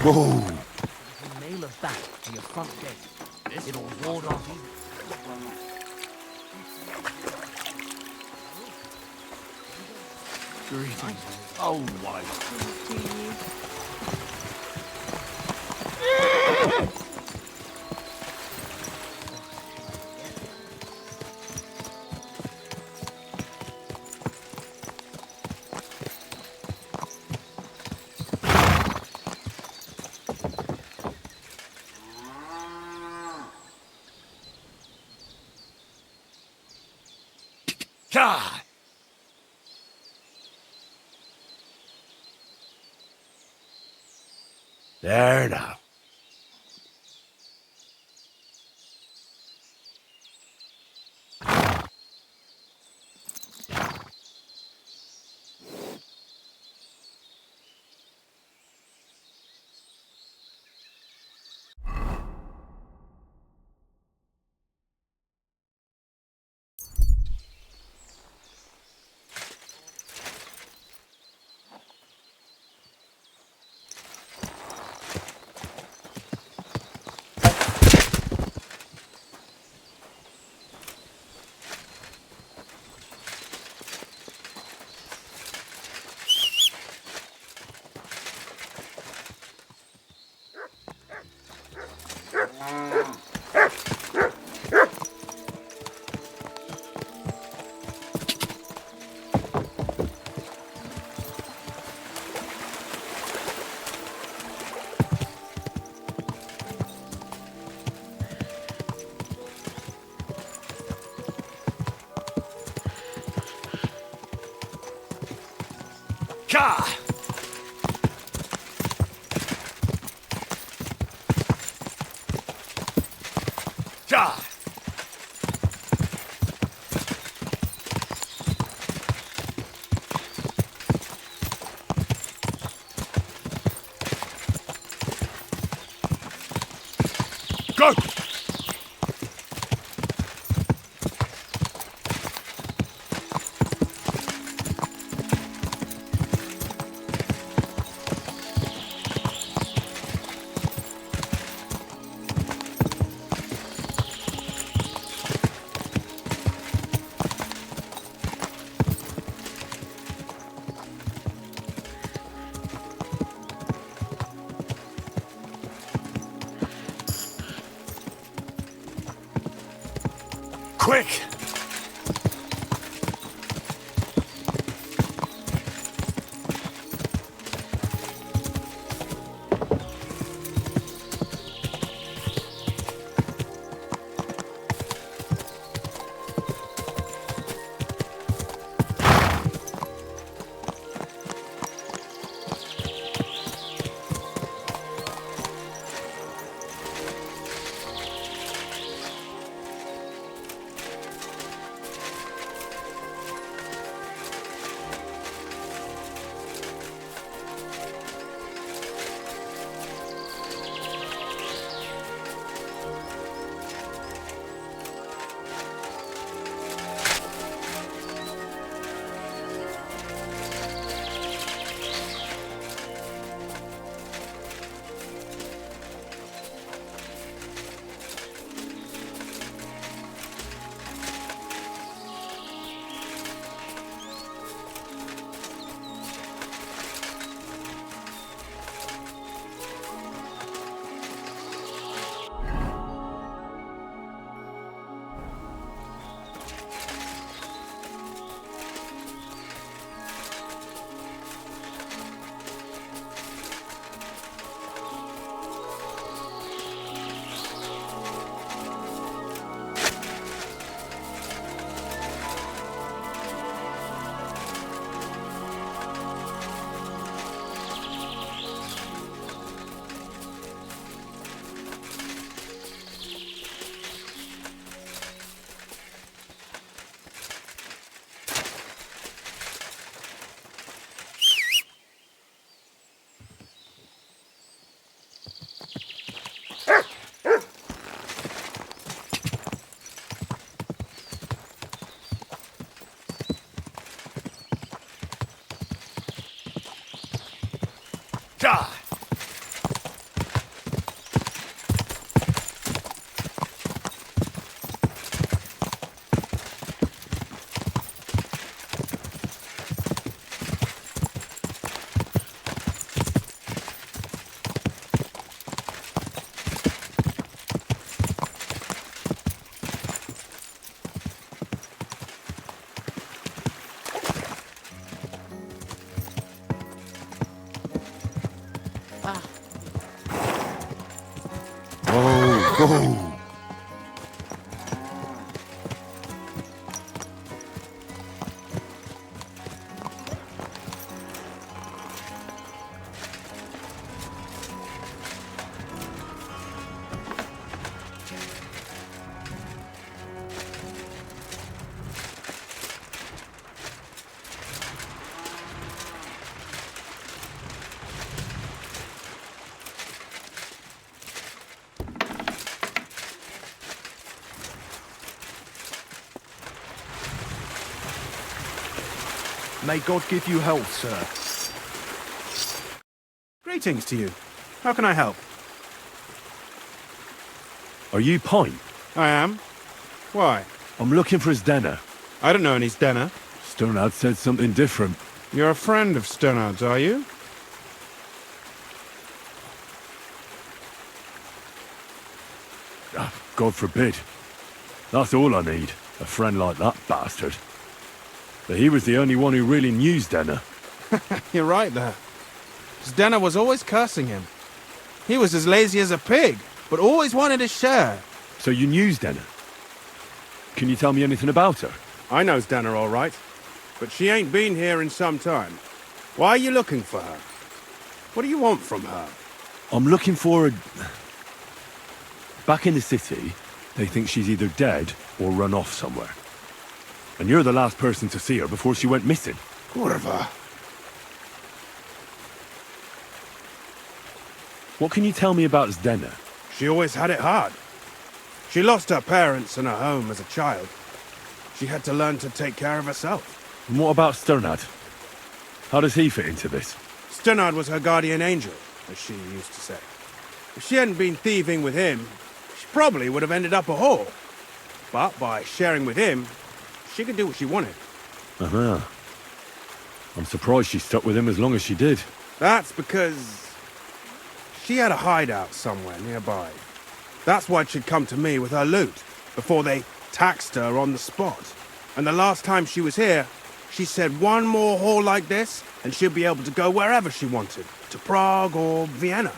Whoa! Nail a bat to your front gate. It'll ward off you. Greetings, old wife. God! There now. Ka! Ja! Go! Quick! Ja! Go! May God give you health, sir. Greetings to you. How can I help? Are you Pine? I am. Why? I'm looking for his Denner. I don't know any Denner. Sternard said something different. You're a friend of Sternard's, are you? God forbid. That's all I need. A friend like that bastard. But he was the only one who really knew Denner. You're right there. Denner was always cursing him. He was as lazy as a pig, but always wanted his share. So you knew Denner? Can you tell me anything about her? I knows Denner all right, but she ain't been here in some time. Why are you looking for her? What do you want from her? I'm looking for her... Back in the city, they think she's either dead or run off somewhere. And you're the last person to see her before she went missing. Kurva. What can you tell me about Zdena? She always had it hard. She lost her parents and her home as a child. She had to learn to take care of herself. And what about Sternad? How does he fit into this? Sternad was her guardian angel, as she used to say. If she hadn't been thieving with him, she probably would have ended up a whore. But by sharing with him, she could do what she wanted. Uh-huh. I'm surprised she stuck with him as long as she did. That's because she had a hideout somewhere nearby. That's why she'd come to me with her loot, before they taxed her on the spot. And the last time she was here, she said one more haul like this, and she'd be able to go wherever she wanted, to Prague or Vienna.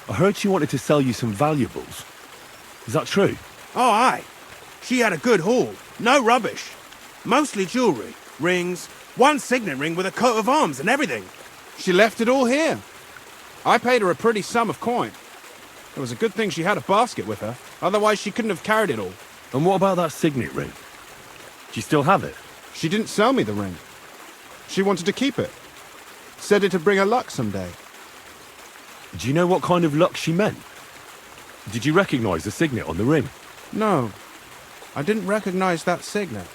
I heard she wanted to sell you some valuables. Is that true? Oh, aye. She had a good haul. No rubbish. Mostly jewellery, rings, one signet ring with a coat of arms and everything. She left it all here. I paid her a pretty sum of coin. It was a good thing she had a basket with her, otherwise she couldn't have carried it all. And what about that signet ring? Do you still have it? She didn't sell me the ring. She wanted to keep it. Said it'd bring her luck someday. Do you know what kind of luck she meant? Did you recognize the signet on the ring? No, I didn't recognize that signet.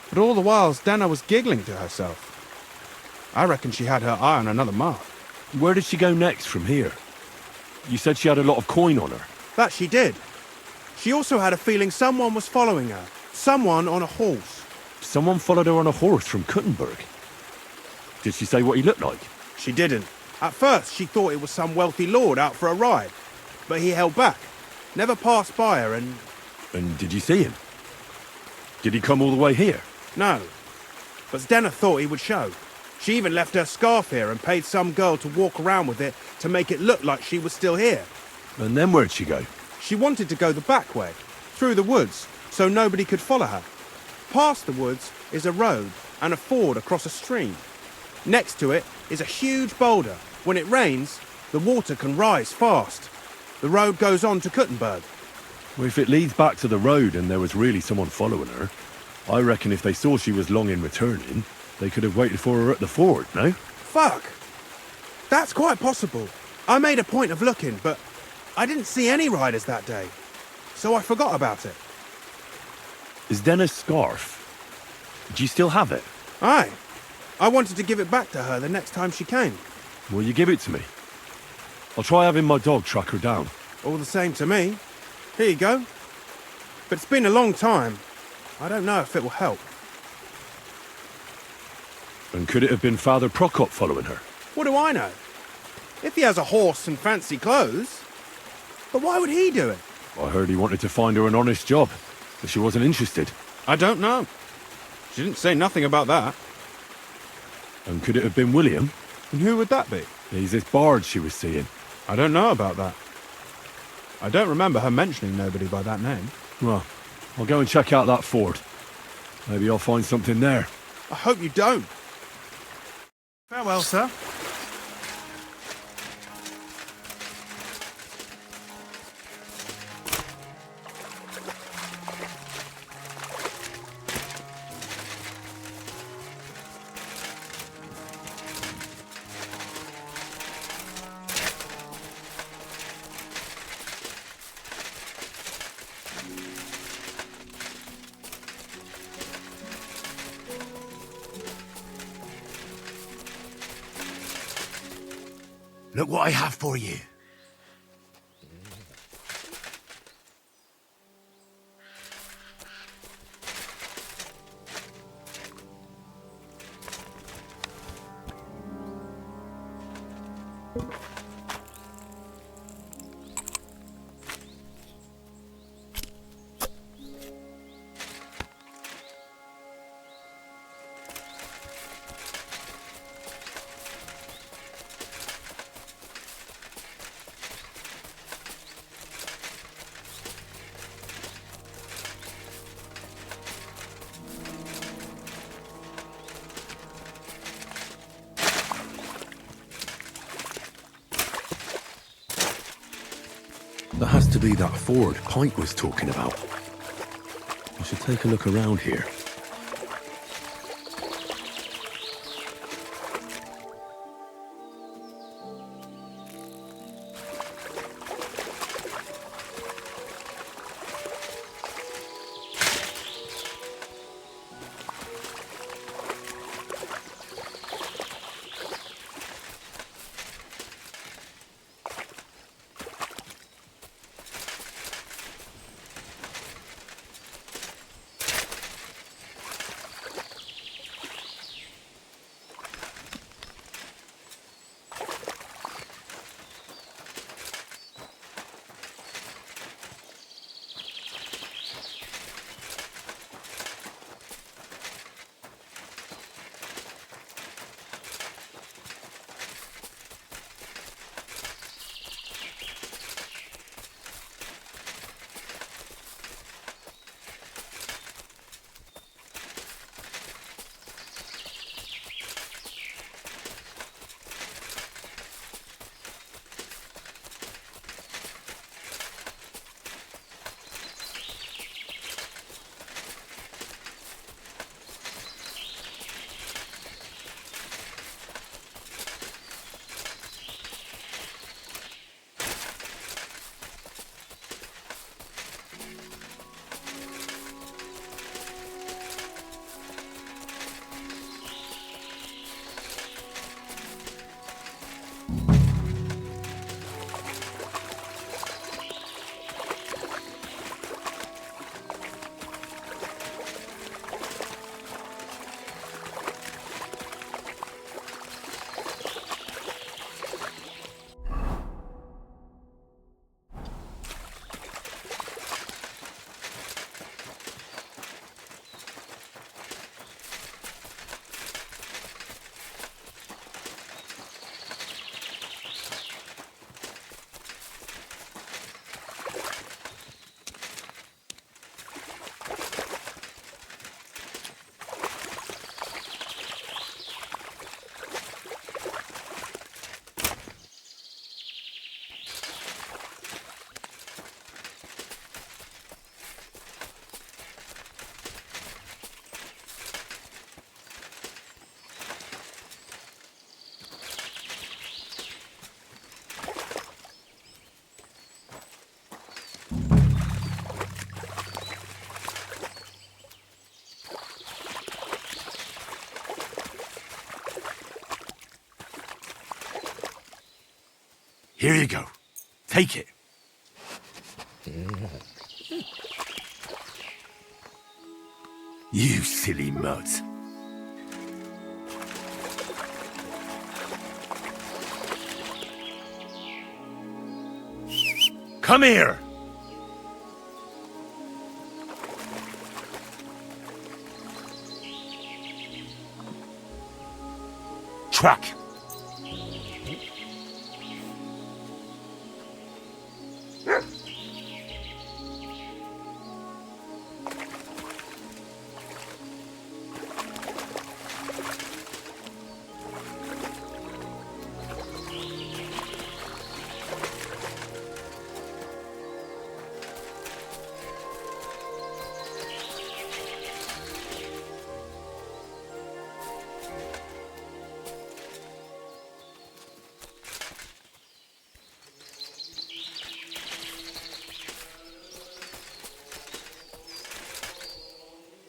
But all the while, Zdena was giggling to herself. I reckon she had her eye on another mark. Where did she go next from here? You said she had a lot of coin on her. That she did. She also had a feeling someone was following her. Someone on a horse. Someone followed her on a horse from Kuttenberg. Did she say what he looked like? She didn't. At first, she thought it was some wealthy lord out for a ride. But he held back. Never passed by her and... And did you see him? Did he come all the way here? No. But Zdena thought he would show. She even left her scarf here and paid some girl to walk around with it to make it look like she was still here. And then where'd she go? She wanted to go the back way, through the woods, so nobody could follow her. Past the woods is a road and a ford across a stream. Next to it is a huge boulder. When it rains, the water can rise fast. The road goes on to Kuttenberg. Well, if it leads back to the road and there was really someone following her, I reckon if they saw she was long in returning, they could have waited for her at the ford, no? Fuck! That's quite possible. I made a point of looking, but I didn't see any riders that day, so I forgot about it. Is Dena's scarf? Do you still have it? Aye. I wanted to give it back to her the next time she came. Will you give it to me? I'll try having my dog track her down. All the same to me. Here you go. But it's been a long time. I don't know if it will help. And could it have been Father Prokop following her? What do I know? If he has a horse and fancy clothes. But why would he do it? I heard he wanted to find her an honest job, but she wasn't interested. I don't know. She didn't say nothing about that. And could it have been William? And who would that be? He's this bard she was seeing. I don't know about that. I don't remember her mentioning nobody by that name. Well, I'll go and check out that ford. Maybe I'll find something there. I hope you don't. Farewell, sir. Look what I have for you. to be that ford Pike was talking about. I should take a look around here. Here you go. Take it. You silly mutt. Come here! Truck!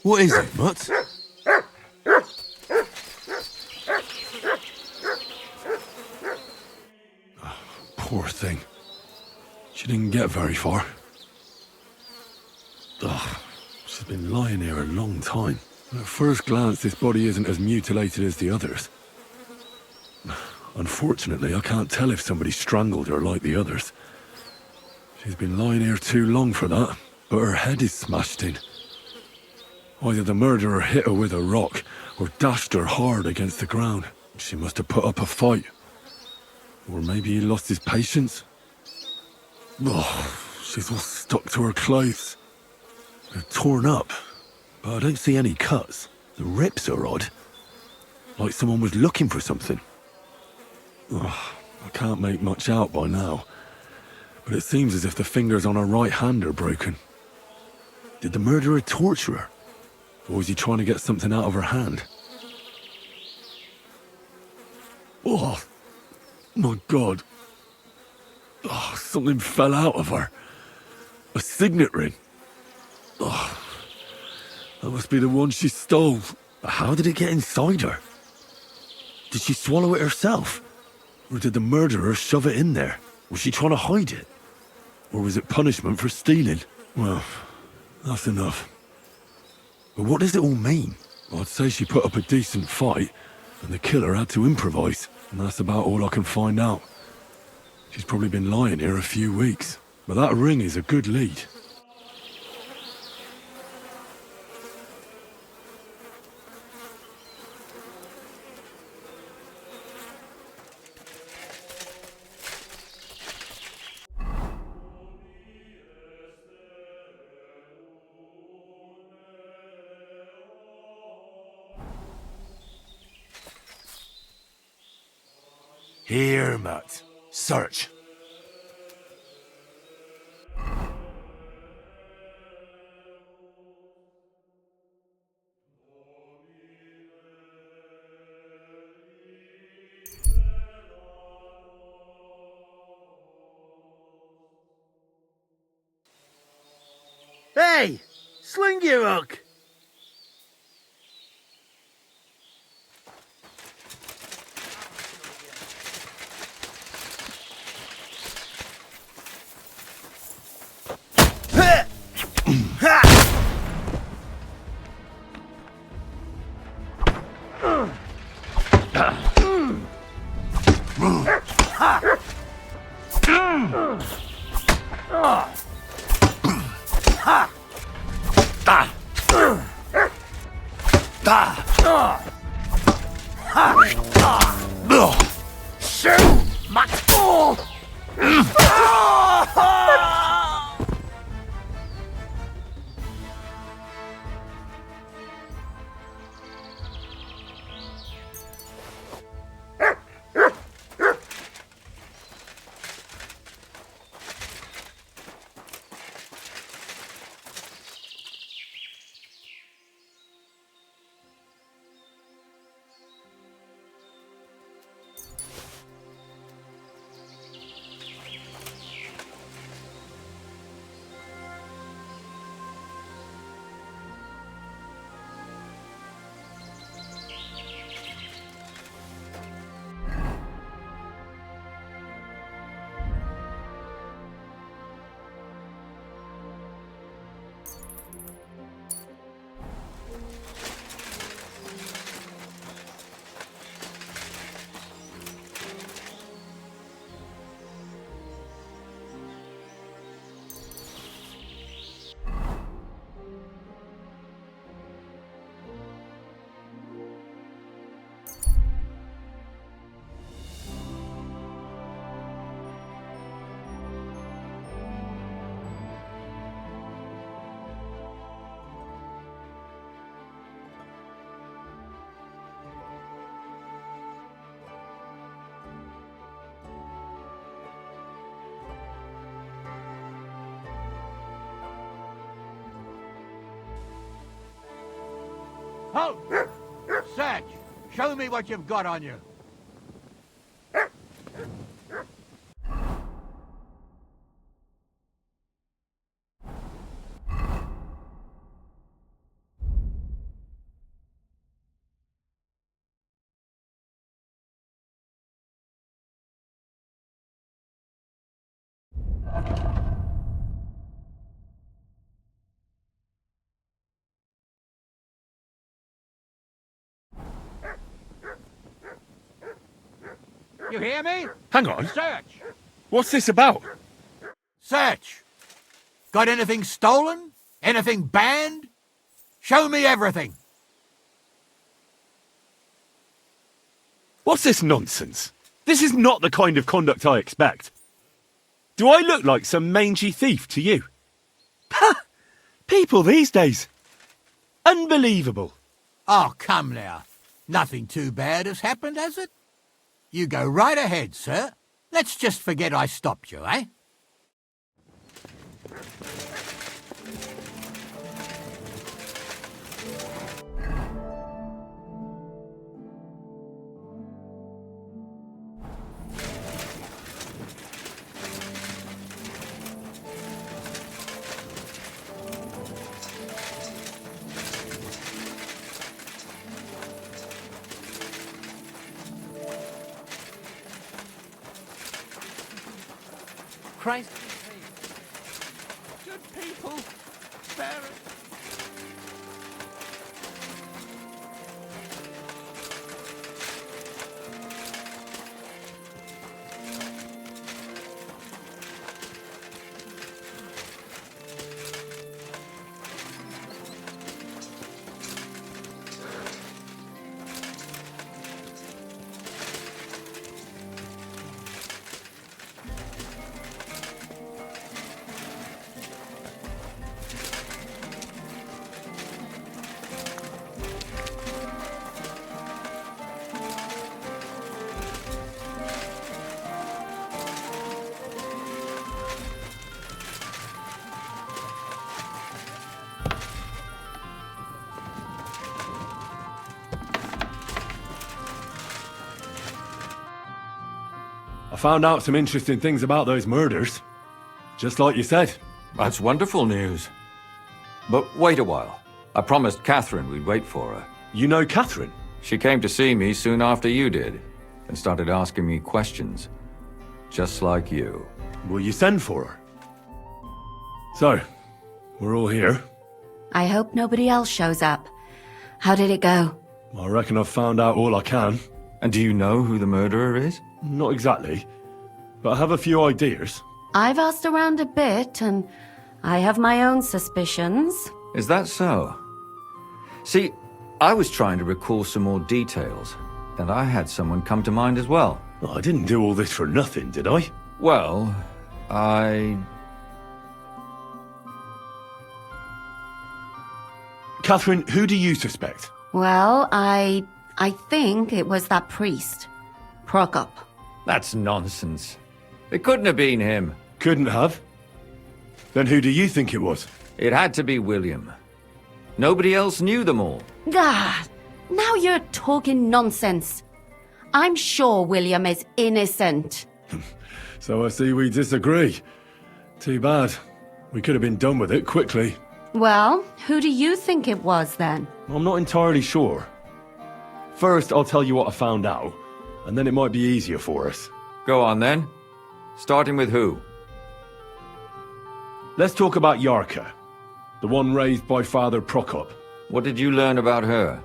What is it, Mutt? Poor thing. She didn't get very far. Ugh, she's been lying here a long time. At first glance, this body isn't as mutilated as the others. Unfortunately, I can't tell if somebody strangled her like the others. She's been lying here too long for that, but her head is smashed in. Either the murderer hit her with a rock, or dashed her hard against the ground. She must have put up a fight. Or maybe he lost his patience. Oh, she's all stuck to her clothes. They're torn up, but I don't see any cuts. The rips are odd. Like someone was looking for something. Oh, I can't make much out by now. but it seems as if the fingers on her right hand are broken. Did the murderer torture her? Or was he trying to get something out of her hand? Oh, my God. Oh, something fell out of her. A signet ring. Oh, that must be the one she stole. But how did it get inside her? Did she swallow it herself? Or did the murderer shove it in there? Was she trying to hide it? Or was it punishment for stealing? Well, that's enough. But what does it all mean? I'd say she put up a decent fight, and the killer had to improvise, and that's about all I can find out. She's probably been lying here a few weeks, but that ring is a good lead. Here, Mutt. Search. Hey! Sling your hook! Halt! Search! Show me what you've got on you. You hear me? Hang on. Search! What's this about? Search! Got anything stolen? Anything banned? Show me everything. What's this nonsense? This is not the kind of conduct I expect. Do I look like some mangy thief to you? Ha! People these days. Unbelievable. Oh, come now. Nothing too bad has happened, has it? You go right ahead, sir. Let's just forget I stopped you, eh? Christ. Good people, spare us. I found out some interesting things about those murders. Just like you said. That's wonderful news. But wait a while. I promised Catherine we'd wait for her. You know Catherine? She came to see me soon after you did, and started asking me questions. Just like you. Will you send for her? So, we're all here. I hope nobody else shows up. How did it go? I reckon I've found out all I can. And do you know who the murderer is? Not exactly, but I have a few ideas. I've asked around a bit, and I have my own suspicions. Is that so? See, I was trying to recall some more details, and I had someone come to mind as well. I didn't do all this for nothing, did I? Well, Catherine, who do you suspect? Well, I think it was that priest, Prokop. That's nonsense. It couldn't have been him. Couldn't have? Then who do you think it was? It had to be William. Nobody else knew them all. God, now you're talking nonsense. I'm sure William is innocent. So I see we disagree. Too bad. We could have been done with it quickly. Well, who do you think it was then? I'm not entirely sure. First, I'll tell you what I found out, and then it might be easier for us. Go on then. Starting with who? Let's talk about Yarka, the one raised by Father Prokop. What did you learn about her?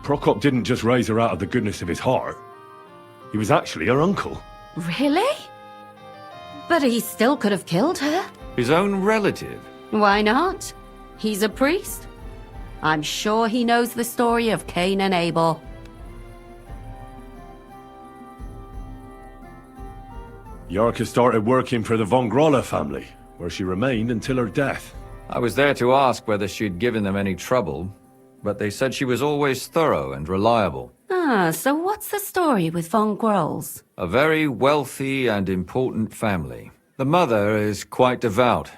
Prokop didn't just raise her out of the goodness of his heart. He was actually her uncle. Really? But he still could have killed her. His own relative? Why not? He's a priest. I'm sure he knows the story of Cain and Abel. Yarka started working for the von Grolle family, where she remained until her death. I was there to ask whether she'd given them any trouble, but they said she was always thorough and reliable. Ah, so what's the story with von Grolls? A very wealthy and important family. The mother is quite devout,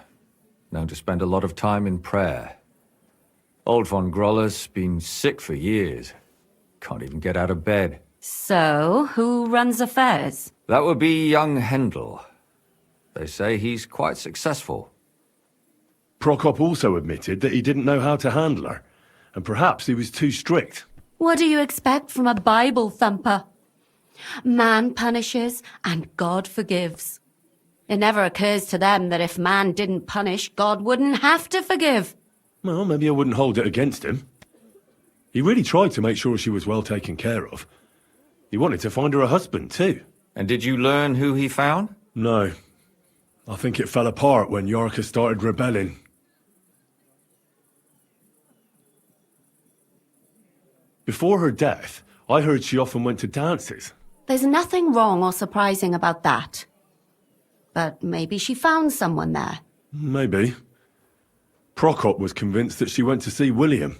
known to spend a lot of time in prayer. Old von Groller's been sick for years. Can't even get out of bed. So, who runs affairs? That would be young Hendel. They say he's quite successful. Prokop also admitted that he didn't know how to handle her, and perhaps he was too strict. What do you expect from a Bible thumper? Man punishes and God forgives. It never occurs to them that if man didn't punish, God wouldn't have to forgive. Well, maybe I wouldn't hold it against him. He really tried to make sure she was well taken care of. He wanted to find her a husband, too. And did you learn who he found? No. I think it fell apart when Yarka started rebelling. Before her death, I heard she often went to dances. There's nothing wrong or surprising about that. But maybe she found someone there. Maybe. Prokop was convinced that she went to see William.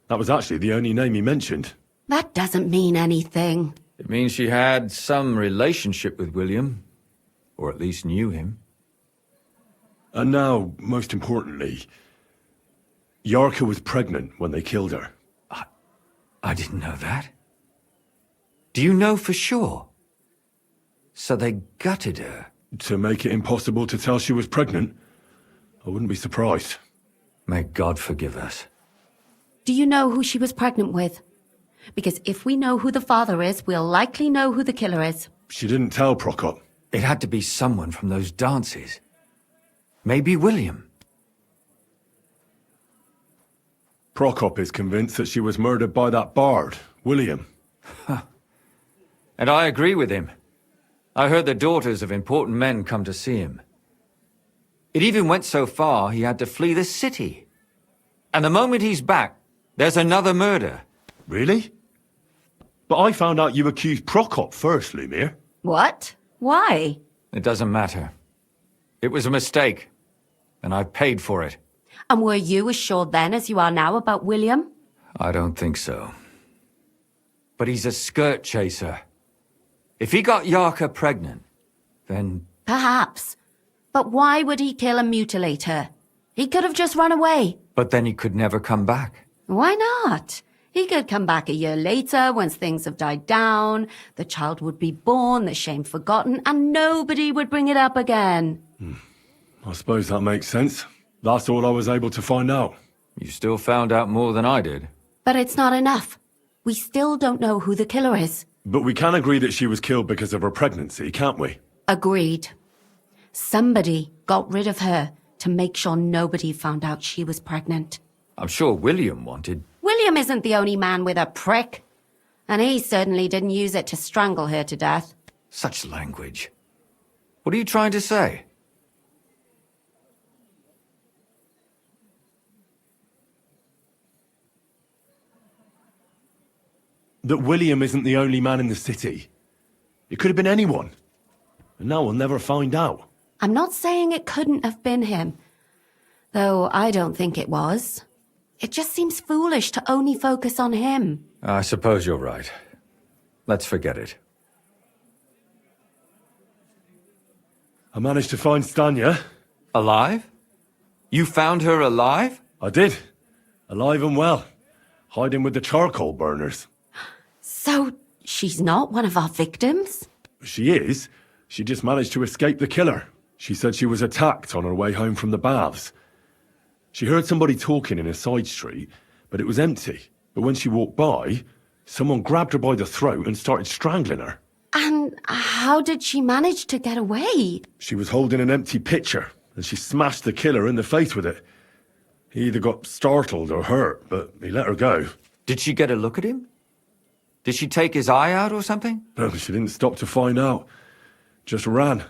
That was actually the only name he mentioned. That doesn't mean anything. It means she had some relationship with William, or at least knew him. And now, most importantly, Yarka was pregnant when they killed her. I didn't know that. Do you know for sure? So they gutted her? To make it impossible to tell she was pregnant? I wouldn't be surprised. May God forgive us. Do you know who she was pregnant with? Because if we know who the father is, we'll likely know who the killer is. She didn't tell Prokop. It had to be someone from those dances. Maybe William. Prokop is convinced that she was murdered by that bard, William. And I agree with him. I heard the daughters of important men come to see him. It even went so far he had to flee the city. And the moment he's back, there's another murder. Really? But I found out you accused Prokop first, Lumir. What? Why? It doesn't matter. It was a mistake. And I paid for it. And were you as sure then as you are now about William? I don't think so. But he's a skirt chaser. If he got Yarka pregnant, then... Perhaps. But why would he kill and mutilate her? He could have just run away. But then he could never come back. Why not? He could come back a year later, once things have died down, the child would be born, the shame forgotten, and nobody would bring it up again. I suppose that makes sense. That's all I was able to find out. You still found out more than I did. But it's not enough. We still don't know who the killer is. But we can agree that she was killed because of her pregnancy, can't we? Agreed. Somebody got rid of her to make sure nobody found out she was pregnant. I'm sure William wanted... William isn't the only man with a prick. And he certainly didn't use it to strangle her to death. Such language. What are you trying to say? That William isn't the only man in the city. It could have been anyone. And now we'll never find out. I'm not saying it couldn't have been him. Though I don't think it was. It just seems foolish to only focus on him. I suppose you're right. Let's forget it. I managed to find Stanya. Alive? You found her alive? I did. Alive and well. Hiding with the charcoal burners. So, she's not one of our victims? She is. She just managed to escape the killer. She said she was attacked on her way home from the baths. She heard somebody talking in a side street, but it was empty. But when she walked by, someone grabbed her by the throat and started strangling her. And how did she manage to get away? She was holding an empty pitcher, and she smashed the killer in the face with it. He either got startled or hurt, but he let her go. Did she get a look at him? Did she take his eye out or something? No, she didn't stop to find out. Just ran.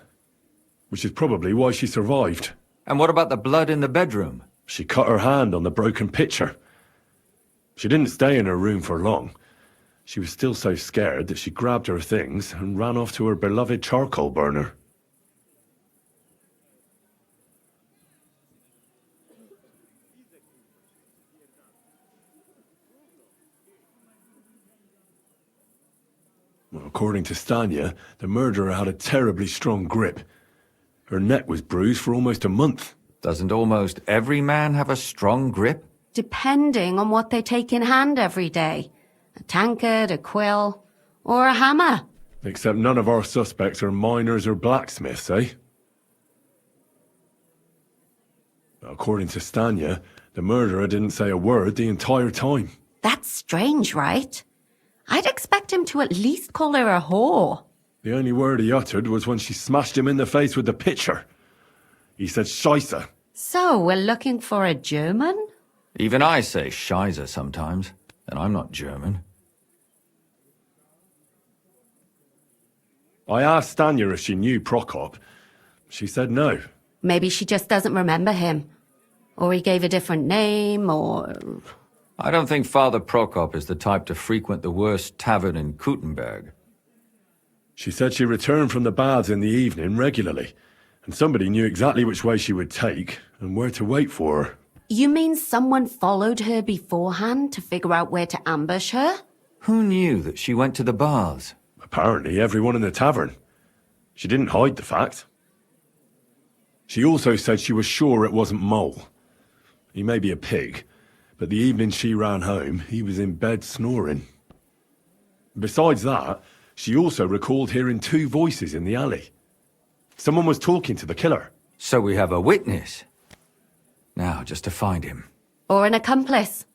Which is probably why she survived. And what about the blood in the bedroom? She cut her hand on the broken pitcher. She didn't stay in her room for long. She was still so scared that she grabbed her things and ran off to her beloved charcoal burner. Well, according to Stanya, the murderer had a terribly strong grip. Her neck was bruised for almost a month. Doesn't almost every man have a strong grip? Depending on what they take in hand every day. A tankard, a quill, or a hammer. Except none of our suspects are miners or blacksmiths, eh? According to Stanya, the murderer didn't say a word the entire time. That's strange, right? I'd expect him to at least call her a whore. The only word he uttered was when she smashed him in the face with the pitcher. He said Scheisse. So, we're looking for a German? Even I say Scheisse sometimes, and I'm not German. I asked Stanya if she knew Prokop. She said no. Maybe she just doesn't remember him. Or he gave a different name, or... I don't think Father Prokop is the type to frequent the worst tavern in Kuttenberg. She said she returned from the baths in the evening regularly, and somebody knew exactly which way she would take and where to wait for her. You mean someone followed her beforehand to figure out where to ambush her? Who knew that she went to the baths? Apparently everyone in the tavern. She didn't hide the fact. She also said she was sure it wasn't Mole. He may be a pig, but the evening she ran home, he was in bed snoring. Besides that, she also recalled hearing 2 voices in the alley. Someone was talking to the killer. So we have a witness. Now, just to find him. Or an accomplice.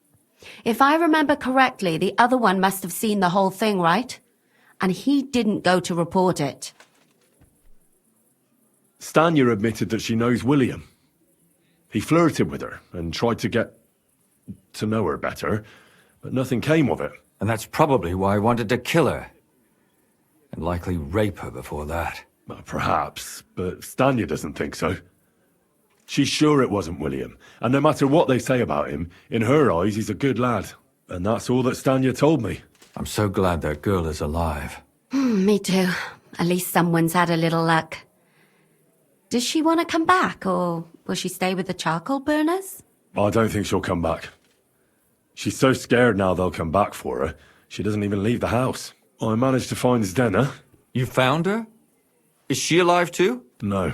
If I remember correctly, the other one must have seen the whole thing, right? And he didn't go to report it. Stanya admitted that she knows William. He flirted with her and tried to get to know her better, but nothing came of it. And that's probably why he wanted to kill her. And likely rape her before that. Well, perhaps, but Stanya doesn't think so. She's sure it wasn't William, and no matter what they say about him, in her eyes he's a good lad. And that's all that Stanya told me. I'm so glad that girl is alive. Me too. At least someone's had a little luck. Does she want to come back, or will she stay with the charcoal burners? I don't think she'll come back. She's so scared now they'll come back for her, she doesn't even leave the house. I managed to find Zdena. You found her? Is she alive too? No.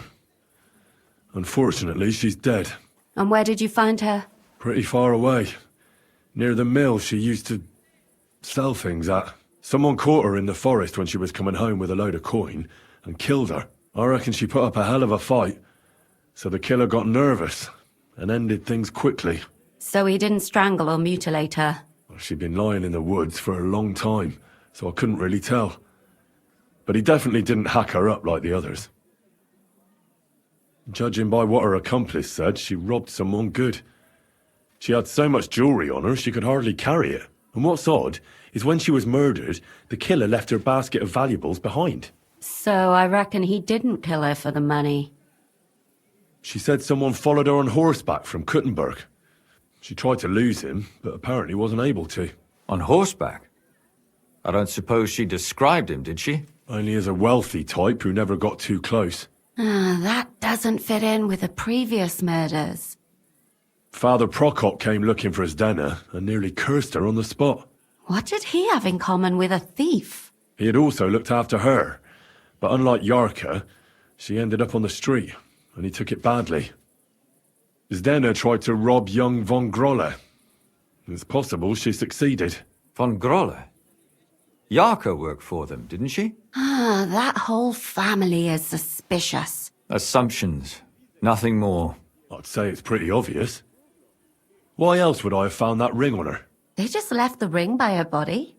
Unfortunately, she's dead. And where did you find her? Pretty far away. Near the mill she used to sell things at. Someone caught her in the forest when she was coming home with a load of coin and killed her. I reckon she put up a hell of a fight. So the killer got nervous and ended things quickly. So he didn't strangle or mutilate her? She'd been lying in the woods for a long time, so I couldn't really tell. But he definitely didn't hack her up like the others. Judging by what her accomplice said, she robbed someone good. She had so much jewellery on her, she could hardly carry it. And what's odd is when she was murdered, the killer left her basket of valuables behind. So I reckon he didn't kill her for the money. She said someone followed her on horseback from Kuttenberg. She tried to lose him, but apparently wasn't able to. On horseback? I don't suppose she described him, did she? Only as a wealthy type who never got too close. That doesn't fit in with the previous murders. Father Prokop came looking for Zdena and nearly cursed her on the spot. What did he have in common with a thief? He had also looked after her, but unlike Yarka, she ended up on the street, and he took it badly. Zdena tried to rob young von Grolle. It's possible she succeeded. Von Grolle? Yarka worked for them, didn't she? That whole family is suspicious. Assumptions. Nothing more. I'd say it's pretty obvious. Why else would I have found that ring on her? They just left the ring by her body?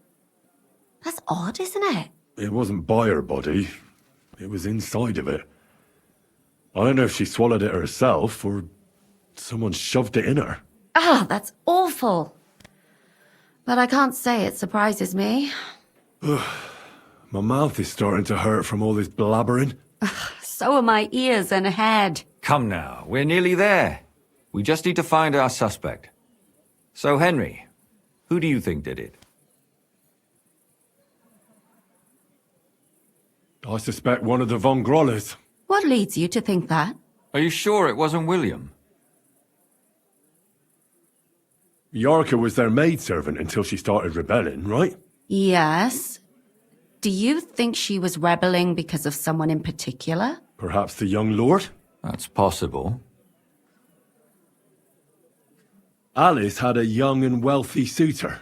That's odd, isn't it? It wasn't by her body. It was inside of it. I don't know if she swallowed it herself or someone shoved it in her. That's awful. But I can't say it surprises me. My mouth is starting to hurt from all this blabbering. So are my ears and head. Come now, we're nearly there. We just need to find our suspect. So, Henry, who do you think did it? I suspect one of the von Grolles. What leads you to think that? Are you sure it wasn't William? Yarka was their maidservant until she started rebelling, right? Yes. Do you think she was rebelling because of someone in particular? Perhaps the young lord? That's possible. Alice had a young and wealthy suitor,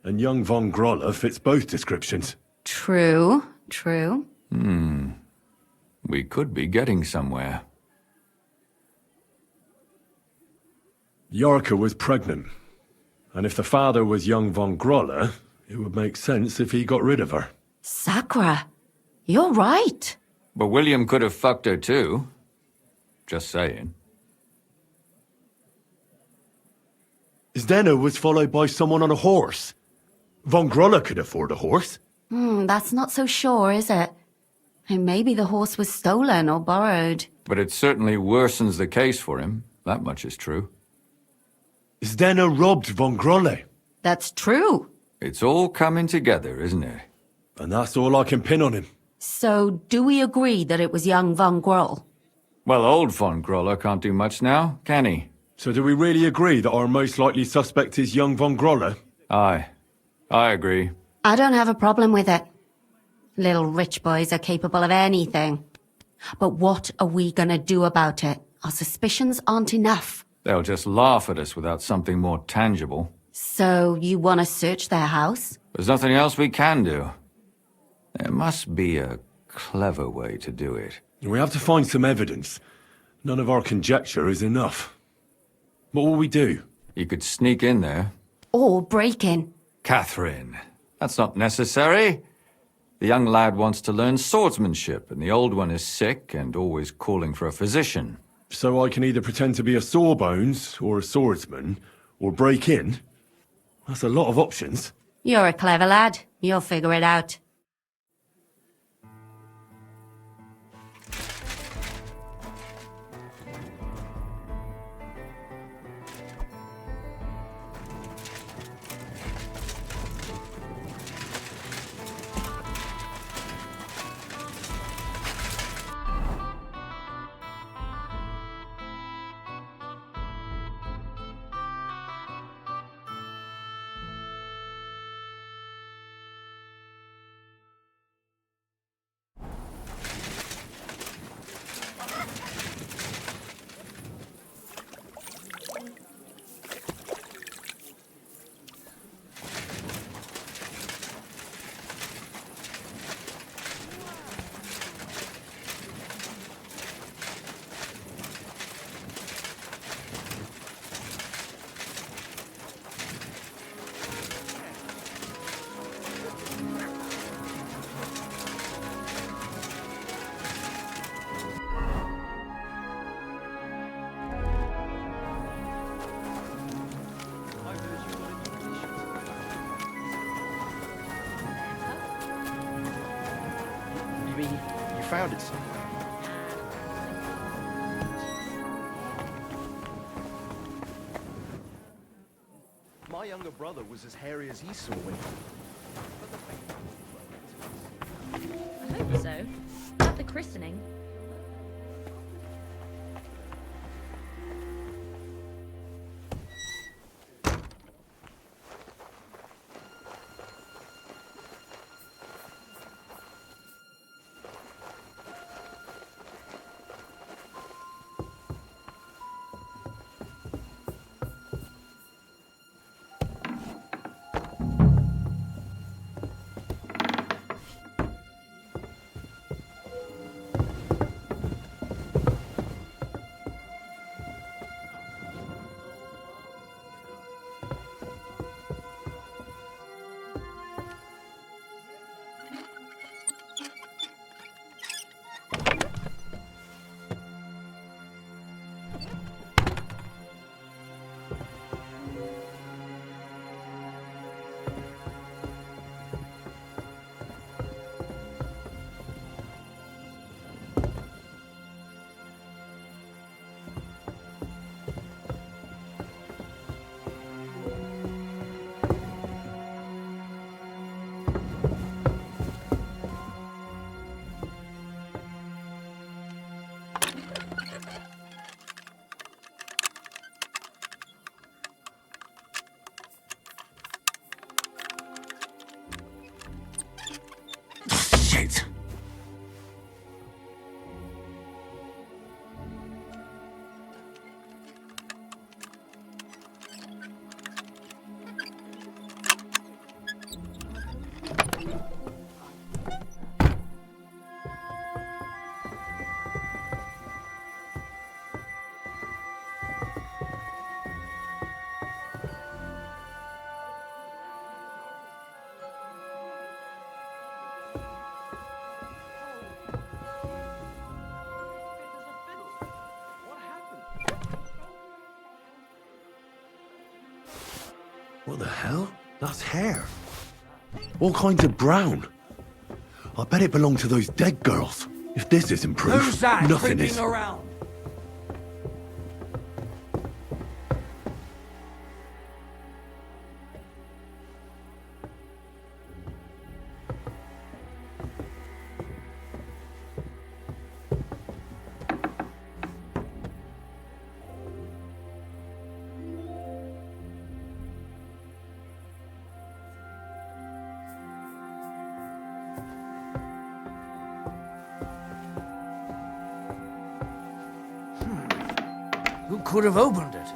and young von Grolle fits both descriptions. True. We could be getting somewhere. Yarka was pregnant, and if the father was young von Grolle, it would make sense if he got rid of her. Sakura, you're right. But William could have fucked her too. Just saying. Zdena was followed by someone on a horse. Von Grolle could afford a horse. That's not so sure, is it? And maybe the horse was stolen or borrowed. But it certainly worsens the case for him. That much is true. Zdena robbed von Grolle. That's true. It's all coming together, isn't it? And that's all I can pin on him. So, do we agree that it was young von Groll? Well, old von Grolle can't do much now, can he? So do we really agree that our most likely suspect is young von Grolle? Aye. I agree. I don't have a problem with it. Little rich boys are capable of anything. But what are we gonna do about it? Our suspicions aren't enough. They'll just laugh at us without something more tangible. So you want to search their house? There's nothing else we can do. There must be a clever way to do it. We have to find some evidence. None of our conjecture is enough. What will we do? You could sneak in there. Or break in? Catherine, that's not necessary. The young lad wants to learn swordsmanship, and the old one is sick and always calling for a physician. So I can either pretend to be a sawbones or a swordsman, or break in? That's a lot of options. You're a clever lad. You'll figure it out. You found it somewhere? My younger brother was as hairy as Esau when... I hope so. At the christening. Shit! What the hell? That's hair. All kinds of brown. I bet it belonged to those dead girls. If this isn't proof, Who's that nothing creeping is. around? could have opened it.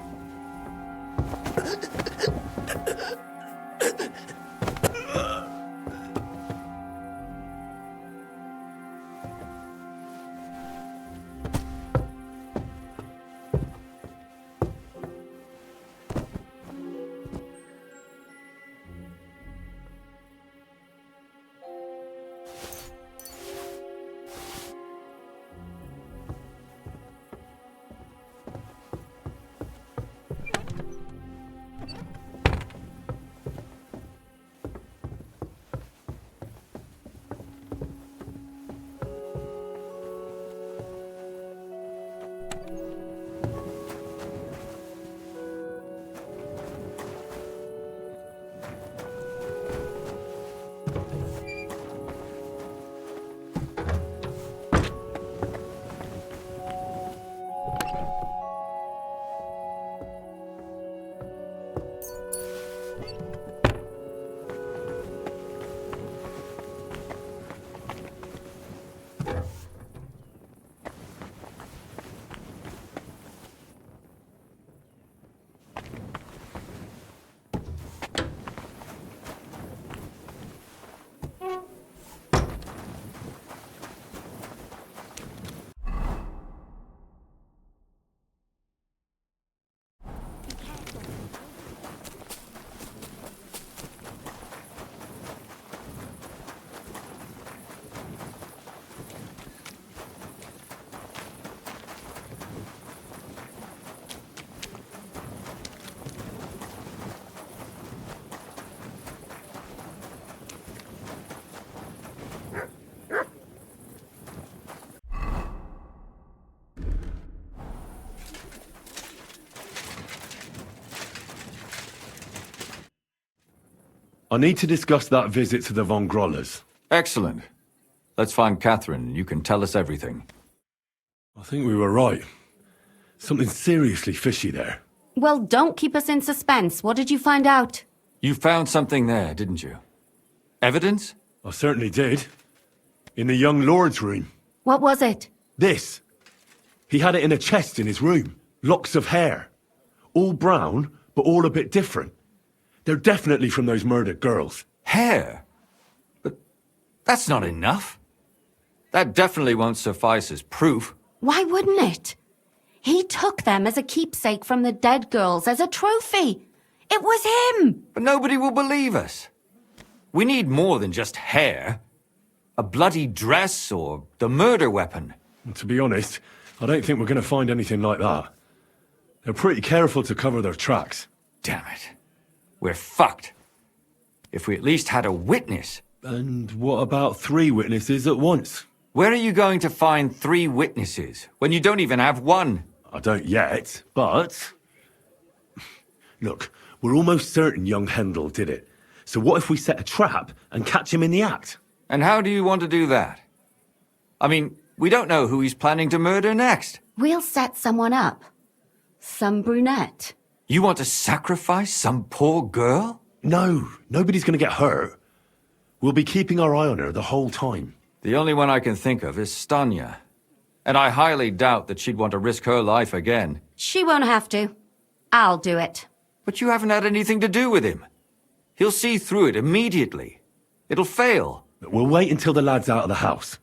I need to discuss that visit to the Von Grollers. Excellent. Let's find Catherine. You can tell us everything. I think we were right. Something seriously fishy there. Well, don't keep us in suspense. What did you find out? You found something there, didn't you? Evidence? I certainly did. In the young lord's room. What was it? This. He had it in a chest in his room. Locks of hair. All brown, but all a bit different. They're definitely from those murdered girls. Hair? But that's not enough. That definitely won't suffice as proof. Why wouldn't it? He took them as a keepsake from the dead girls, as a trophy. It was him! But nobody will believe us. We need more than just hair. A bloody dress or the murder weapon. And to be honest, I don't think we're going to find anything like that. They're pretty careful to cover their tracks. Damn it. We're fucked. If we at least had a witness. And what about 3 witnesses at once? Where are you going to find 3 witnesses when you don't even have one? I don't yet, but... Look, we're almost certain young Hendel did it. So what if we set a trap and catch him in the act? And how do you want to do that? I mean, we don't know who he's planning to murder next. We'll set someone up. Some brunette. You want to sacrifice some poor girl? No, nobody's going to get hurt. We'll be keeping our eye on her the whole time. The only one I can think of is Stanya. And I highly doubt that she'd want to risk her life again. She won't have to. I'll do it. But you haven't had anything to do with him. He'll see through it immediately. It'll fail. We'll wait until the lad's out of the house.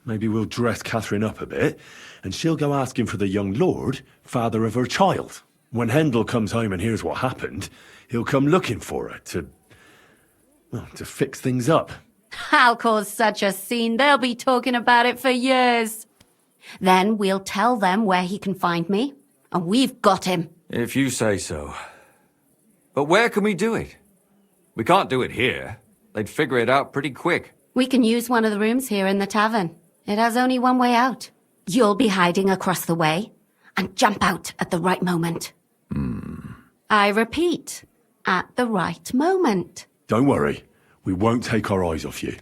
Maybe we'll dress Catherine up a bit, and she'll go asking for the young lord, father of her child. When Hendel comes home and hears what happened, he'll come looking for her to fix things up. I'll cause such a scene, they'll be talking about it for years. Then we'll tell them where he can find me, and we've got him. If you say so. But where can we do it? We can't do it here. They'd figure it out pretty quick. We can use one of the rooms here in the tavern. It has only one way out. You'll be hiding across the way, and jump out at the right moment. I repeat, at the right moment. Don't worry. We won't take our eyes off you.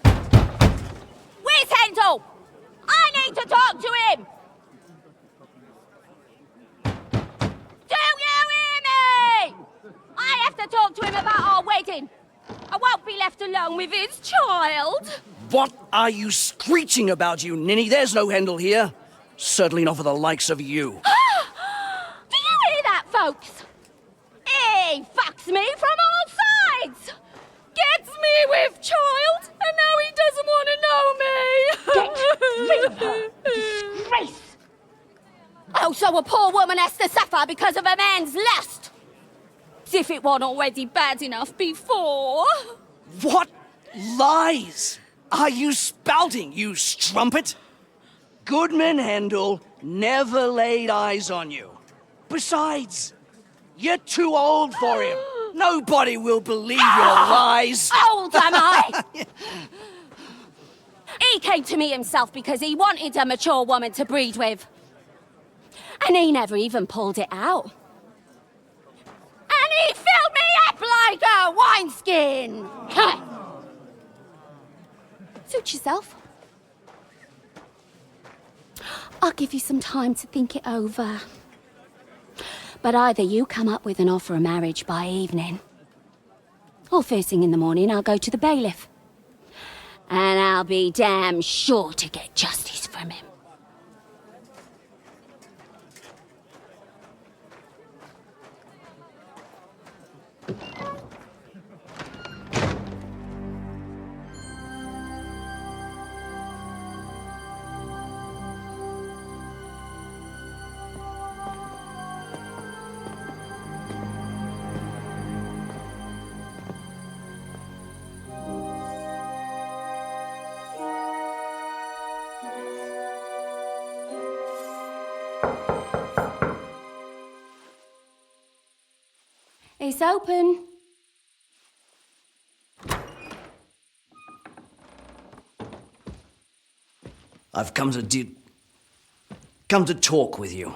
Where's Hendel? I need to talk to him! Do you hear me? I have to talk to him about our wedding. I won't be left alone with his child. What are you screeching about, you ninny? There's no Hendel here. Certainly not for the likes of you. Do you hear that, folks? He fucks me from all sides. Gets me with child, and now he doesn't want to know me. Get rid of her. Disgrace. Oh, so a poor woman has to suffer because of a man's lust. As if it wasn't already bad enough before. What lies are you spouting, you strumpet? Goodman Hendel never laid eyes on you. Besides, you're too old for him. Nobody will believe your lies. Old am I? He came to me himself because he wanted a mature woman to breed with. And he never even pulled it out. And he filled me up like a wineskin. Suit yourself. I'll give you some time to think it over. But either you come up with an offer of marriage by evening, or first thing in the morning I'll go to the bailiff. And I'll be damn sure to get justice from him. It's open. I've come to talk with you.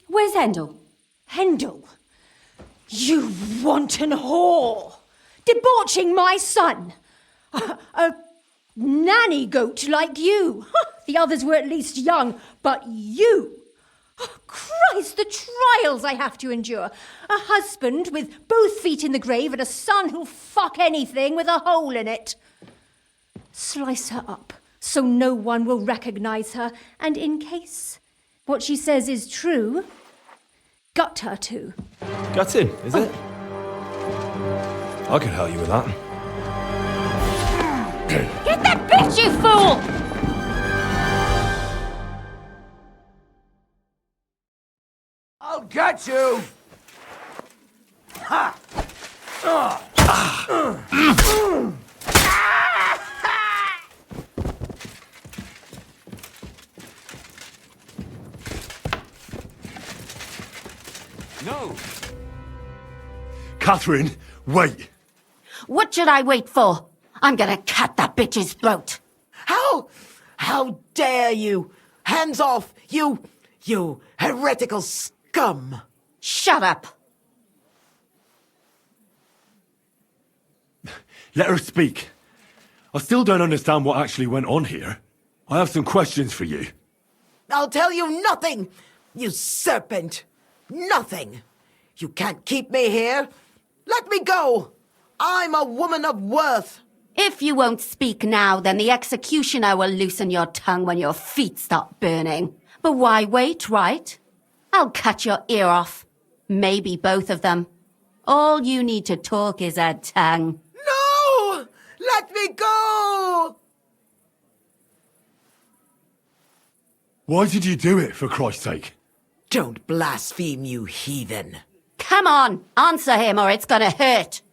Where's Hendel? Hendel? You wanton whore! Debauching my son! A nanny goat like you! The others were at least young, but you! Christ, the trials I have to endure. A husband with both feet in the grave and a son who'll fuck anything with a hole in it. Slice her up so no one will recognize her, and in case what she says is true, gut her too. Gutting, is it? I can help you with that. Get that bitch, you fool! I'll get you! Ha! No! Catherine, wait! What should I wait for? I'm gonna cut that bitch's throat. How dare you? Hands off, you heretical scum! Shut up! Let her speak. I still don't understand what actually went on here. I have some questions for you. I'll tell you nothing, you serpent! Nothing! You can't keep me here! Let me go! I'm a woman of worth! If you won't speak now, then the executioner will loosen your tongue when your feet start burning. But why wait, right? I'll cut your ear off. Maybe both of them. All you need to talk is a tongue. No! Let me go! Why did you do it, for Christ's sake? Don't blaspheme, you heathen. Come on, answer him or it's gonna hurt.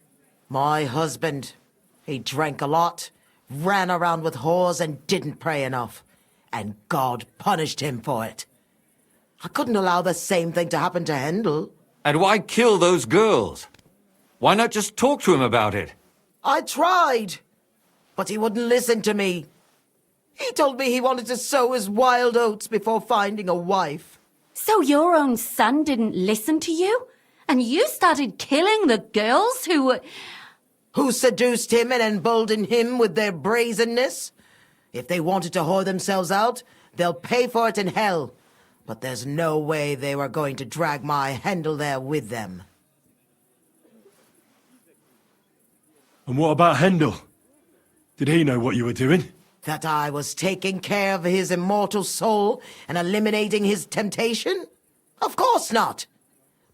My husband, he drank a lot, ran around with whores and didn't pray enough. And God punished him for it. I couldn't allow the same thing to happen to Hendel. And why kill those girls? Why not just talk to him about it? I tried, but he wouldn't listen to me. He told me he wanted to sow his wild oats before finding a wife. So your own son didn't listen to you? And you started killing the girls who seduced him and emboldened him with their brazenness? If they wanted to whore themselves out, they'll pay for it in hell. But there's no way they were going to drag my Hendel there with them. And what about Hendel? Did he know what you were doing? That I was taking care of his immortal soul and eliminating his temptation? Of course not.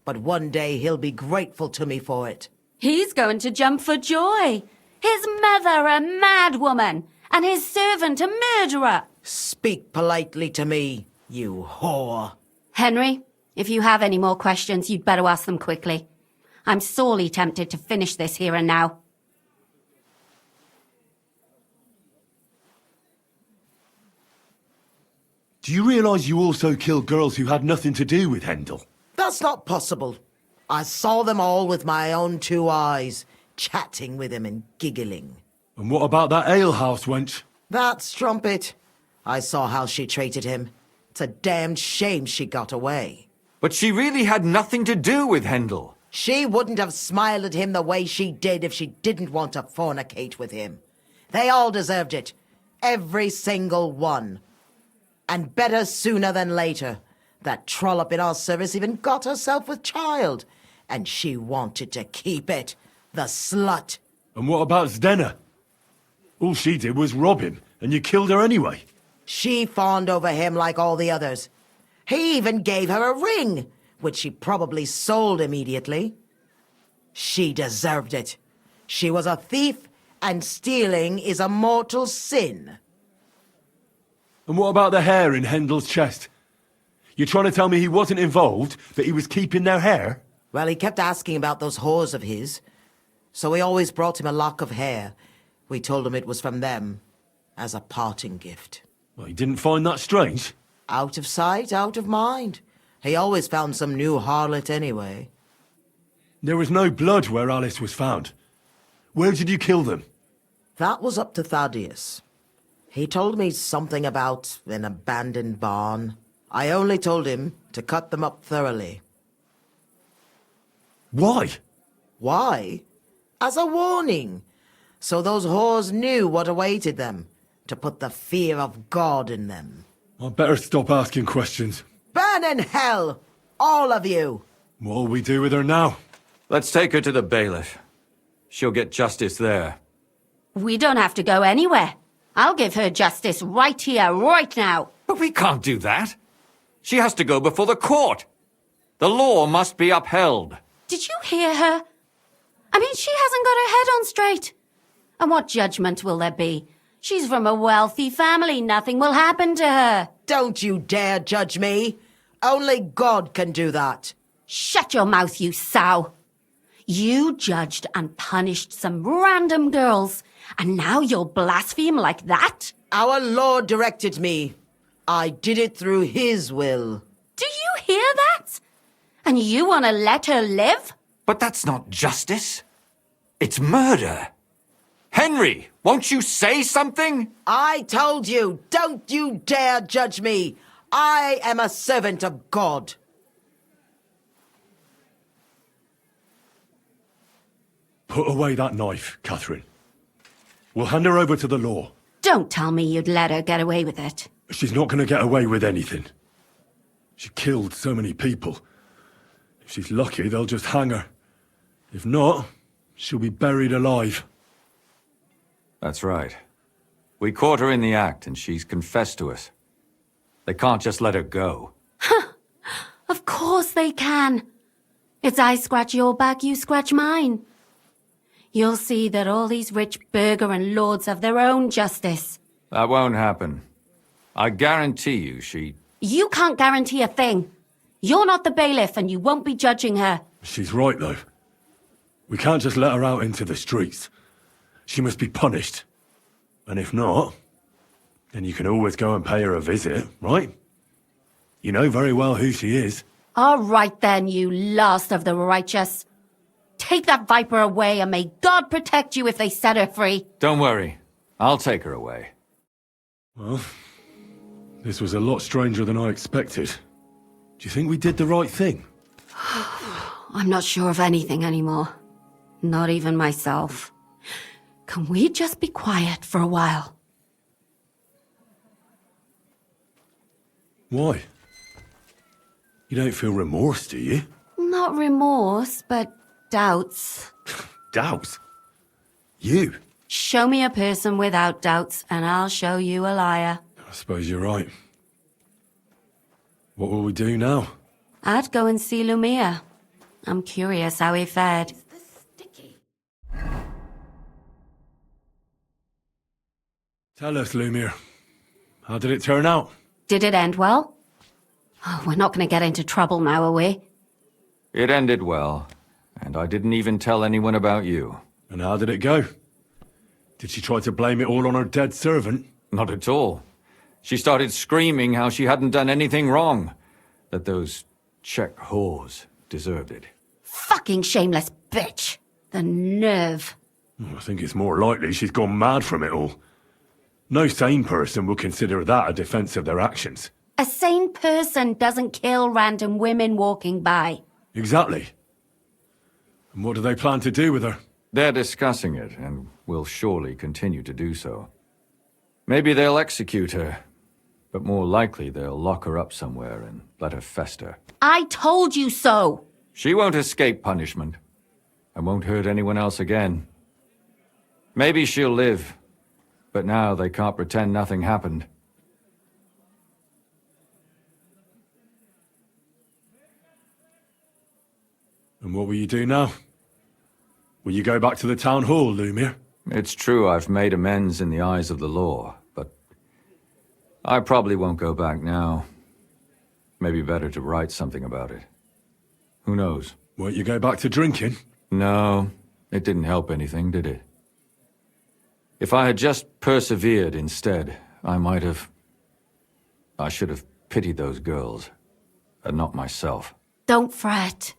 But one day he'll be grateful to me for it. He's going to jump for joy. His mother a mad woman, and his servant a murderer. Speak politely to me, you whore. Henry, if you have any more questions, you'd better ask them quickly. I'm sorely tempted to finish this here and now. Do you realise you also killed girls who had nothing to do with Hendel? That's not possible. I saw them all with my own 2 eyes, chatting with him and giggling. And what about that alehouse wench? That strumpet. I saw how she treated him. It's a damned shame she got away. But she really had nothing to do with Hendel. She wouldn't have smiled at him the way she did if she didn't want to fornicate with him. They all deserved it. Every single one. And better sooner than later. That trollop in our service even got herself with child. And she wanted to keep it. The slut. And what about Zdenna? All she did was rob him, and you killed her anyway. She fawned over him like all the others. He even gave her a ring, which she probably sold immediately. She deserved it. She was a thief, and stealing is a mortal sin. And what about the hair in Hendel's chest? You're trying to tell me he wasn't involved, but he was keeping their hair? Well, he kept asking about those whores of his, so we always brought him a lock of hair. We told him it was from them, as a parting gift. Well, he didn't find that strange? Out of sight, out of mind. He always found some new harlot anyway. There was no blood where Alice was found. Where did you kill them? That was up to Thaddeus. He told me something about an abandoned barn. I only told him to cut them up thoroughly. Why? Why? As a warning. So those whores knew what awaited them. To put the fear of God in them. I'd better stop asking questions. Burn in hell! All of you! What'll we do with her now? Let's take her to the bailiff. She'll get justice there. We don't have to go anywhere. I'll give her justice right here, right now. But we can't do that. She has to go before the court. The law must be upheld. Did you hear her? I mean, she hasn't got her head on straight. And what judgment will there be? She's from a wealthy family. Nothing will happen to her. Don't you dare judge me. Only God can do that. Shut your mouth, you sow. You judged and punished some random girls, and now you'll blaspheme like that? Our Lord directed me. I did it through His will. Do you hear that? And you want to let her live? But that's not justice. It's murder. Henry, won't you say something? I told you, don't you dare judge me. I am a servant of God. Put away that knife, Catherine. We'll hand her over to the law. Don't tell me you'd let her get away with it. She's not going to get away with anything. She killed so many people. If she's lucky, they'll just hang her. If not, she'll be buried alive. That's right. We caught her in the act, and she's confessed to us. They can't just let her go. Of course they can. It's I scratch your back, you scratch mine. You'll see that all these rich burgher and lords have their own justice. That won't happen. I guarantee you she... You can't guarantee a thing. You're not the bailiff, and you won't be judging her. She's right, though. We can't just let her out into the streets. She must be punished. And if not, then you can always go and pay her a visit, right? You know very well who she is. All right then, you last of the righteous. Take that viper away, and may God protect you if they set her free. Don't worry. I'll take her away. Well, this was a lot stranger than I expected. Do you think we did the right thing? I'm not sure of anything anymore. Not even myself. Can we just be quiet for a while? Why? You don't feel remorse, do you? Not remorse, but doubts. Doubts? You? Show me a person without doubts, and I'll show you a liar. I suppose you're right. What will we do now? I'd go and see Lumia. I'm curious how he fared. Tell us, Lumir. How did it turn out? Did it end well? Oh, we're not going to get into trouble now, are we? It ended well, and I didn't even tell anyone about you. And how did it go? Did she try to blame it all on her dead servant? Not at all. She started screaming how she hadn't done anything wrong, that those Czech whores deserved it. Fucking shameless bitch. The nerve. I think it's more likely she's gone mad from it all. No sane person will consider that a defense of their actions. A sane person doesn't kill random women walking by. Exactly. And what do they plan to do with her? They're discussing it, and will surely continue to do so. Maybe they'll execute her, but more likely they'll lock her up somewhere and let her fester. I told you so! She won't escape punishment, and won't hurt anyone else again. Maybe she'll live, but now they can't pretend nothing happened. And what will you do now? Will you go back to the town hall, Lumir? It's true I've made amends in the eyes of the law, but I probably won't go back now. Maybe better to write something about it. Who knows? Won't you go back to drinking? No, it didn't help anything, did it? If I had just persevered instead, I should have pitied those girls, and not myself. Don't fret.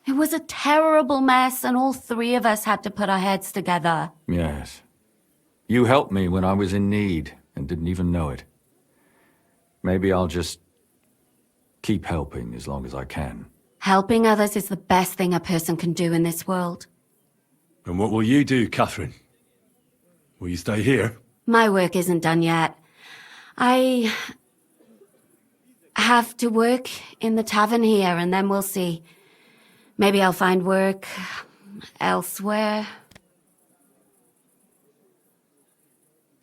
It was a terrible mess, and all three of us had to put our heads together. Yes. You helped me when I was in need, and didn't even know it. Maybe I'll just keep helping as long as I can. Helping others is the best thing a person can do in this world. And what will you do, Catherine? Will you stay here? My work isn't done yet. I have to work in the tavern here, and then we'll see. Maybe I'll find work elsewhere.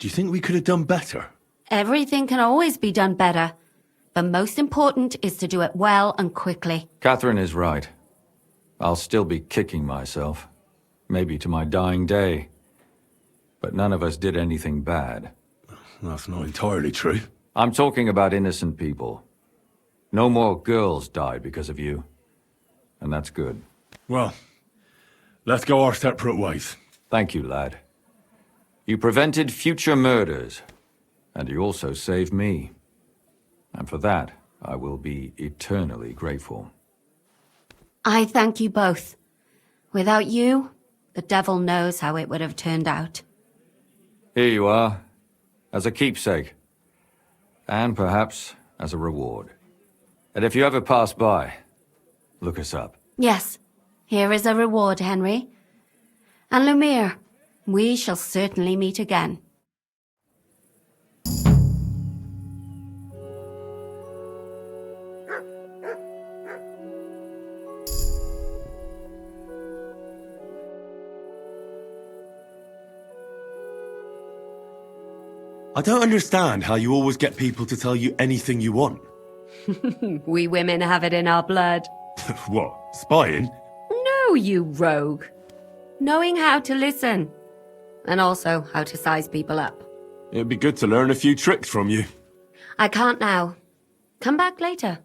Do you think we could have done better? Everything can always be done better. But most important is to do it well and quickly. Catherine is right. I'll still be kicking myself. Maybe to my dying day. But none of us did anything bad. That's not entirely true. I'm talking about innocent people. No more girls died because of you. And that's good. Well, let's go our separate ways. Thank you, lad. You prevented future murders, and you also saved me. And for that, I will be eternally grateful. I thank you both. Without you, the devil knows how it would have turned out. Here you are, as a keepsake. And perhaps as a reward. And if you ever pass by, look us up. Yes, here is a reward, Henry. And Lumir, we shall certainly meet again. I don't understand how you always get people to tell you anything you want. We women have it in our blood. What, spying? No, you rogue. Knowing how to listen. And also how to size people up. It'd be good to learn a few tricks from you. I can't now. Come back later.